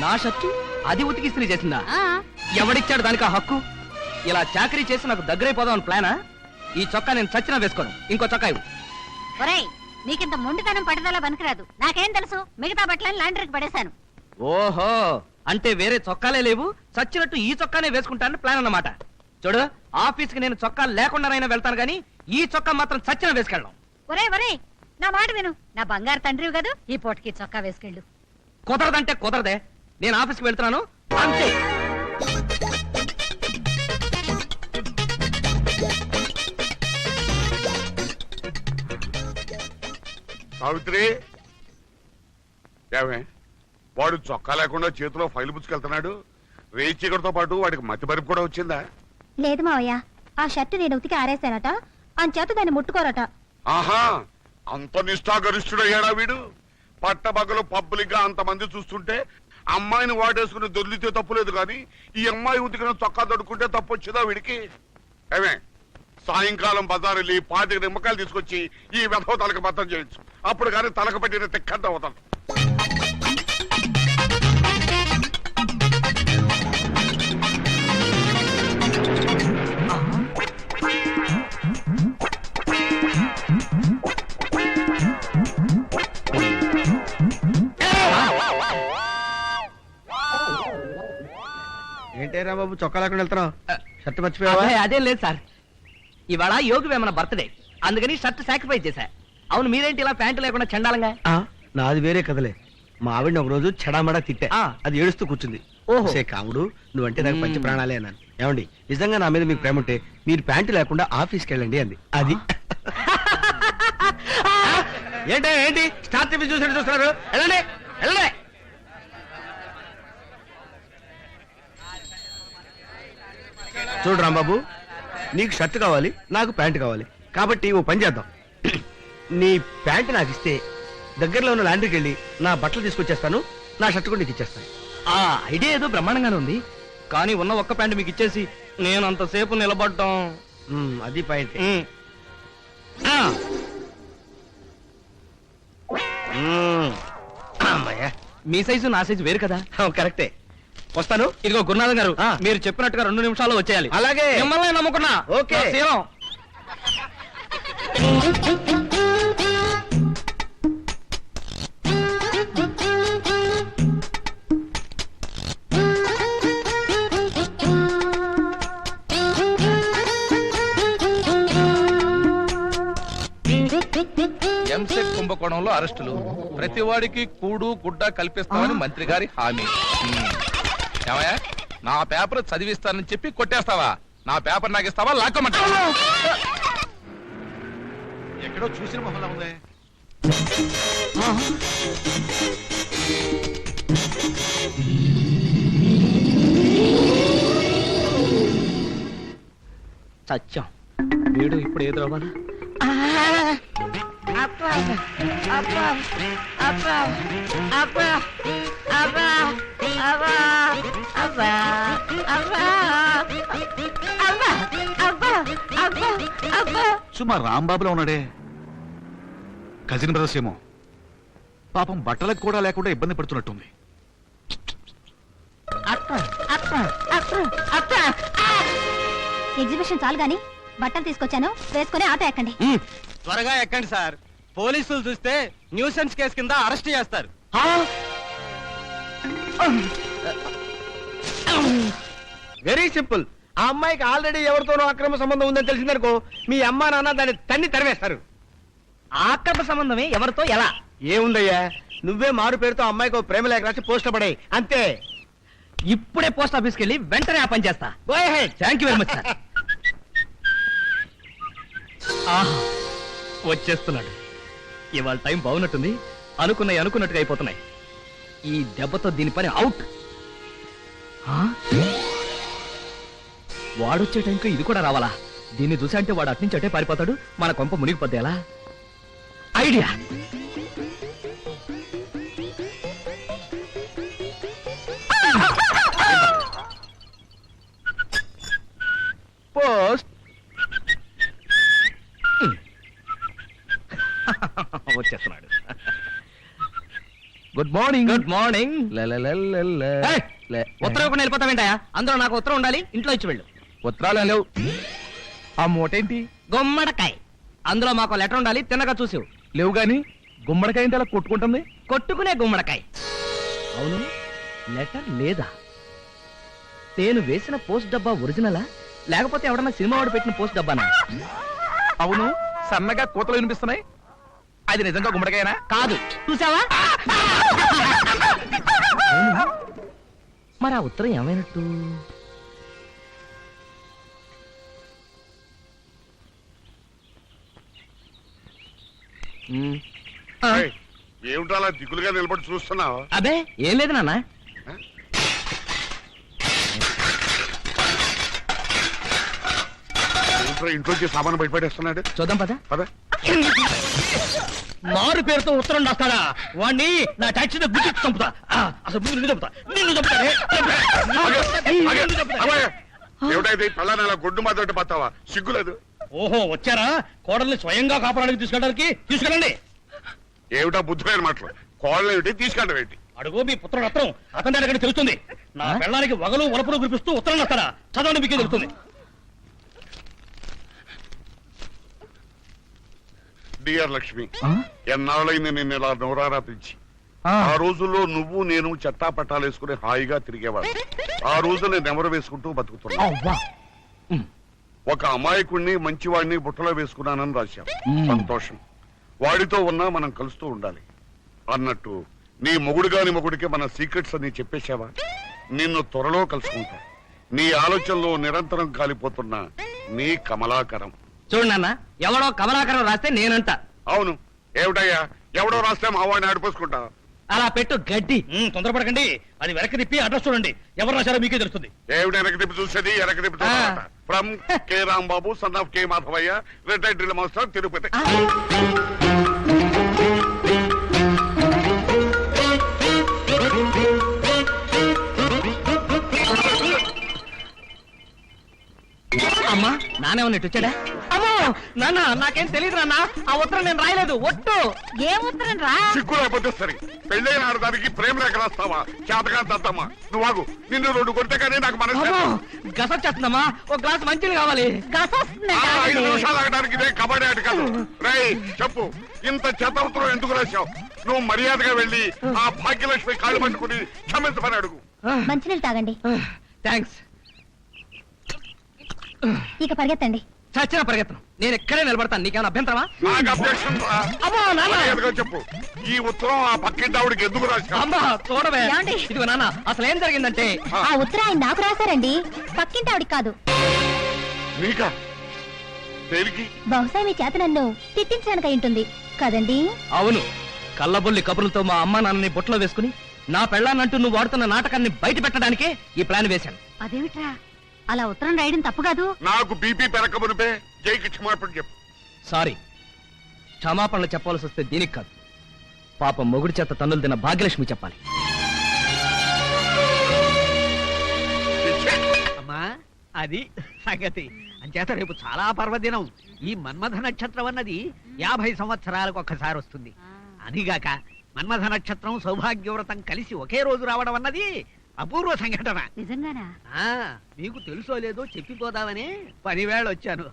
నా షర్టు అది ఉతికి ఇస్త్రీ చేసిందా? ఆ, ఎవడిచ్చాడు దానికి ఆ హక్కు? ఇలా చాకరీ చేసి నాకు దగ్గరైపోదామని ప్లానా? ఈ చొక్కా నేను చచ్చినా వేసుకోను. ఇంకో చొక్కా ఇవ్వు. ఒరేయ్, నీకింత మొండితనం పట్టుదల పనికిరాదు. నాకేం తెలుసు, మిగతా బట్టలని లాండ్రీకి పడేశాను. ఓహో, అంటే వేరే చొక్కాలే లేవు, చచ్చినట్టు ఈ చొక్కానే వేసుకుంటానని ప్లాన్ అన్నమాట. చూడు, ఆఫీస్కి నేను చొక్కా లేకుండానైనా వెళ్తాను గానీ ఈ చొక్కా మాత్రం చచ్చిన వేసుకెళ్ళను. ఒరేయ్, నా మాట విను. నా బంగారు తండ్రివి కదూ, ఈ పూటకి చొక్కా వేసుకెళ్ళు. కుదరదంటే కుదరదే. నేను ఆఫీస్కి వెళ్తున్నాను అంతే. సావిత్రి, ఏమే వాడు చొక్కా లేకుండా చేతిలో ఫైల్ పుచ్చుకెళ్తున్నాడు. రేచీకటితో పాటు వాడికి మతి మరుపు కూడా వచ్చిందా? లేదు మావయ్య, ఆ షర్టు నేను ఉతికి ఆరేశానట, అంచేత దాన్ని ముట్టుకోరట. ఆహా, అంత నిష్ఠాగరిష్ఠుడయ్యాడా వీడు? పట్టబగలు పబ్లిక్ గా అంతమంది చూస్తుంటే అమ్మాయిని వాడేసుకుని దొర్లితే తప్పులేదు కానీ ఈ అమ్మాయి ఉతికిన చొక్కా దొడుకుంటే తప్పు వచ్చిందా వీడికి? ఏమే, సాయంకాలం బజారు వెళ్ళి 25 నిమ్మకాయలు తీసుకొచ్చి ఈ వెధవ తలకు బద్దం చేయొచ్చు. అప్పుడు కానీ తలకు పట్టిన తిక్కంత అవుతాను. ఏంటేరా బాబు, చొక్కా లేకుండా వెళ్తున్నావు? షర్ట్ మర్చిపోయావా? అదే, అదేం లేదు సార్, ఇవాళ యోగి వేమన బర్త్డే, అందుకని షర్ట్ సాక్రిఫైస్ చేశా. అవును, మీరేంటి ఇలా ప్యాంటు లేకుండా చండాలంగా? నాది వేరే కదలే. మా ఆవిడని ఒక రోజు చెడామడా తిట్టా. ఆ. అది ఏడుస్తూ కూర్చుంది. ఓహో. సే కాముడు, నువ్వంటే నాకు పంచి ప్రాణాలే అన్నాను. ఏమండి, నిజంగా నా మీద మీకు ప్రేమ ఉంటే మీరు ప్యాంటు లేకుండా ఆఫీస్కి వెళ్ళండి అంది. అది ఏంటి స్టార్ టీవీ చూసినట్టు చూస్తున్నారు? వెళ్ళండి, వెళ్ళండి. చూడు రాంబాబు, నీకు షర్ట్ కావాలి, నాకు ప్యాంట్ కావాలి. కాబట్టి ఓ పని చేద్దాం. నీ ప్యాంట్ నాకు ఇస్తే దగ్గరలో ఉన్న లాండ్రీకి వెళ్ళి నా బట్టలు తీసుకొచ్చేస్తాను, నా షర్ట్ కూడా నీకు ఇచ్చేస్తాను. ఆ ఐడియా ఏదో బ్రహ్మాండంగానే ఉంది, కానీ ఉన్న ఒక్క ప్యాంటు మీకు ఇచ్చేసి నేను అంతసేపు నిలబడ్డం. అది పాయింట్. మీ సైజు నా సైజు వేరు కదా. కరెక్టే. వస్తాను. ఇదిగో గురునాథం గారు, ఆ. మీరు చెప్పినట్టుగా 2 నిమిషాల్లో వచ్చేయాలి. అలాగే. మిమ్మల్ని నమ్ముకున్నా. ఓకే. నా శీలం. ఎంసెట్ కుంభకోణంలో అరెస్టులు, ప్రతివాడికి కూడు గుడ్డ కల్పిస్తామని మంత్రి గారి హామీ. ఏమయ్యా, నా పేపర్ చదివిస్తానని చెప్పి కొట్టేస్తావా? నా పేపర్ నాకు ఇస్తావా, లాక్కమంటావా? ఎక్కడో చూసిన మొహంలా ఉందే. సత్యం, వీడు ఇప్పుడు ఏదో అవ్వాలా? సుమా రాంబాబులో ఉన్నాడే, కజిన్ బ్రదర్స్ ఏమో. పాపం బట్టలకు కూడా లేకుండా ఇబ్బంది పడుతున్నట్టుంది. ఎగ్జిబిషన్ చాలు గాని బట్టలు తీసుకొచ్చాను, వేసుకుని ఆటో ఎక్కండి. త్వరగా ఎక్కండి సార్, పోలీసులు చూస్తే న్యూసెన్స్ కేసు కింద అరెస్ట్ చేస్తారు. Very simple. ఆ అమ్మాయికి ఆల్రెడీ ఎవరితోనో అక్రమ సంబంధం ఉందని తెలిసిందనుకో, మీ అమ్మా నాన్న దాన్ని తన్ని తరివేస్తారు. ఆక్రమ సంబంధమే ఎవరితో ఎలా? ఏముందయ్యా, నువ్వే మారు పేరుతో అమ్మాయికి ఓ ప్రేమ లేఖ రాసి పోస్ట్ పడే అంతే. ఇప్పుడే పోస్ట్ ఆఫీస్కి వెళ్ళి వెంటనే ఆ పని చేస్తా. Thank you very much sir. వచ్చేస్తున్నాడు. ఇవాళ టైం బాగున్నట్టుంది. అనుకున్నట్టుగా అయిపోతున్నాయి. ఈ దెబ్బతో దీని పని అవుట్. వాడొచ్చే టైంకి ఇది కూడా రావాలా? దీన్ని చూసా అంటే వాడు అట్నుంచి అటే పారిపోతాడు, మన కొంప మునిగిపోద్ది. ఎలా? ఐడియా. పోస్ట్ వచ్చేస్తున్నాడు. Good morning. Good morning. ఉత్తరం కూడా వెళ్ళిపోతావేంటయా? అందులో నాకు ఉత్తరం ఉండాలి, ఇంట్లో ఇచ్చి వెళ్ళు. ఉత్తరాలు లేవు. ఆ మూటేంటి? గుమ్మడికాయ. అందులో మాకు లెటర్ ఉండాలి, తిన్నగా చూసావు. లేవు గాని గుమ్మడికాయ ఏంటి అలా కొట్టుకుంటుంది? కొట్టుకునే గుమ్మడికాయ. అవును, లెటర్ లేదా? నేను వేసిన పోస్ట్ డబ్బా ఒరిజినలా, లేకపోతే ఎవడన్నా సినిమా వాడు పెట్టిన పోస్ట్ డబ్బానా? అవును, సన్నగా కూతలు వినిపిస్తున్నాయి. అది నిజంగా గుమ్మడికాయనా? కాదు. చూసావా? అవును, మరి ఆ ఉత్తరం ఏమైనట్టు? ఏమిటో అలా దిగులుగా నిలబడి చూస్తున్నావు? అదే ఏం లేదు నాన్న. ఇంట్లోంచి సామాను బయటపడేస్తున్నాడు. చూద్దాం పద. పద. మారు పేరుతో ఉత్తరం రాస్తాడా? వాణ్ణి నా టాక్సీతో గుర్తు చంపుతా. అసలు నిన్ను చంపుతా. ఏమిటైతే పళ్ళని అలా గొడ్డు మాతో పత్తావా? సిగ్గులేదు. ఓహో, వచ్చారా? కోడల్ని స్వయంగా కాపాడానికి తీసుకెళ్ళండి. ఏమిటా బుద్ధులైన మాటలు? కోళ్ళని ఏమిటి, తీసుకెళ్ళడం ఏంటి? అడుగు మీ పుత్రుడు ఉత్తరం. అతని దగ్గర తెలుస్తుంది. నా పెళ్ళానికి వగలు వలపులు కురిపిస్తూ ఉత్తరం రాస్తాడా? చదవండి, మీకే తెలుస్తుంది. డియర్ లక్ష్మి, ఎన్నాళ్ళైంది నిన్ను ఇలా నోరారా పిలిచి. ఆ రోజుల్లో నువ్వు నేను చెట్టా పట్టాలు వేసుకుని హాయిగా తిరిగేవాడు. ఆ రోజు నేను నెమరు వేసుకుంటూ బతుకుతున్నా. ఒక అమాయకుణ్ణి మంచివాడిని బుట్టలో వేసుకున్నానని రాశాం. సంతోషం. వాడితో ఉన్నా మనం కలుస్తూ ఉండాలి అన్నట్టు నీ మొగుడు గాని మొగుడికి మన సీక్రెట్స్ అన్ని చెప్పేశావా? నిన్ను త్వరలో కలుసుకుంటా. నీ ఆలోచనలో నిరంతరం కాలిపోతున్న నీ కమలాకరం. చూడు నాన్న, ఎవడో కమలాకరం రాస్తే నేనంట. అవును, ఏమిటయ్యా, ఎవడో రాస్తే మా వాడిని ఆడిపోసుకుంటా. అలా పెట్టు గడ్డి. తొందరపడకండి, అది వెనక్కి తిప్పి అడ్రస్ చూడండి. ఎవరు రాశారో మీకే తెలుస్తుంది. ఏమిటి వెనక్కి తిప్పి చూసేది? వెనక్కి తిప్పి చూడట. From K Rambabu, son of K Madhavayya, retired drill master, Tirupati. అమ్మా, నానేమన్నట్టు వచ్చాడా? అమ్మో నాన్న, నాకేం తెలియదు నాన్న. ఆ ఉత్తరం నేను రాయలేదు. ఒట్టు. ఏ ఉత్తరం రా? సిగ్గు లేకపోతే సరే, పెళ్ళైన ఆడదానికి ప్రేమ లేఖ రాస్తావా? చేతగా తద్దమ్మా. నువ్వు ఆగు, నిన్ను 2 కొడితే కానీ నాకు మనసు. గసొచ్చేస్తుందమ్మా. ఒక గ్లాస్ మంచిది కావాలి. 5 నిమిషాలు ఆగడానికి ఇదే కబడ్డీ ఆట కాదు. రై చెప్పు, ఇంత చెత్త ఉత్తరం ఎందుకు రాశావు? నువ్వు మర్యాదగా వెళ్ళి ఆ భాగ్యలక్ష్మి కాళ్ళు పట్టుకుని క్షమించమని అడుగు. మంచినీళ్ళు తాగండి. థ్యాంక్స్. ఇక పరిగెత్తండి. చచ్చిన పరిగెత్తను. నేను ఎక్కడే నిలబడతాను. నీకేమైనా అభ్యంతరమా? నాకు అభ్యక్షం రా. మర్యాదగా చెప్పు, ఈ ఉత్తరం ఆ పక్కింటి ఆవిడకి ఎందుకు రాశావు? అమ్మా చూడవే. ఇదిగో నాన్న, అసలు ఏం జరిగిందంటే ఆ ఉత్తరం ఆయన నాకు రాశారండి, పక్కింటి ఆవిడికి కాదు. నీకా? దేనికి? బహుశా మీ చేత నన్ను తిట్టించడానికి ఉంటుంది కదండి? అవును, కళ్ళబొల్లి కబుర్లతో మా అమ్మ నాన్నని బుట్టలో వేసుకుని నా పెళ్ళాన్నంటూ నువ్వు వాడుతున్న నాటకాన్ని బయట పెట్టడానికే ఈ ప్లాన్ వేశాను. అదేమిట్రా, అలా ఉత్తరం రాయడం తప్పు కాదు. నాకు బీపీ పెరగమునిపే జైకి క్షమాపణ చెప్పు. సారీ, క్షమాపణలు చెప్పాల్సి వస్తే దీనికి కాదు, పాపం మొగుడి చేత తన్నులు తిన్న భాగ్యలక్ష్మి చెప్పాలి. అమ్మా, అది సంగతి. అంచేత రేపు చాలా పర్వదినం. ఈ మన్మథ నక్షత్రం అన్నది 50 సంవత్సరాలకు ఒక్కసారి వస్తుంది. అదిగాక మన్మథ నక్షత్రం సౌభాగ్యవ్రతం కలిసి ఒకే రోజు రావడం అన్నది అపూర్వ సంఘటన. నిజంగానా? ఆ మీకు తెలుసో లేదో చెప్పిపోదామని పనివేళ వచ్చాను.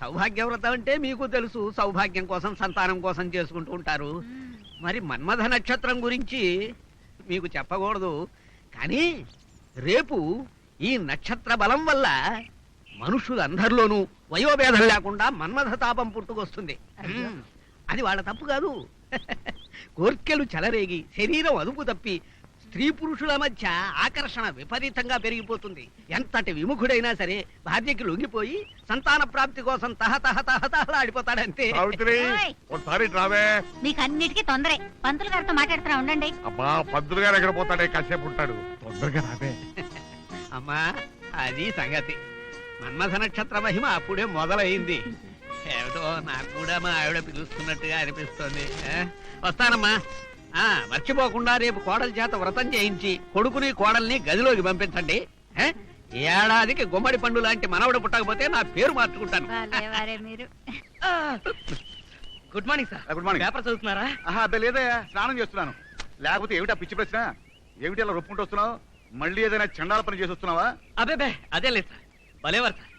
సౌభాగ్యవ్రతం అంటే మీకు తెలుసు, సౌభాగ్యం కోసం సంతానం కోసం చేసుకుంటూ ఉంటారు. మరి మన్మథ నక్షత్రం గురించి మీకు చెప్పకూడదు, కానీ రేపు ఈ నక్షత్ర బలం వల్ల మనుషులందరిలోనూ వయోభేదం లేకుండా మన్మథ తాపం పుట్టుకొస్తుంది. అది వాళ్ళ తప్పు కాదు. కోర్కెలు చెలరేగి శరీరం అదుపు తప్పి స్త్రీ పురుషుల మధ్య ఆకర్షణ విపరీతంగా పెరిగిపోతుంది. ఎంతటి విముఖుడైనా సరే భార్యకి లొంగిపోయి సంతాన ప్రాప్తి కోసం తహతహతహతహలాడిపోతాడంతే. ఒకసారి రావే. మీకు అన్నిటికీ తొందరే. పంతులు గారితో మాట్లాడుతున్నా ఉండండి. అబ్బా పంతులు గారు ఎక్కడ పోతాడే, కాసేపు ఉంటాడు. తొందరగా రావే. అమ్మా అది సంగతి. మన్మథ నక్షత్ర మహిమ అప్పుడే మొదలైంది. ఏమిటో నాకు కూడా మా ఆవిడ పిలుస్తున్నట్టుగా అనిపిస్తోంది. వస్తానమ్మా. మర్చిపోకుండా రేపు కోడల చేత వ్రతం చేయించి కొడుకుని కోడల్ని గదిలోకి పంపించండి. ఏడాదికి గుమ్మడి పండు లాంటి మనవడు పుట్టకపోతే నా పేరు మార్చుకుంటాను. మీరు good morning sir. Good morning. Paper చదువుతున్నారా? అదే లేదయ్యా, స్నానం చేస్తున్నాను. లేకపోతే ఏమిటా పిచ్చి ప్రశ్న? ఏమిటి అలా రొప్పుకుంటూ వస్తున్నావు? మళ్ళీ ఏదైనా చండాల పని చేసి వస్తున్నావా? అబే అదే లేదు సార్. భలేవారు సార్.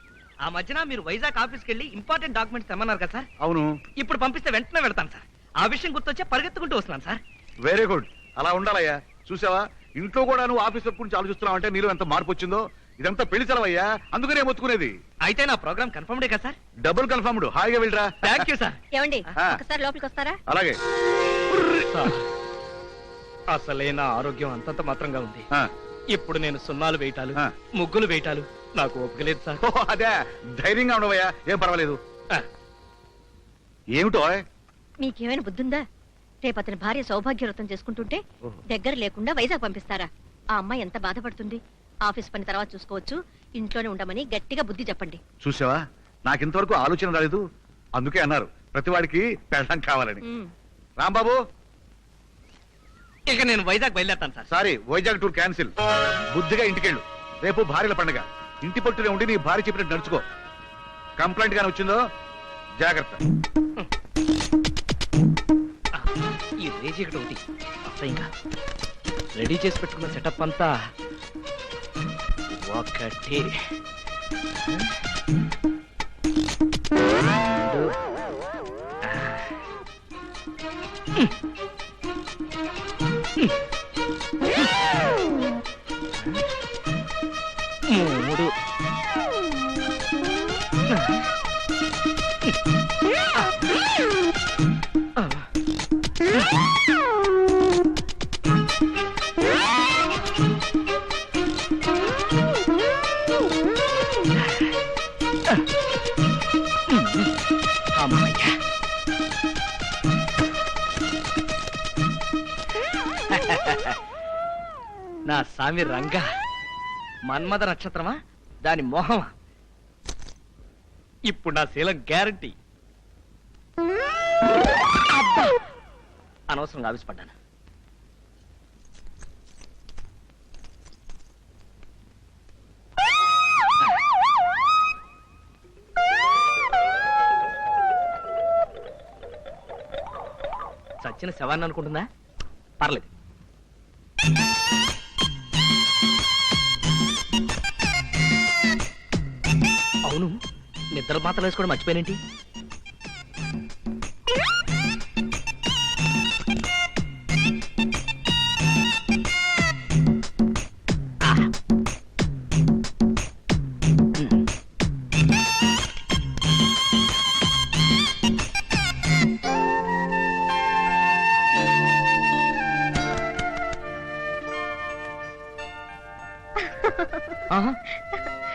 ఆ మధ్యన మీరు వైజాగ్ ఆఫీస్కి వెళ్ళి ఇంపార్టెంట్ డాక్యుమెంట్స్ తెమ్మన్నారు కదా సార్. అవును. ఇప్పుడు పంపిస్తే వెంటనే వెళ్తాను సార్. ఆ విషయం గుర్తొచ్చే పరిగెత్తుకుంటూ వస్తున్నాను సార్. Very good. అలా ఉండాలయ్యా. చూసావా, ఇంట్లో కూడా నువ్వు ఆఫీస్ గురించి ఆలోచిస్తున్నావు అంటే నీలో ఎంత మార్పు వచ్చిందో. ఇదంతా పెళ్లి సెలవయ్యా, అందుకనే మొత్తుకునేది. అయితే నా ప్రోగ్రామ్ కన్ఫర్మ్డే కదా సార్? Double confirmed. హాయిగా వెళ్ళరా. Thank you sir. ఏమండి ఒకసారి లోపలికి వస్తారా? అలాగే. అసలే నా ఆరోగ్యం అంతంత మాత్రంగా ఉంది. ఇప్పుడు నేను సున్నాలు వేయటాలు, ముగ్గులు వేయటాలు నాకు ఒప్పుకోలేదు సార్. అదే, ధైర్యంగా ఉండవయ్యా, ఏం పర్వాలేదు. ఏమిటో మీకేమైనా బుద్ధుందా? రేపు అతని భార్య సౌభాగ్యవ్రతం చేసుకుంటుంటే దగ్గర లేకుండా వైజాగ్ పంపిస్తారా? ఆ అమ్మాయి ఎంత బాధపడుతుంది. ఆఫీస్ పని తర్వాత చూసుకోవచ్చు, ఇంట్లోనే ఉండమని గట్టిగా బుద్ధి చెప్పండి. చూసావా, నాకింతవరకు ఆలోచన రాలేదు. అందుకే అన్నారు ప్రతివాడికి పెళ్ళం కావాలని. రాంబాబు, ఇక నేను వైజాగ్ బయలుదేరుతాను sir. Sorry, Vizag tour cancel. బుద్ధిగా ఇంటికెళ్ళు. రేపు భార్యల పండుగ. ఇంటి పట్టునే ఉండి నీ భార్య చెప్పినట్టు నడుచుకో. కంప్లైంట్ గానీ వచ్చిందో జాగ్రత్త. ఈ రేజ్ ఇక్కడ ఒకటి అసహ్యంగా రెడీ చేసి పెట్టుకున్న సెటప్ అంతా ఒకటి. మూడు. నా సామి రంగా, మన్మథ నక్షత్రమా దాని మోహమా? ఇప్పుడు నా శీలం గ్యారంటీ. అనవసరంగా ఆవిష్పడ్డాను. చచ్చిన శవాన్ని అనుకుంటుందా? పర్లేదు. అవును, నిద్ర మాత్రం వేసుకోవడం మర్చిపోయినేంటి?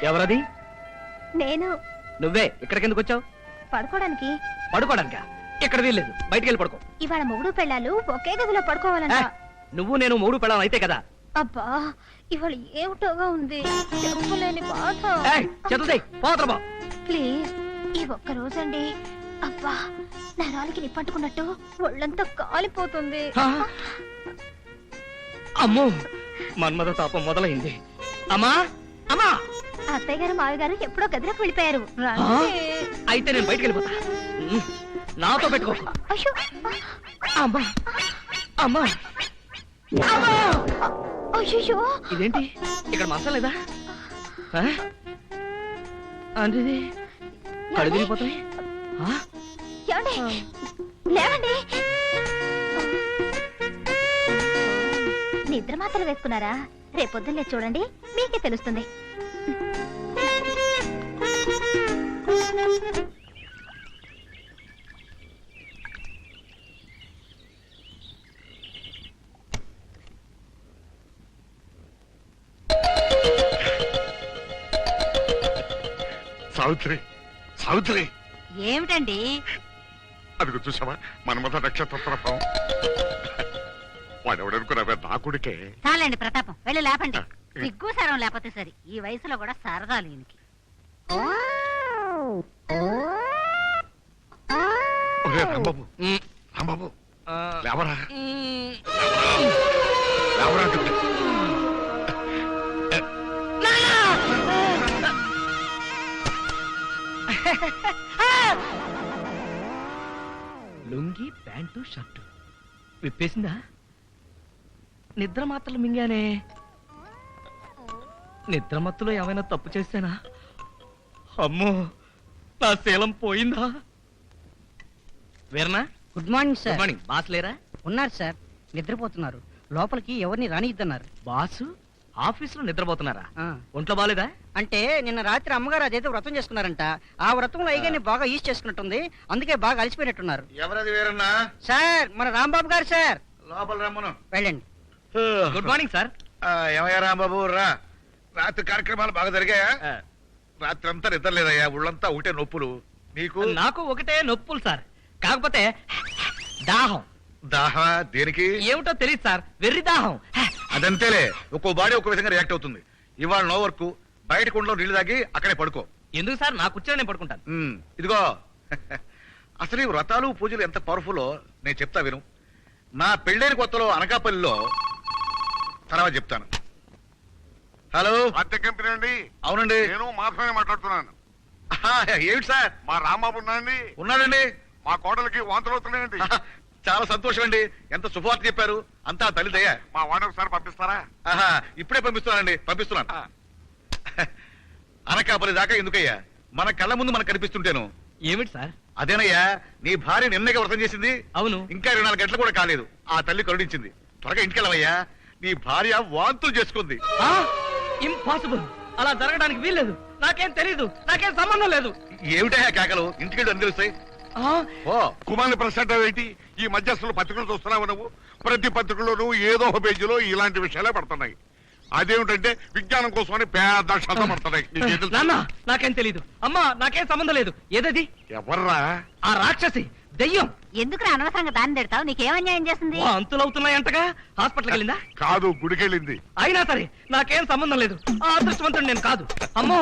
ఎవరది? నేను. నువ్వే ఇక్కడికెందుకు వచ్చావు? పడుకోవడానికి. పడుకోవడానికా? ఇక్కడ వీల్లేదు, బయటికి వెళ్ళి పడుకో. ఇవాళ మొగుడు పెళ్ళాలు ఒకే గదిలో పడుకోవాలంట. నువ్వు నేను మూడు పెళ్ళాం అయితే కదా. అబ్బా, ఇవాళ ఏమిటోగా ఉంది, చెప్పలేని బాధ. ప్లీజ్, ఈ ఒక్క రోజండి. అబ్బా, నరాలకి నిప్పట్టుకున్నట్టు ఒళ్ళంతా కాలిపోతుంది. అమ్మో, మన్మథ తాపం మొదలైంది. అమ్మా అమ్మా, అత్తయ్య గారు మావి గారు ఎప్పుడో గదిలోకి వెళ్ళిపోయారు. అయితే నేను బయటికి వెళ్ళిపోతా. నాతో పెట్టుకో. అమ్మా అమ్మా అయ్యో ఇదేంటి ఇక్కడ మసాలా లేదా ఆ? అంటే ఇది కళ్ళు తిరిగిపోతాయి ఆ? ఏమండి లేవండి. నిద్ర మాత్రలు వేసుకున్నారా? రేపొద్దున్నే చూడండి, మీకే తెలుస్తుంది. సావిత్రి, సావిత్రి, ఏమిటండి? అదిగో చూసావా మన్మథ నక్షత్ర ప్రభావం. వాడెవడనుకున్నావే నా కొడుకే. చాలండి ప్రతాపం, వెళ్ళి లేపండి. సిగ్గు సరం లేకపోతే సరి, ఈ వయసులో కూడా సరదాలు ఈయనకి. ఒరే రాంబాబు, రాంబాబు లేవరా, లేవరా అంటుంటే. లుంగి ప్యాంటు షర్టు విప్పేసిందా? నిద్ర మాత్రలు మింగానే. నిద్ర మత్తులో ఏమైనా తప్పు చేశానా? అమ్మో, నా శీలం పోయిందా? వేరనా? Good morning good sir. Morning. Boss లేరా? ఉన్నారు సార్, నిద్రపోతున్నారు. లోపలికి ఎవరిని రానిద్దన్నారు. బాసు ఆఫీసులో నిద్రపోతున్నారా? ఆ. ఒంట్లో బాలేదా? అంటే నిన్న రాత్రి అమ్మగారు అదైతే వ్రతం చేసుకున్నారంట. ఆ వ్రతంలో అయ్యగారిని బాగా ఈజ్ చేసుకున్నట్టుంది, అందుకే బాగా అలసిపోయినట్టున్నారు. ఎవరది వేరన్నా? సార్, మన రాంబాబు గారు సార్. లోపల రమ్మను. వెళ్ళండి. Good morning sir. ఏమయ్యా రాంబాబు రా. రాత్రి కార్యక్రమాలు బాగా జరిగాయా? ఆ, రాత్రి అంతా నిద్ర లేదయ్యా, ఒళ్ళంతా ఒకటే నొప్పులు. నీకు? నాకు ఒకటే నొప్పులు సార్, కాకపోతే దాహం. దాహా? దేనికి? ఏమిటో తెలియదు సార్, వెర్రి దాహం. అదంతేలే, ఒక్కో బాడీ ఒక్కో విధంగా రియాక్ట్ అవుతుంది. ఇవాళ నో వర్క్, బయట కుండలో నీళ్లు తాగి అక్కడే పడుకో. ఎందుకు సార్? నా కూర్చొని నేను పడుకుంటాను. ఇదిగో అసలు ఈ వ్రతాలు పూజలు ఎంత పవర్ఫుల్లో నేను చెప్తా విను. నా పెళ్ళైన కొత్తలో అనకాపల్లిలో, తర్వాత చెప్తాను. హలో, అద్దె కంపెనీ అండి. అవునండి. నేను మాత్రమే మాట్లాడుతున్నాను. ఏమిటి సార్? మా రాంబాబు ఉన్నాయండి. ఉన్నాడండి. మా కోడలికి వాంతులు అవుతున్నాయండి. చాలా సంతోషం అండి, ఎంత శుభవార్త చెప్పారు. అంతా తల్లి దయ. మా వాడిని ఒకసారి పంపిస్తారా? ఇప్పుడే పంపిస్తున్నానండి, పంపిస్తున్నాను. అనకాపల్లి దాకా ఎందుకయ్యా? మన కళ్ళ ముందు మనకు కనిపిస్తుంటేను. ఏమిటి సార్? అదేనయ్యా, నీ భార్య నిన్నగా వ్రతం చేసింది. అవును. ఇంకా 24 గంటలు కూడా కాలేదు, ఆ తల్లి కరుణించింది. త్వరగా ఇంటికెళ్ళవయ్యా, నీ భార్య వాంతులు చేసుకుంది. ఇంపాసిబుల్, అలా జరగడానికి వీల్లేదు. నాకేం తెలీదు, నాకేం సంబంధం లేదు. ఏమిటయ్యా కేకలు? ఇంటికెళ్ళి అని తెలుస్తాయి. కుమార్ని ప్రశ్న ఏంటి? ఈ మధ్యస్థులు పత్రికలు చూస్తున్నావు నువ్వు? ప్రతి పత్రికలోనూ ఏదో ఒక పేజీలో ఇలాంటి విషయాలే పడుతున్నాయి. అదేమిటంటే విజ్ఞానం కోసమని పేద అక్షరాలు పడుతున్నాయి. నీకేం తెలుసు? నాన్న, నాకేం తెలీదు. అమ్మా, నాకేం సంబంధం లేదు. ఏదది? ఎవర్రా? ఆ రాక్షసి, దెయ్యం. ఎందుకు అనవసరంగా దాన్ని తిడతావు? నీకేం అన్యాయం చేసింది? అంతులవుతున్నాయంటగా హాస్పిటల్కి వెళ్ళిందా? కాదు, గుడికెళ్ళింది. అయినా సరే నాకేం సంబంధం లేదు. ఆ అదృష్టవంతుడు నేను కాదు. అమ్మో,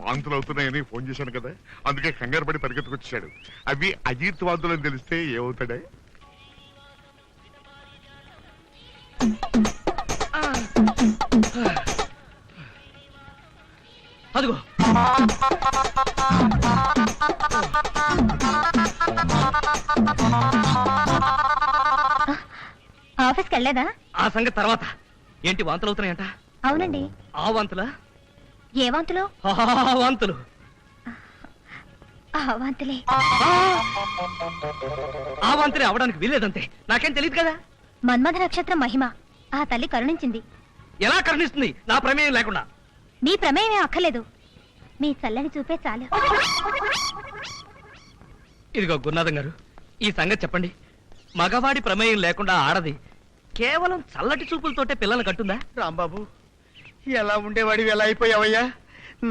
వాంతులు అవుతున్నాయని ఫోన్ చేశాను కదా, అందుకే కంగారు పడి పరిగెత్తుకొచ్చాడు. అవి అజీత్ వాంతులు అని తెలిస్తే ఏమవుతాడే? అదిగో ఆఫీస్కి వెళ్ళలేదా? ఆ సంగతి తర్వాత. ఏంటి వాంతులు అవుతున్నాయంట? అవునండి. ఆ వాంతులా? ఏ వాంతులు? ఆ వాంతులు. ఆ వాంతులే. ఆ వాంతులే అవడానికి వీల్లేదంతే. నాకేం తెలియదు కదా. మన్మథ నక్షత్రం మహిమ, ఆ తల్లి కరుణించింది. ఎలా కరుణిస్తుంది నా ప్రమేయం లేకుండా? మీ ప్రమేయమే అక్కర్లేదు, మీ చల్లని చూపే చాలు. ఇదిగో గురునాథం గారు, ఈ సంగతి చెప్పండి. మగవాడి ప్రమేయం లేకుండా ఆడది కేవలం చల్లటి చూపులతోటే పిల్లలు కట్టుందా? రాంబాబు, ఎలా ఉండేవాడివి ఎలా అయిపోయావయ్యా?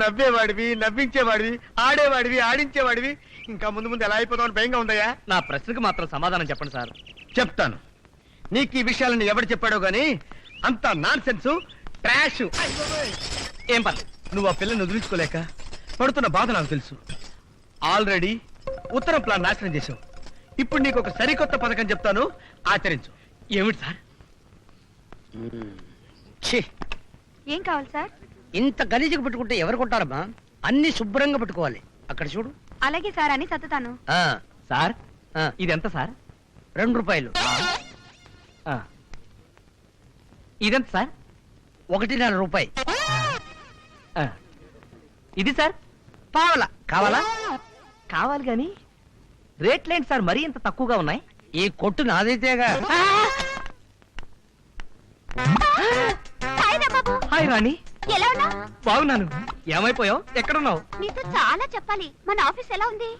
నవ్వేవాడివి, నవ్వించేవాడివి, ఆడేవాడివి, ఆడించేవాడివి. ఇంకా ముందు ముందు ఎలా అయిపోతామని భయంగా ఉందయ్యా. నా ప్రశ్నకు మాత్రం సమాధానం చెప్పండి సార్. చెప్తాను. నీకు ఈ విషయాలను ఎవడు చెప్పాడో గాని అంత నాన్ సెన్స్, ట్రాష్. ఏం పర్లేదు. నువ్వు ఆ పిల్లని వదిలించుకోలేక పడుతున్న బాధ నాకు తెలుసు. ఆల్రెడీ ఉత్తరం ప్లాన్ నాశనం చేశావు. ఇప్పుడు నీకు ఒక సరికొత్త పథకం చెప్తాను, ఆచరించు. ఏమిటి సార్? ఏం కావాలి సార్? ఇంత గలీజుగా పెట్టుకుంటే ఎవరు కొట్టారమ్మా? అన్ని శుభ్రంగా పెట్టుకోవాలి. అక్కడ చూడు. అలాగే సార్ అని సత్తుతాను. సార్, ఇది ఎంత సార్? 2 రూపాయలు. ఇదెంత సార్? 1.5 రూపాయి. ఇది సార్ పావలా కావాలా? కావాలి గాని రేట్లేంటి సార్ మరీ ఇంత తక్కువగా ఉన్నాయి? ఈ కొట్టు నాదైతేగా. హాయ్ రాంబాబు. హాయ్ రాణి. ఎలా ఉన్నా? బాగున్నాను. ఏమైపోయావు? ఎక్కడున్నావు? నీతో చాలా చెప్పాలి. మన ఆఫీస్ ఎలా ఉంది?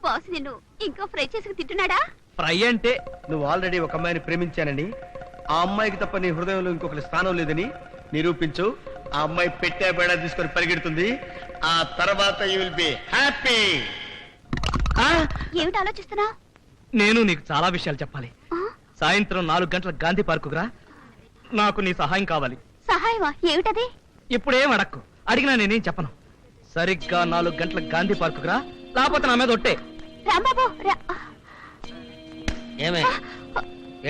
బాస్ నిన్ను ఇంకా ఫ్రై చేసుకు తింటున్నాడా? ఫ్రై అంటే నువ్వు ఆల్రెడీ ఒక అమ్మాయిని ప్రేమించానని, ఆ అమ్మాయికి తప్ప నీ హృదయంలో ఇంకొకరి స్థానం లేదని నిరూపించు. ఆ అమ్మాయి పెట్టే బేడా తీసుకొని పరిగెడుతుంది. ఆ తర్వాత యూ విల్ బి హ్యాపీ. ఏమిటి ఆలోచిస్తున్నా? నేను నీకు చాలా విషయాలు చెప్పాలి. సాయంత్రం 4 గంటల గాంధీ పార్కుకు రా. నాకు నీ సహాయం కావాలి. సహాయమా? ఏమిటది? ఇప్పుడేం అడక్కు. అడిగినా నేనేం చెప్పను. సరిగ్గా 4 గంటల గాంధీ పార్కుకు రా, లేకపోతే నా మీద ఒట్టే. రాంబాబు ఏమే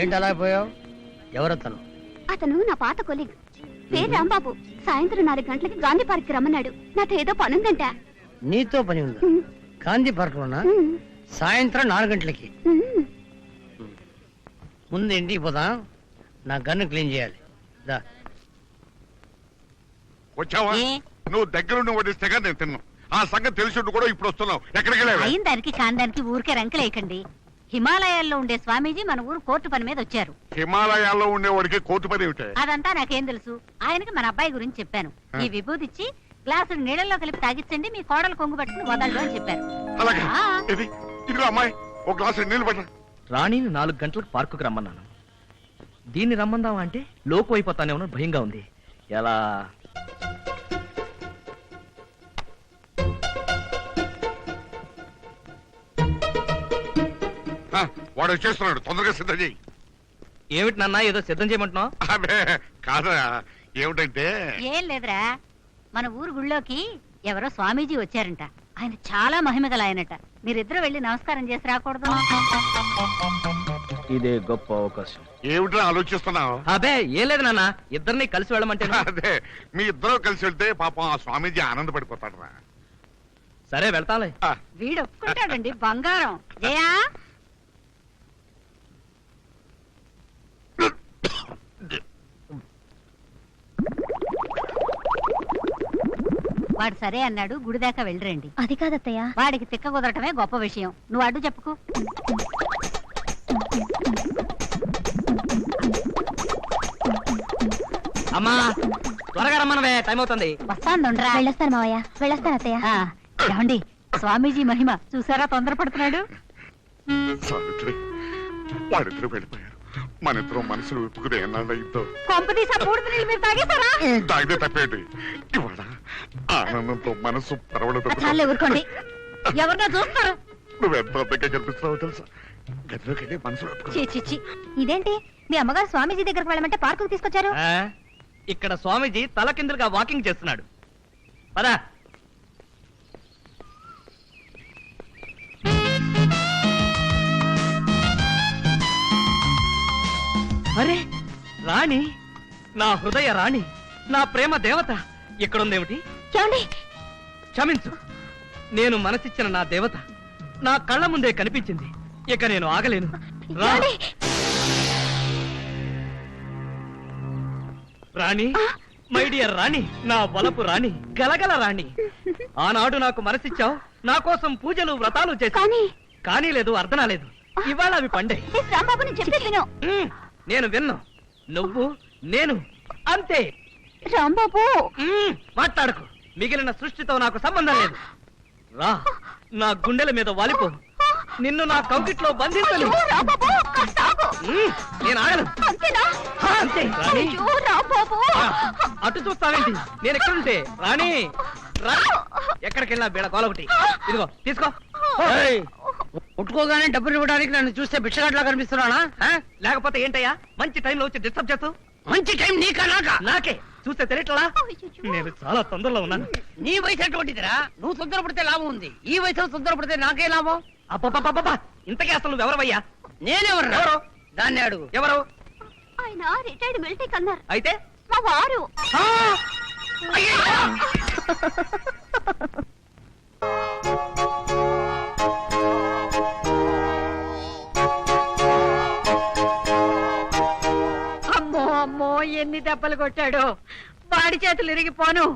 ఏంటి అలా పోయావు? ఎవరతను? అతను నా పాత కొలీగ్, పేరు రాంబాబు. సాయంత్రం 4 గంటలకి గాంధీ పార్క్ రమ్మన్నాడు. నాతో ఏదో పనుందంట. నీతో పని ఉందా? గాంధీ పార్క్ లోనా? సాయంత్రం 4 గంటలకి. ముందు ఇంటికి పోదాం, నా గన్ను క్లీన్ చేయాలి. దా. వచ్చావా? నువ్వు దగ్గరుండి వడ్డిస్తేగా నేను తిన్నాను. ఆ సంగతి తెలిసి కూడా ఇప్పుడు వస్తున్నావు. ఎక్కడికి వెళ్ళావు? అయిన దానికి కాందానికి ఊరికే రంకలేయకండి. హిమాలయాల్లో ఉండే స్వామీజీ మన ఊరు కోర్టు పని మీద వచ్చారు. హిమాలయాల్లో ఉండేవాడికి కోర్టు పని ఏమిటి? అదంతా నాకేం తెలుసు. ఆయనకి మన అబ్బాయి గురించి చెప్పాను. ఈ విభూతి ఇచ్చి గ్లాసులు నీళ్ళల్లో కలిపి తాగించండి, మీ కోడలు కొంగు పట్టుకుని వదలడు అని చెప్పారు. అలాగే. ఇదిగో అమ్మాయి, ఒక గ్లాసు నీళ్ళు పట్ల. రాణిని 4 గంటలకు పార్కుకు రమ్మన్నాను. దీన్ని రమ్మందావా అంటే లోకు అయిపోతానేమో భయంగా ఉంది. ఎలా? వాడు వచ్చేస్తున్నాడు, తొందరగా సిద్ధం చేయి. ఏమిటి నాన్న ఏదో సిద్ధం చేయమంటున్నావు? అదే కాదా, ఏమిటంటే ఏం లేదురా, మన ఊరు గుళ్ళోకి ఎవరో స్వామీజీ వచ్చారంట. ఆయన చాలా మహిమగల ఆయనట. మీరిద్దరు వెళ్ళి నమస్కారం చేసి రాకూడదు? ఇదే గొప్ప అవకాశం. ఏమిటో ఆలోచిస్తున్నావు? అదే ఏం లేదు నాన్న, ఇద్దరిని కలిసి వెళ్ళమంటే. అదే మీ ఇద్దరు కలిసి వెళ్తే పాపం ఆ స్వామీజీ ఆనందపడిపోతాడు రా. సరే వెళ్తాలే. వీడు ఒప్పుకుంటాడండి బంగారం. జయా వాడు సరే అన్నాడు, గుడి దాకా వెళ్ళరండి. అది కాదత్తయ్య. వాడికి తిక్క కుదరటమే గొప్ప విషయం. నువ్వు అడ్డు చెప్పుకు. అమ్మా త్వరగా రమ్మనవే, టైం అవుతుంది. వస్తానుండ్రా. వెళ్ళొస్తాను మావయ్య, వెళ్ళొస్తాను అత్తయ్య. ఏమండి, స్వామీజీ మహిమ చూసారా? తొందరపడుతున్నాడు. సావిత్రి, వాడిద్దరు వెళ్ళిపోయారు. మన ఇద్దరం మనసులు విప్పుకునే ఎన్నాళ్ళు ఇద్దో. కొంపతీసా బూడిద నీళ్ళు మీరు తాగేశారా? తాగితే తప్పేంటి? ఇవాళ ఆనందంతో మనసు చాలే ఊరుకోండి, ఎవరినో చూస్తారు. నువ్వెంత అందంగా కనిపిస్తున్నావో తెలుసా? గదిలోకి వెళ్ళి మనసు విప్పుకో. ఇదేంటి మీ అమ్మగారు స్వామీజీ దగ్గరకు వెళ్ళమంటే పార్కుకు తీసుకొచ్చారు? ఇక్కడ స్వామీజీ తలకిందులుగా వాకింగ్ చేస్తున్నాడు. పదా. అరే రాణి, నా హృదయ రాణి, నా ప్రేమ దేవత ఇక్కడుందేమిటి? క్షమించు, నేను మనసిచ్చిన నా దేవత నా కళ్ళ ముందే కనిపించింది. ఇక నేను ఆగలేను. రాణి, మై డియర్ రాణి, నా వలపు రాణి, గలగల రాణి. ఆనాడు నాకు మనసిచ్చావు, నా కోసం పూజలు వ్రతాలు చేసి. కానీ లేదు, అర్థనా లేదు. ఇవాళ అవి పండే. నేను విన్ను, నువ్వు నేను అంతే. రాంబాబు మాట్లాడకు, మిగిలిన సృష్టితో నాకు సంబంధం లేదు. రా, నా గుండెల మీద వాలిపో. నిన్ను నా కౌకిట్లో బంధించను. నేను ఆగను. అంతే రాణి. అటు చూస్తావేంటి? నేను ఎక్కడుంటే రాణి ఎక్కడికెళ్ళినా బీడ గోలొకటి. ఇదిగో తీసుకో. ముట్టుకోగానే డబ్బులు ఇవ్వడానికి నన్ను చూస్తే బిచ్చగాట్లా కనిపిస్తున్నానా? లేకపోతే ఏంటయ్యా మంచి టైంలో వచ్చి డిస్టర్బ్ చేస్తూ? మంచి టైం నీకా నాకా? నాకే. చూస్తే తెలియట్లా? నేను చాలా తొందరలో ఉన్నాను. నీ వయసు ఎటువంటిదిరా? నువ్వు తొందరపడితే లాభం ఉంది, ఈ వయసులో తొందరపడితే నాకే లాభం. అబ్బా, ఇంతకీ అసలు నువ్వెవరవయ్యా? నేనెవరు? ఎవరు? దాన్ని అడుగు. ఎవరు? ఆయన రిటైర్డ్ మిలిటరీ కన్నారు. అయితే మా వారు. అమ్మో అమ్మో, ఎన్ని దెబ్బలు కొట్టాడు. వాడి చేతులు ఇరిగిపోను,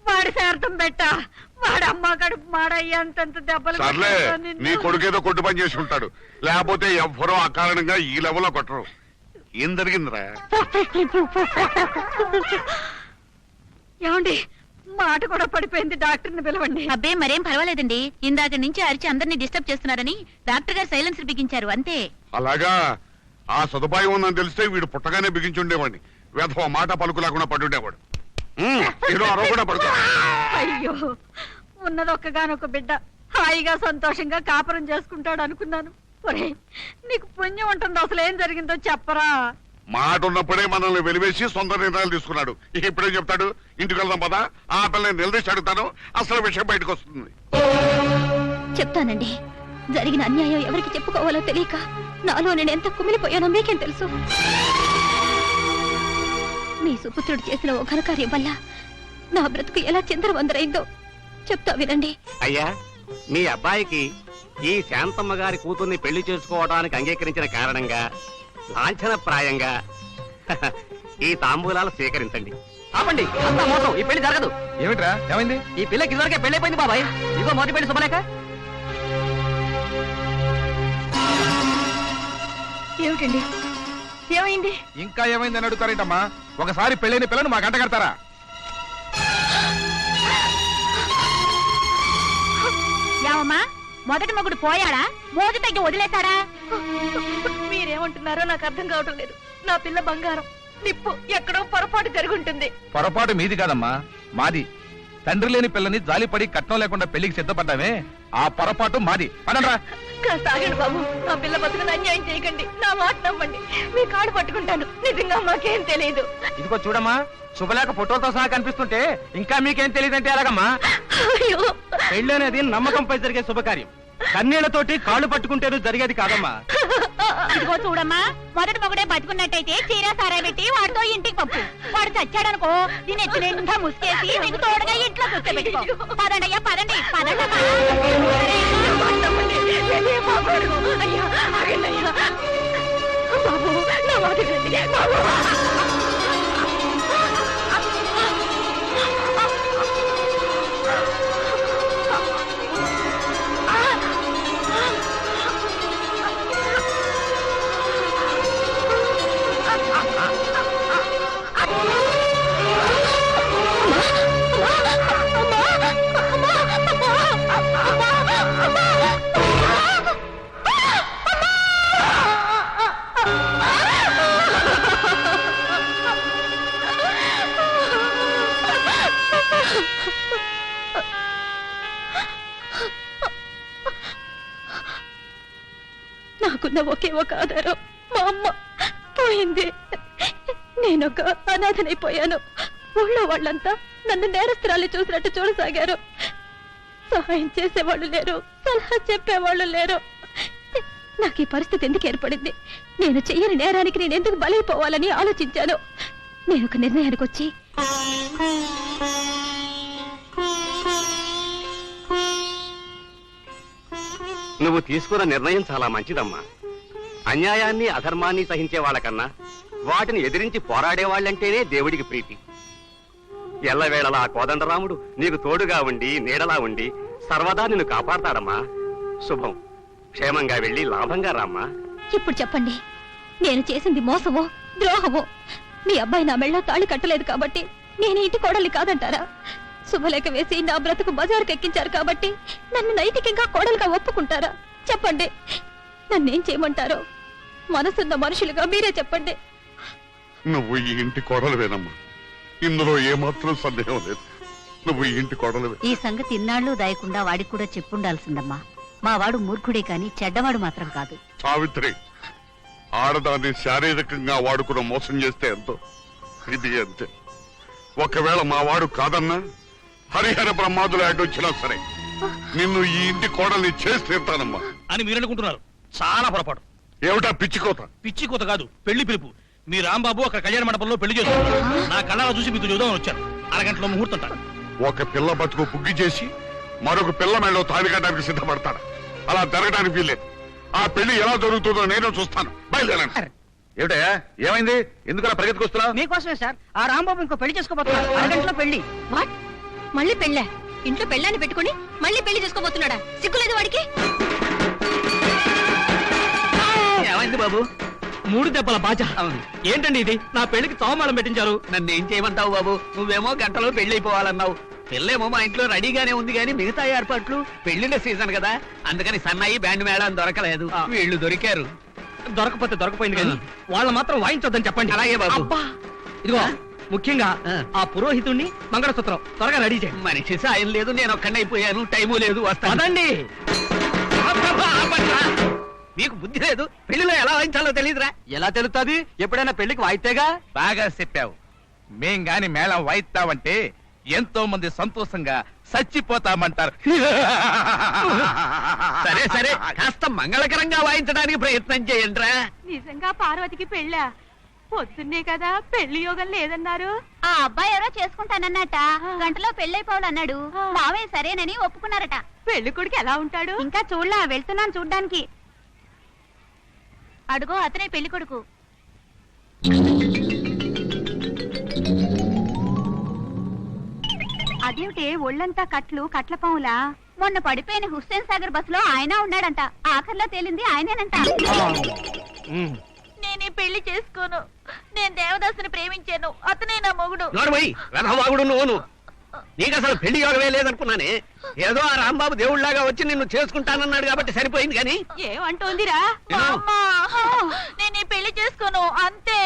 వాడి శార్థం పెట్ట, వాడి అమ్మ కడుపు మాడ ఎంతెంత దెబ్బలు సర్లే కొట్టాడో నిన్ను. నీ కొడుకేదో కొట్టు పని చేసి ఉంటాడు, లేకపోతే ఎవ్వరూ అకారణంగా ఈ లెవెల్లో కొట్టరు. ఏం జరిగిందిరా? ఏమండి, మాట కూడా పడిపోయింది, డాక్టర్ని పిలవండి. అబ్బే మరేం పర్వాలేదండి. ఇందాక నుంచి అరిచి అందరినీ డిస్టర్బ్ చేస్తున్నారని డాక్టర్ గారు సైలెన్సర్ బిగించారు అంతే. అలాగా? ఆ సదుపాయం ఉందని తెలిస్తే వీడు పుట్టగానే బిగించుండేవాడిని. వేధవ మాట పలుకు లేకుండా పడుండేవాడు. ఏదో అరవ కూడా పడుకో. అయ్యో, ఉన్నదొక్కగానొక్క బిడ్డ హాయిగా సంతోషంగా కాపురం చేసుకుంటాడు అనుకున్నాను. ఒరే, నీకు పుణ్యం ఉంటుంది, అసలు ఏం జరిగిందో చెప్పరా. మాట ఉన్నప్పుడే మనల్ని వెలివేసి సొంత నిర్ణయాలు తీసుకున్నాడు. ఇక ఇప్పుడేం చెప్తాడు? ఇంటికి వెళ్దాం పదా, ఆ పిల్లని నిలదీసి అడుగుతాను, అసలు విషయం బయటకు వస్తుంది. చెప్తానండి. జరిగిన అన్యాయం ఎవరికి చెప్పుకోవాలో తెలియక నాలో నేను ఎంత కుమిలిపోయానో మీకేం తెలుసు. మీ సుపుత్రుడు చేసిన ఓ ఘనకార్యం వల్ల నా బ్రతుకు ఎలా చిందరవందరైందో చెప్తా వినండి. అయ్యా, మీ అబ్బాయికి ఈ శాంతమ్మ గారి కూతుర్ని పెళ్లి చేసుకోవడానికి అంగీకరించిన కారణంగా లాంఛనప్రాయంగా ఈ తాంబూలాలు స్వీకరించండి. ఆపండి, అంతా మోసం, ఈ పెళ్లి జరగదు. ఏమిట్రా ఏమైంది? ఈ పిల్లకి ఇదివరకే పెళ్లి అయిపోయింది బాబాయ్. ఇదిగో మొదటి పెళ్లి శుభలేక. ఏమిటండి, ఏమైంది? ఇంకా ఏమైందని అడుగుతారేంటమ్మా? ఒకసారి పెళ్ళైన పిల్లను మా గంట కడతారా? యావమ్మా, మొదటి మొగుడు పోయాడా? మోజు తగ్గి వదిలేశాడా? మీరేమంటున్నారో నాకు అర్థం కావటం లేదు. నా పిల్ల బంగారం నిప్పు ఎక్కడో పొరపాటు జరుగుంటుంది. పొరపాటు మీది కాదమ్మా, మాది. తండ్రి లేని పిల్లని జాలిపడి కట్నం లేకుండా పెళ్లికి సిద్ధపడ్డామే, ఆ పొరపాటు మాది. పదండ్రా. కాస్త ఆగండి బాబు, నా పిల్ల బతుకుని అన్యాయం చేయకండి. నా మాట నమ్మండి, మీ కాడు పట్టుకుంటాను. నిజంగా మాకేం తెలియదు. ఇదిగో చూడమ్మా, శుభలేఖ ఫోటోలతో సహా కనిపిస్తుంటే ఇంకా మీకేం తెలియదంటే ఎలాగమ్మా? అయ్యో, పెళ్లి అనేది నమ్మకంపై జరిగే శుభకార్యం. కన్నీళ్లతోటి కాళ్ళు పట్టుకుంటేను జరిగేది కాదమ్మా. ఇదిగో చూడమ్మా, మొదటి మొగుడే బతుకున్నట్టయితే చీర సారా పెట్టి వాడితో ఇంటికి పంపు. వాడు చచ్చాడనుకో, దీని ఎత్తు నిండా ముసుకేసి నీకు తోడుగా ఇంట్లో కూర్చోబెట్టుకో. పదండయ్యా, పదండి, పదండమ్మా. నేనే బాబోడు. అయ్యా, ఆగండి అయ్యా. బాబు, నా మాట వినండి. బాబు. నాకున్న ఒకే ఒక ఆధారం మా అమ్మ పోయింది. నేనొక అనాథనైపోయాను. ఊళ్ళో వాళ్ళంతా నన్ను నేరస్తురాలు చూసినట్టు చూడసాగారు. సహాయం చేసేవాళ్ళు లేరు, సలహా చెప్పేవాళ్ళు లేరు. నాకు ఈ పరిస్థితి ఎందుకు ఏర్పడింది? నేను చెయ్యని నేరానికి నేను ఎందుకు బలైపోవాలని ఆలోచించాను. నేను ఒక నిర్ణయానికి వచ్చి నువ్వు తీసుకున్న నిర్ణయం చాలా మంచిదమ్మా. అన్యాయాన్ని అధర్మాన్ని సహించే వాళ్ళకన్నా వాటిని ఎదిరించి పోరాడే వాళ్ళంటేనే దేవుడికి ప్రీతి. ఎల్లవేళలా కోదండరాముడు నీకు తోడుగా ఉండి నీడలా ఉండి సర్వదా నిన్ను కాపాడతాడమ్మా. శుభం. క్షేమంగా వెళ్ళి లాభంగా రామ్మా. ఇప్పుడు చెప్పండి, నేను చేసింది మోసమో ద్రోహమో? మీ అబ్బాయి నా మెళ్ళో తాళి కట్టలేదు కాబట్టి నేను ఇంటి కోడలి కాదంటారా? శుభలేఖ వేసి నా బ్రతుకు బజారుకు ఎక్కించారు కాబట్టి నన్ను నైతికంగా కోడలుగా ఒప్పుకుంటారా? చెప్పండి, నన్నేం చేయమంటారో మనసున్న మనుషులుగా మీరే చెప్పండి. నువ్వు ఈ ఇంటి కోడలువేనమ్మా, ఇందులో ఏమాత్రం సందేహం లేదు. నువ్వు ఈ ఇంటి కోడలువే. ఈ సంగతి ఇన్నాళ్ళు దాయకుండా వాడికి కూడా చెప్పుండాల్సిందమ్మా. మా వాడు మూర్ఖుడే కాని చెడ్డవాడు మాత్రం కాదు. సావిత్రి, ఆడదాన్ని శారీరకంగా వాడుకున్న మోసం చేస్తే ఎంతో, ఇది అంతే. ఒకవేళ మా వాడు కాదన్నా హరిహర బ్రహ్మాదులు అడ్డొచ్చినా సరే నిన్ను ఈ ఇంటి కోడల్ని చేసి తీరుతానమ్మా అని మీరు అనుకుంటున్నారు. చాలా పొరపాటు. ఏమిటా పిచ్చికోత? పిచ్చి కోత కాదు, పెళ్లి పిలుపు. మీ రాంబాబు అక్కడ కళ్యాణ మండపంలో పెళ్లి చేస్తున్నారు. నా కళ్ళలో చూసి మీతో చూద్దామని వచ్చాను. అరగంటలో ముహూర్తం అంటారు. ఒక పిల్ల బతుకు బుగ్గి చేసి మరొక పిల్ల మెళ్ళో తాళి కట్టడానికి సిద్ధపడతాడు. అలా జరగడానికి వీల్లేదు. ఆ పెళ్లి ఎలా జరుగుతుందో నేను చూస్తాను. బయలుదేరండి. ఏమిటయ్యా ఏమైంది ఎందుకు అలా పరిగెత్తుకొస్తున్నావు? మీకోసమే సార్. ఆ రాంబాబు ఇంకో పెళ్లి చేసుకోబోతున్నారు. అరగంటలో పెళ్లి. వాట్ మళ్ళీ పెళ్ళా? ఇంట్లో పెళ్ళాన్ని పెట్టుకుని మళ్ళీ పెళ్లి చేసుకోబోతున్నాడా? సిగ్గులేదు వాడికి? ఏమైంది బాబు? 3 దెబ్బల బాజ. ఏంటండి ఇది? నా పెళ్లికి తోమాలం పెట్టించారు. నన్ను ఏం చేయమంటావు బాబు? నువ్వేమో గంటలో పెళ్లి అయిపోవాలన్నావు. పెళ్ళేమో మా ఇంట్లో రెడీగానే ఉంది కానీ మిగతా ఏర్పాట్లు పెళ్లిళ్ళ సీజన్ కదా, అందుకని సన్నాయి బ్యాండ్ మేళం దొరకలేదు. వీళ్ళు దొరికారు. దొరకపోతే దొరకపోయింది కానీ వాళ్ళ మాత్రం వాయించొద్దని చెప్పండి. అలాగే బాబు. అబ్బా! ఇదిగో ముఖ్యంగా ఆ పురోహితుణ్ణి మంగళసూత్రం త్వరగా రెడీ చేయండి. మనిషి సాయం లేదు, నేను ఒక్కడైపోయాను, టైము లేదు, వస్తాను. పదండి. మీకు బుద్ధి లేదు, పెళ్లిలో ఎలా వాయించాలో తెలియదురా? ఎలా తెలుస్తుంది? ఎప్పుడైనా పెళ్లికి వాయితేగా. బాగా చెప్పావు. మేం గాని మేళం వాయిస్తామంటే ఎంతో మంది సంతోషంగా చచ్చిపోతామంటారు. సరే సరే, కాస్త మంగళకరంగా వాయించడానికి ప్రయత్నం చేయండిరా. నిజంగా పార్వతికి పెళ్ళా? పొద్దున్నే కదా పెళ్లి యోగం లేదన్నారు. ఆ అబ్బాయి ఎవరో చేసుకుంటానన్నట, గంటలో పెళ్ళైపోవాలన్నాడు. మావే సరేనని ఒప్పుకున్నారట. పెళ్లి కొడుకు ఎలా ఉంటాడు? ఇంకా చూడలా, వెళ్తున్నాను చూడ్డానికి. అడుగో అతనే పెళ్లి కొడుకు. అదేమిటే ఒళ్ళంతా కట్లు కట్ల పాములా? మొన్న పడిపోయిన హుస్సేన్ సాగర్ బస్సులో ఆయన ఉన్నాడంట. ఆఖర్లో తేలింది ఆయనేనంట. నేనే పెళ్లి చేసుకోను. నేను దేవదాసుని ప్రేమించాను, అతనే నా మొగుడు. నోర్మై రథవాగుడు నువ్వు. నీకు అసలు పెళ్లి యోగమే లేదనుకున్నానే. ఏదో ఆ రాంబాబు దేవుళ్లాగా వచ్చి నిన్ను చేసుకుంటానన్నాడు కాబట్టి సరిపోయింది కానీ. ఏమంటోందిరా? నేను ఈ పెళ్లి చేసుకోను అంతే.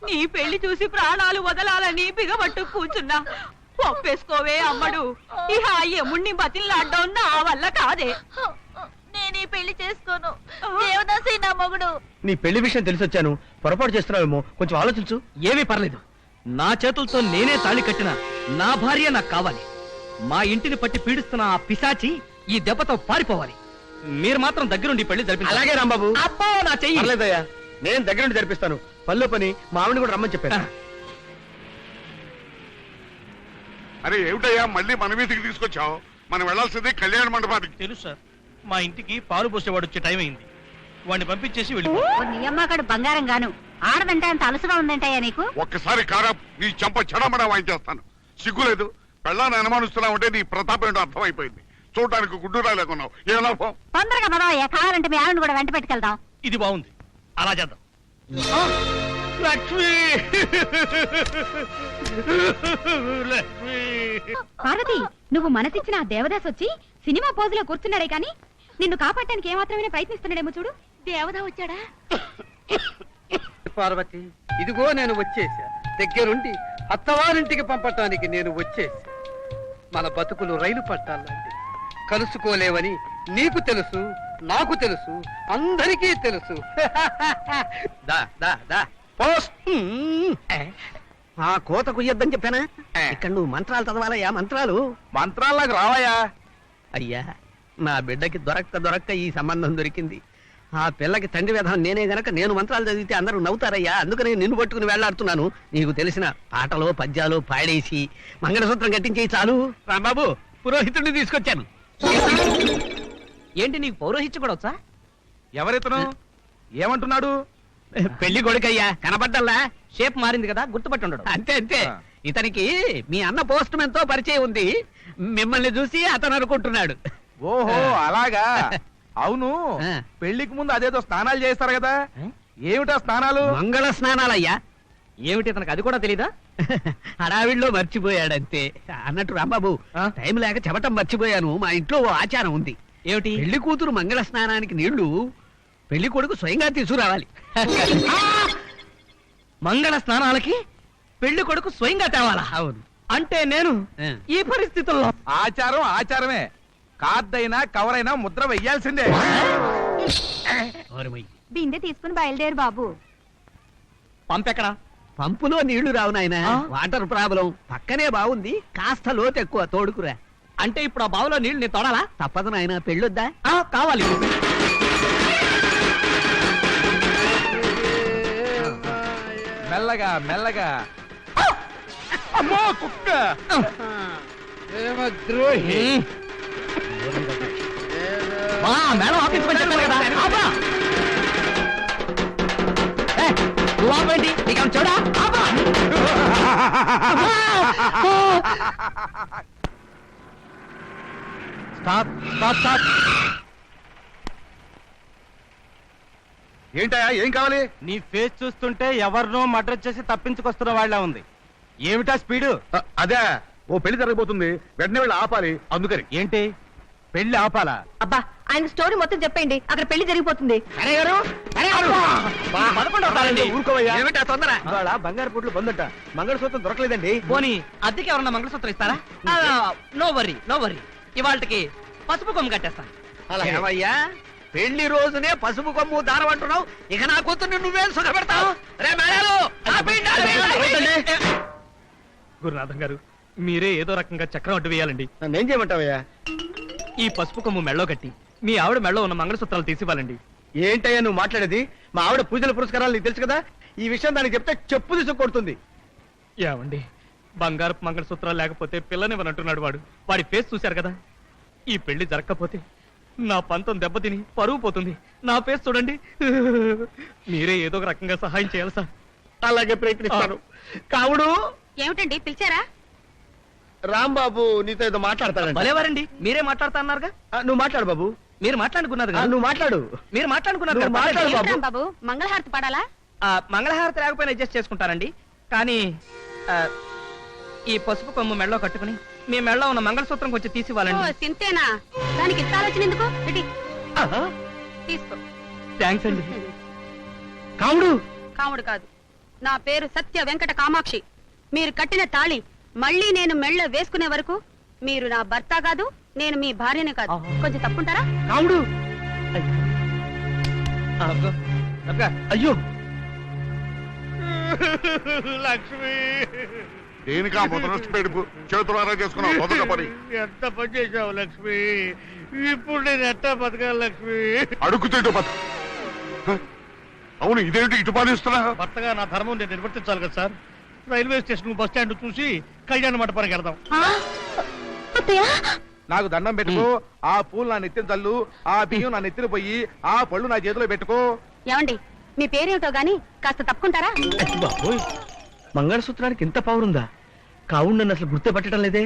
నీ పెళ్లి చూసి ప్రాణాలు వదలాలని బిగబట్టు కూర్చున్నా. ఒప్పేసుకోవే అమ్మడు. ఇహ ఎముణ్ణి బతిల్లాడ్డం నా వల్ల కాదే. నేను ఈ పెళ్లి చేసుకోను. దేవదాసి నా మొగుడు. నీ పెళ్లి విషయం తెలిసొచ్చాను, పొరపాటు చేస్తున్నావేమో, కొంచెం ఆలోచించు. ఏమీ పర్లేదు. నా చేతులతో నేనే తాళి కట్టిన నా భార్య నాకు కావాలి. మా ఇంటిని పట్టి పీడిస్తున్న ఆ పిశాచి ఈ దెబ్బతో పారిపోవాలి. మీరు మాత్రం దగ్గరుండి పెళ్లి జరిపించాలి. అలాగే రాంబాబు. అబ్బా నా చెయ్యి. పర్లేదయ్యా, నేను దగ్గరుండి జరిపిస్తాను. పనిలో పని మా ఆవిడ కూడా రమ్మని చెప్పాను. అరే ఏమిటయ్యా మళ్ళీ మన వీధికి తీసుకొచ్చావు? మనం వెళ్లాల్సింది కళ్యాణ మండపానికి. తెలుసు సార్, మా ఇంటికి పాలు పోసేవాడు వచ్చే టైం అయింది. వాడిని పంపించేసి వెళ్ళి. నీ అమ్మకాడు బంగారం గాను. ఆడదంటే అంత అలసగా ఉందంటాయా నీకు? ఒక్కసారి కారా నీ చెంప చెడమడా వాయించేస్తాను. సిగ్గులేదు? పెళ్ళాన్ని అనుమానిస్తున్నావు. నీ ప్రతాపం ఏంటో అర్థమైపోయింది. చూడటానికి గుడ్డురా లేకున్నావు. ఏ లాభం? తొందరగా పదవయ్యా, కావాలంటే మీ ఆవిడ కూడా వెంట పెట్టుకెళ్దాం. ఇది బాగుంది, అలా చేద్దాం. లక్ష్మి పార్వతి, నువ్వు మనసిచ్చిన ఆ దేవదాస్ వచ్చి సినిమా పోజులో కూర్చున్నాడే కానీ నిన్ను కాపాడటానికి ఏమాత్రమైనా ప్రయత్నిస్తున్నాడేమో చూడు. దేవదా వచ్చాడా? పార్వతి, ఇదిగో నేను వచ్చేసా. దగ్గరుండి అత్తవారింటికి పంపటానికి నేను వచ్చేసా. మన బతుకులు రైలు పట్టాలండి. కలుసుకోలేవని నీకు తెలుసు, నాకు తెలుసు, అందరికీ తెలుసు. దా దా దా ఆ కోత కుయ్యొద్దని చెప్పానా? ఇక్కడ నువ్వు మంత్రాలు చదవాలయ్యా, మంత్రాలు. మంత్రాల్లాగా రావయ్యా. అయ్యా, నా బిడ్డకి దొరక్క ఈ సంబంధం దొరికింది. ఆ పిల్లకి తండ్రి విధానం నేనే గనక నేను మంత్రాలు చదివితే అందరూ నవ్వుతారయ్యా. అందుకని నిన్ను పట్టుకుని వెళ్లాడుతున్నాను. నీకు తెలిసిన పాటలో పద్యాలు పాడేసి మంగళసూత్రం కట్టించేయి చాలు. రాంబాబు, పురోహితుడిని తీసుకొచ్చాను. ఏంటి నీకు పౌరోహిత్యం కూడా వచ్చా? ఎవరితను? ఏమంటున్నాడు? పెళ్లి కొడుకయ్యా, కనపడ్డల్లా? షేప్ మారింది కదా, గుర్తుపట్టి ఉండడు. అంతే అంతే. ఇతనికి మీ అన్న పోస్ట్ మ్యాన్ తో పరిచయం ఉంది. మిమ్మల్ని చూసి అతను అనుకుంటున్నాడు. ఓహో అలాగా. అవును, ఆ. పెళ్లికి ముందు అదేదో స్నానాలు చేస్తారు కదా, ఏమిటా స్నానాలు? మంగళ స్నానాలయ్యా. ఏమిటి ఇతనికి అది కూడా తెలీదా? హడావిడిలో మర్చిపోయాడంతే. అన్నట్టు రాంబాబు, టైం లేక చెప్పటం మర్చిపోయాను. మా ఇంట్లో ఓ ఆచారం ఉంది. ఏమిటి? పెళ్లి కూతురు మంగళ స్నానానికి నీళ్లు పెళ్లి కొడుకు స్వయంగా తీసుకురావాలి. మంగళ స్నానాలకి పెళ్లి కొడుకు స్వయంగా తేవాలా? అవును. అంటే నేను ఆ. ఈ పరిస్థితుల్లో ఆచారం ఆచారమే. కార్డైనా కవర్ అయినా ముద్ర వెయ్యాల్సిందే. ఓరమయ్య. బిందె తీసుకుని బయలుదేరు బాబు. పంపెక్కడా? పంపులో నీళ్లు రావు నాయనా. ఆ? Water problem. పక్కనే బాగుంది, కాస్త లోతు ఎక్కువ, తోడుకురా. అంటే ఇప్పుడు ఆ బావిలో నీళ్లు నేను తోడాలా? తప్పదు నాయనా, పెళ్ళొద్దా? కావాలి. మెల్లగా మెల్లగా. అమ్మో కుక్క. దేవద్రోహి. మేడం ఆఫీస్కి వచ్చేస్తారు కదా. ఆపా. Stop stop stop. ఏంటయ్యా, ఏం కావాలి? నీ ఫేస్ చూస్తుంటే ఎవరినో మర్డర్ చేసి తప్పించుకొస్తున్న వాళ్ళ ఉంది. ఏమిటా స్పీడు? అదే, ఓ పెళ్లి జరగబోతుంది, వెంటనే వెళ్ళి ఆపాలి, అందుకని. ఏంటి పెళ్లి ఆపాలా? అబ్బా ఆయన స్టోరీ మొత్తం చెప్పండి, అక్కడ పెళ్లి జరిగిపోతుంది. ఏమిటా తొందర? ఇవాళ బంగారు పుట్లు బందుంట, మంగళసూత్రం దొరకలేదండి. పోనీ అద్దెకి ఎవరన్నా మంగళసూత్రం ఇస్తారా? నో వరీ నో వరీ, ఇవాళకి పసుపు కొమ్ము కట్టేస్తాను. ఏమయ్యా, పెళ్లి రోజునే పసుపు కొమ్ము దారం అంటున్నావు, ఇక నా కూతుర్ని నువ్వేం సుఖపెడతావు? రే మేడాలు, ఆపేయండి, ఆపేయండి. గురునాథం గారు, మీరే ఏదో రకంగా చక్రం అడ్డు వేయాలండి. నన్నేం చేయమంటావయ్యా? ఈ పసుపు కొమ్ము మెళ్ళో కట్టి మీ ఆవిడ మెళ్ళో ఉన్న మంగళసూత్రాలు తీసివ్వాలండి. ఏంటయ్యా నువ్వు మాట్లాడేది? మా ఆవిడ పూజల పురస్కారాలు నీకు తెలుసు కదా, ఈ విషయం దానికి చెప్తే చెప్పు తీసుకు కొడుతుంది. ఏమండి, బంగారపు మంగళసూత్రాలు లేకపోతే పిల్లనివ్వనంటున్నాడు వాడు. వాడి ఫేస్ చూశారు కదా. ఈ పెళ్లి జరగకపోతే నా పంతం దెబ్బతిని పరువు పోతుంది. నా ఫేస్ చూడండి. మీరే ఏదో ఒక రకంగా సహాయం చేయాలి సార్. అలాగే ప్రయత్నిస్తాను. కావుడు, ఏమిటండి పిలిచారా? రాంబాబు నీతో ఏదో మాట్లాడతాడంట. భలేవారండి, మీరే మాట్లాడుతా అన్నారుగా. నువ్వు మాట్లాడు బాబు. మీరు మాట్లాడుకున్నారు కదా. నువ్వు మాట్లాడు. మీరు మాట్లాడుకున్నారు నువ్వు కదా. మాట్లాడు బాబు. ఏమిటి బాబు, మంగళహారతి పడాలా? మంగళహారతి లేకపోయినా అడ్జస్ట్ చేసుకుంటారండి. కానీ ఈ పసుపు కొమ్ము మెళ్ళో కట్టుకుని మీ మెళ్ళో ఉన్న మంగళసూత్రం కొంచెం ఓ, తీసివ్వాలండి. సింతేనా? దానికి ఇంత ఆలోచన ఎందుకు? ఇటీ, తీసుకో. థ్యాంక్స్ అండి. కావుడు, కాముడు కాదు, నా పేరు సత్య వెంకట కామాక్షి. మీరు కట్టిన తాళి మళ్ళీ నేను మెళ్ళ వేసుకునే వరకు మీరు నా భర్త కాదు, నేను మీ భార్యనే కాదు. కొంచెం తప్పుంటారా? కావుడు. అయ్యో లక్ష్మి, దేనికి ఆ ముద్రస్ట్ పెడుపు చేతులారా చేసుకున్నావు మొదట పని. ఎంత పని చేశావు లక్ష్మి. ఇప్పుడు నేను ఎట్టా బతకాలి లక్ష్మి? అడుగుతేటో బతు. అవును, ఇదేంటి ఇటు పాలిస్తున్నా? భర్తగా నా ధర్మం నేను నిర్వర్తించాలి కదా sir. Railway station bus stand చూసి కళ్యాణ మండపానికి వెళ్దాం. నాకు దండం పెట్టుకో, ఆ పూలు నా నెత్తిన చల్లు, ఆ బియ్యం నా నెత్తిన పోయి, ఆ పళ్ళు నా చేతిలో పెట్టుకో. ఏమండి, మీ పేరేమిటో గాని కాస్త తప్పుకుంటారా? బాబోయ్, మంగళసూత్రానికి ఇంత పవర్ ఉందా? కావుడు నన్ను అసలు గుర్తుపట్టడం లేదే.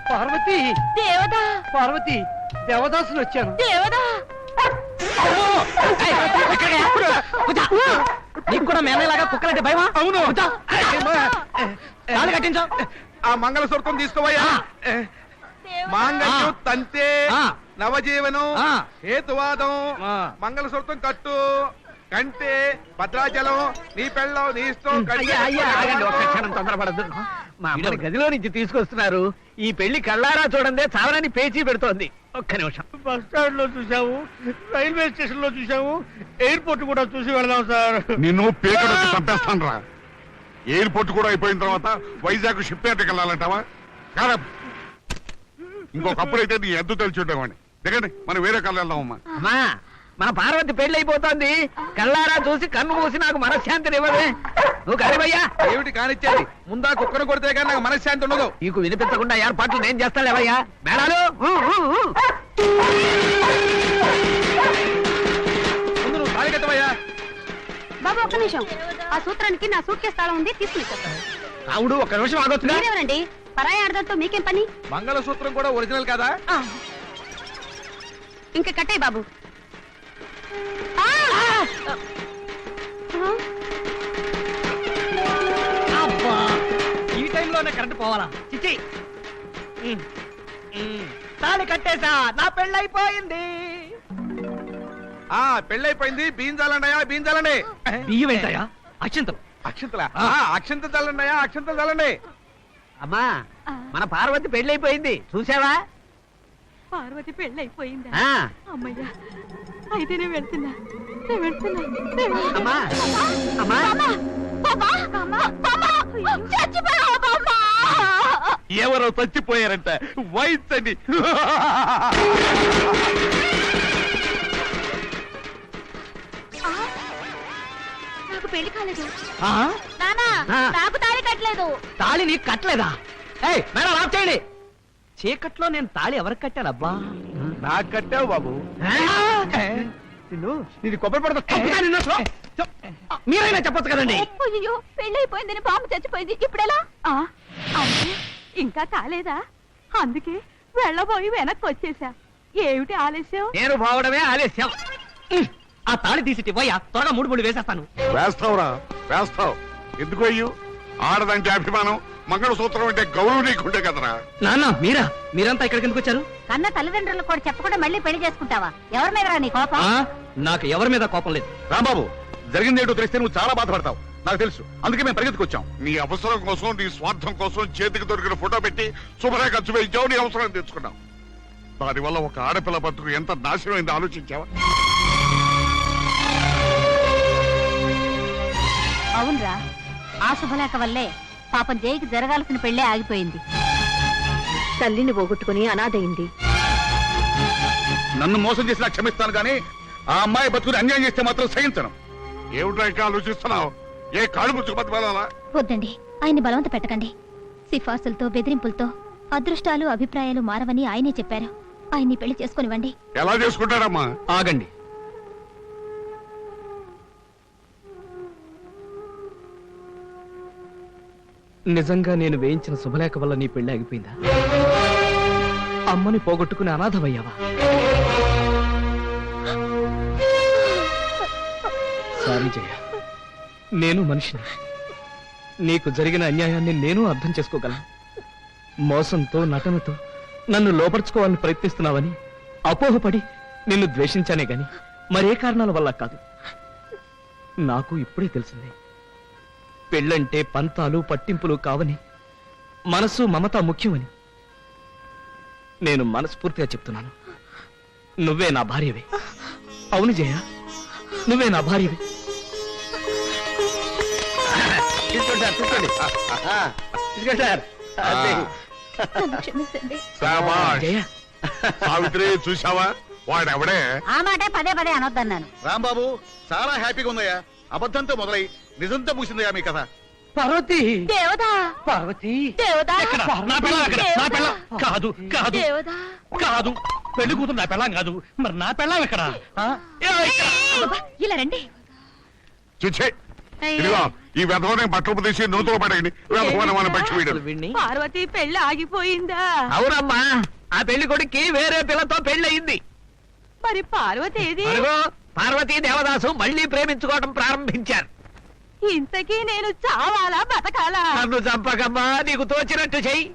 పార్వతి, దేవదా, పార్వతి, దేవదాసులు వచ్చాను. దేవదా. నీకు కూడా మేనలాగా కుక్కలంటే భయమా? అవును. తాళి కట్టించు. ఆ మంగళసూత్రం తీసుకోవయ్యా. మాంగళ్యం తంతే, నవజీవనం, హేతువాదం, మంగళసూత్రం కట్టు, కంటే భద్రాచలం, నీ పెళ్ళం, నీ ఇష్టం. ఒక్క క్షణం తొందరపడద్దు. మా అమ్మని గదిలో నుంచి తీసుకొస్తున్నారు. ఈ పెళ్లి కళ్ళారా చూడండి, చావరాని పేచీ పెడుతోంది. ఒక్క నిమిషం. బస్ స్టాండ్ లో చూసాము, రైల్వే స్టేషన్ లో చూసాము, ఎయిర్పోర్ట్ కూడా చూసి వెళదాం సార్. నిన్ను పేకడు చంపేస్తాను రా. ఎయిర్పోర్ట్ కూడా అయిపోయిన తర్వాత వైజాగ్ షిప్ యార్డ్కి వెళ్ళాలంటావా? కాదా, ఇంకొకప్పుడైతే నీ ఎద్దు తెలిసి ఉండేవాడిని. దిగండి, మనం వేరే కళ్ళు వెళ్దామమ్మా. అమ్మా, మన పార్వతి పెళ్లి అయిపోతుంది. కళ్ళారా చూసి కన్ను మూసి నాకు మనశ్శాంతిని ఇవ్వదే. నువ్వు కానివయ్యా. ఏమిటి కానిచ్చేది? ముందా కుక్కను కొడితే కానీ నాకు మనశ్శాంతి ఉండదు. నీకు వినిపించకుండా ఏర్పాట్లు నేను చేస్తాలేవయ్యా. మేడాలు, ముందు నువ్వు తాళి కట్టవయ్యా. బాబు ఒక్క నిమిషం, ఆ సూత్రానికి నా సూట్ కేసు తాళం ఉంది, తీసుకుని కావుడు, ఒక్క నిమిషం ఆగొచ్చుగా. మీరెవరండి? పరాయి ఆడదంతో మీకేం పని? మంగళసూత్రం కూడా ఒరిజినల్ కదా? ఇంకా కట్టాయి బాబు. అబ్బా, ఈ టైంలోనే కరెంట్ పోవాలా? చిచ్చి, తాళి కట్టేసా, నా పెళ్ళైపోయింది. పెళ్ళైపోయింది. బీంజాలండయా, బీంజాలండి. బియ్యం ఏంటయ్యా? అక్షంతలు. అక్షంతలా? అక్షంత చల్లండియా, అక్షంత చల్లండి. అమ్మా, మన పార్వతి పెళ్లి అయిపోయింది, చూసావా? పార్వతి పెళ్ళైపోయిందా? ఆ. అమ్మయ్యా, అయితే నేను వెళ్తున్నా. అమ్మా, అమ్మా, ఎవరో చచ్చిపోయారంట, వైద్యండి. నాకు పెళ్లి కాలేదు. ఆ? నానా, నాకు తాళి కట్టలేదు. తాళి నీకు కట్టలేదా? ఏయ్, మేడం ఆఫ్ చేయండి. చీకట్లో నేను తాళి ఎవరికి కట్టానబ్బా? నాకు కట్టావు బాబు. నిన్ను, నీది కొబ్బరి పడతా. మీరైనా చెప్పొచ్చు కదండి. అయ్యో పెళ్ళైపోయిందని బాంబు చచ్చిపోయింది ఇప్పుడెలా? అంటే ఇంకా కాలేదా? అందుకే వెళ్ళబోయి వెనక్కి వచ్చేసా. ఏమిటి ఆలస్యం? నేను పోవడమే ఆలస్యం. ఆ తాళి తీసి పోయా, త్వరగా 3 వేసేస్తాను. వేస్తావురా వేస్తావు. ఎందుకు అయ్యు? ఆడదంటే అభిమానం, మంగళసూత్రం అంటే గౌరవం నీకుంటే కదరా. నాన్న మీరంతా ఇక్కడికి ఎందుకు వచ్చారు? కన్న తల్లిదండ్రులు కూడా చెప్పకుండా మళ్ళీ పెళ్లి చేసుకుంటావా? ఎవరి మీద నీ కోపం? నాకు ఎవరి మీద కోపం లేదు. రాంబాబు, జరిగింది ఏంటో తెలిస్తే నువ్వు చాలా బాధపడతావు, నాకు తెలుసు. అందుకే మేము పరిగెత్తుకొచ్చాం. నీ అవసరం కోసం, నీ స్వార్థం కోసం చేతికి దొరికిన ఫోటో పెట్టి శుభ్రంగా ఖర్చు వేయించావు, నీ అవసరం తెచ్చుకున్నావు. దానివల్ల ఒక ఆడపిల్ల బతుకు ఎంత నాశనమైందో ఆలోచించావా? అవునరా, ఆ శుభలేఖ వల్లే పాపం జైకి జరగాల్సిన పెళ్లే ఆగిపోయింది. తల్లిని పోగొట్టుకుని అనాథయింది. నన్ను మోసం చేసినా క్షమిస్తాను కానీ ఆ అమ్మాయి బతుకుని అన్యాయం చేస్తే మాత్రం సహించను. ఏమిటో ఇంకా ఆలోచిస్తున్నావు? ఏ కాళ్ళు ముచ్చుకు బతకాలా? వద్దండి, ఆయన్ని బలవంత పెట్టకండి. సిఫార్సులతో బెదిరింపులతో అదృష్టాలు అభిప్రాయాలు మారవని ఆయనే చెప్పారు. ఆయన్ని పెళ్లి చేసుకునివ్వండి. ఎలా చేసుకుంటారమ్మా? ఆగండి. నిజంగా నేను వేయించిన శుభలేఖ వల్ల నీ పెళ్లి ఆగిపోయిందా? అమ్మని పోగొట్టుకుని అనాథమయ్యావా? సారీ జయ, నేను మనిషిని. నీకు జరిగిన అన్యాయాన్ని నేను అర్థం చేసుకోగలను. మోసంతో నటనతో నన్ను లోపరుచుకోవాలని ప్రయత్నిస్తున్నావని అపోహపడి నిన్ను ద్వేషించానే గాని మరే కారణాల వల్ల కాదు. నాకు ఇప్పుడే తెలిసింది, పెళ్ళంటే పంతాలు పట్టింపులు కావని, మనసు మమత ముఖ్యమని. నేను మనస్ఫూర్తిగా చెప్తున్నాను, నువ్వే నా భార్యవే. అవును జయ, నువ్వే నా భార్యవే. శాబాష్. జయ, సావిత్రి చూసావా? వాడెవడే? ఆ మాటే పదే పదే అనొద్దన్నాను. రాంబాబు, చాలా హ్యాపీగా ఉందయ్యా. అబద్ధంతో మొదలై నిజంతో ముగిసిందయ్యా మీ కథ. పార్వతి, దేవదా, పార్వతి దేవదా, ఎక్కడ? నా పెళ్ళాం ఎక్కడ? నా పెళ్ళాం కాదు కాదు దేవదా. కాదు, పెళ్లి కూతురు నా పెళ్ళాం కాదు. మరి నా పెళ్ళాం ఎక్కడ? అబ్బా, ఇలా రండి. చూచే ఇదిగో, ఈ వెధవనే బట్టలు తీసి నూతులు పడేయండి. వెధవన పక్షి వీడు. పార్వతి పెళ్లి ఆగిపోయిందా? అవునమ్మా, ఆ పెళ్లి కొడుక్కి వేరే పిల్లతో పెళ్ళయింది. మరి పార్వతి ఏది? అదిగో, పార్వతీ దేవదాసు మళ్ళీ ప్రేమించుకోవడం ప్రారంభించారు. ఇంతకీ నేను చావాలా బతకాలా? నన్ను చంపకమ్మా, నీకు తోచినట్టు చెయ్యి.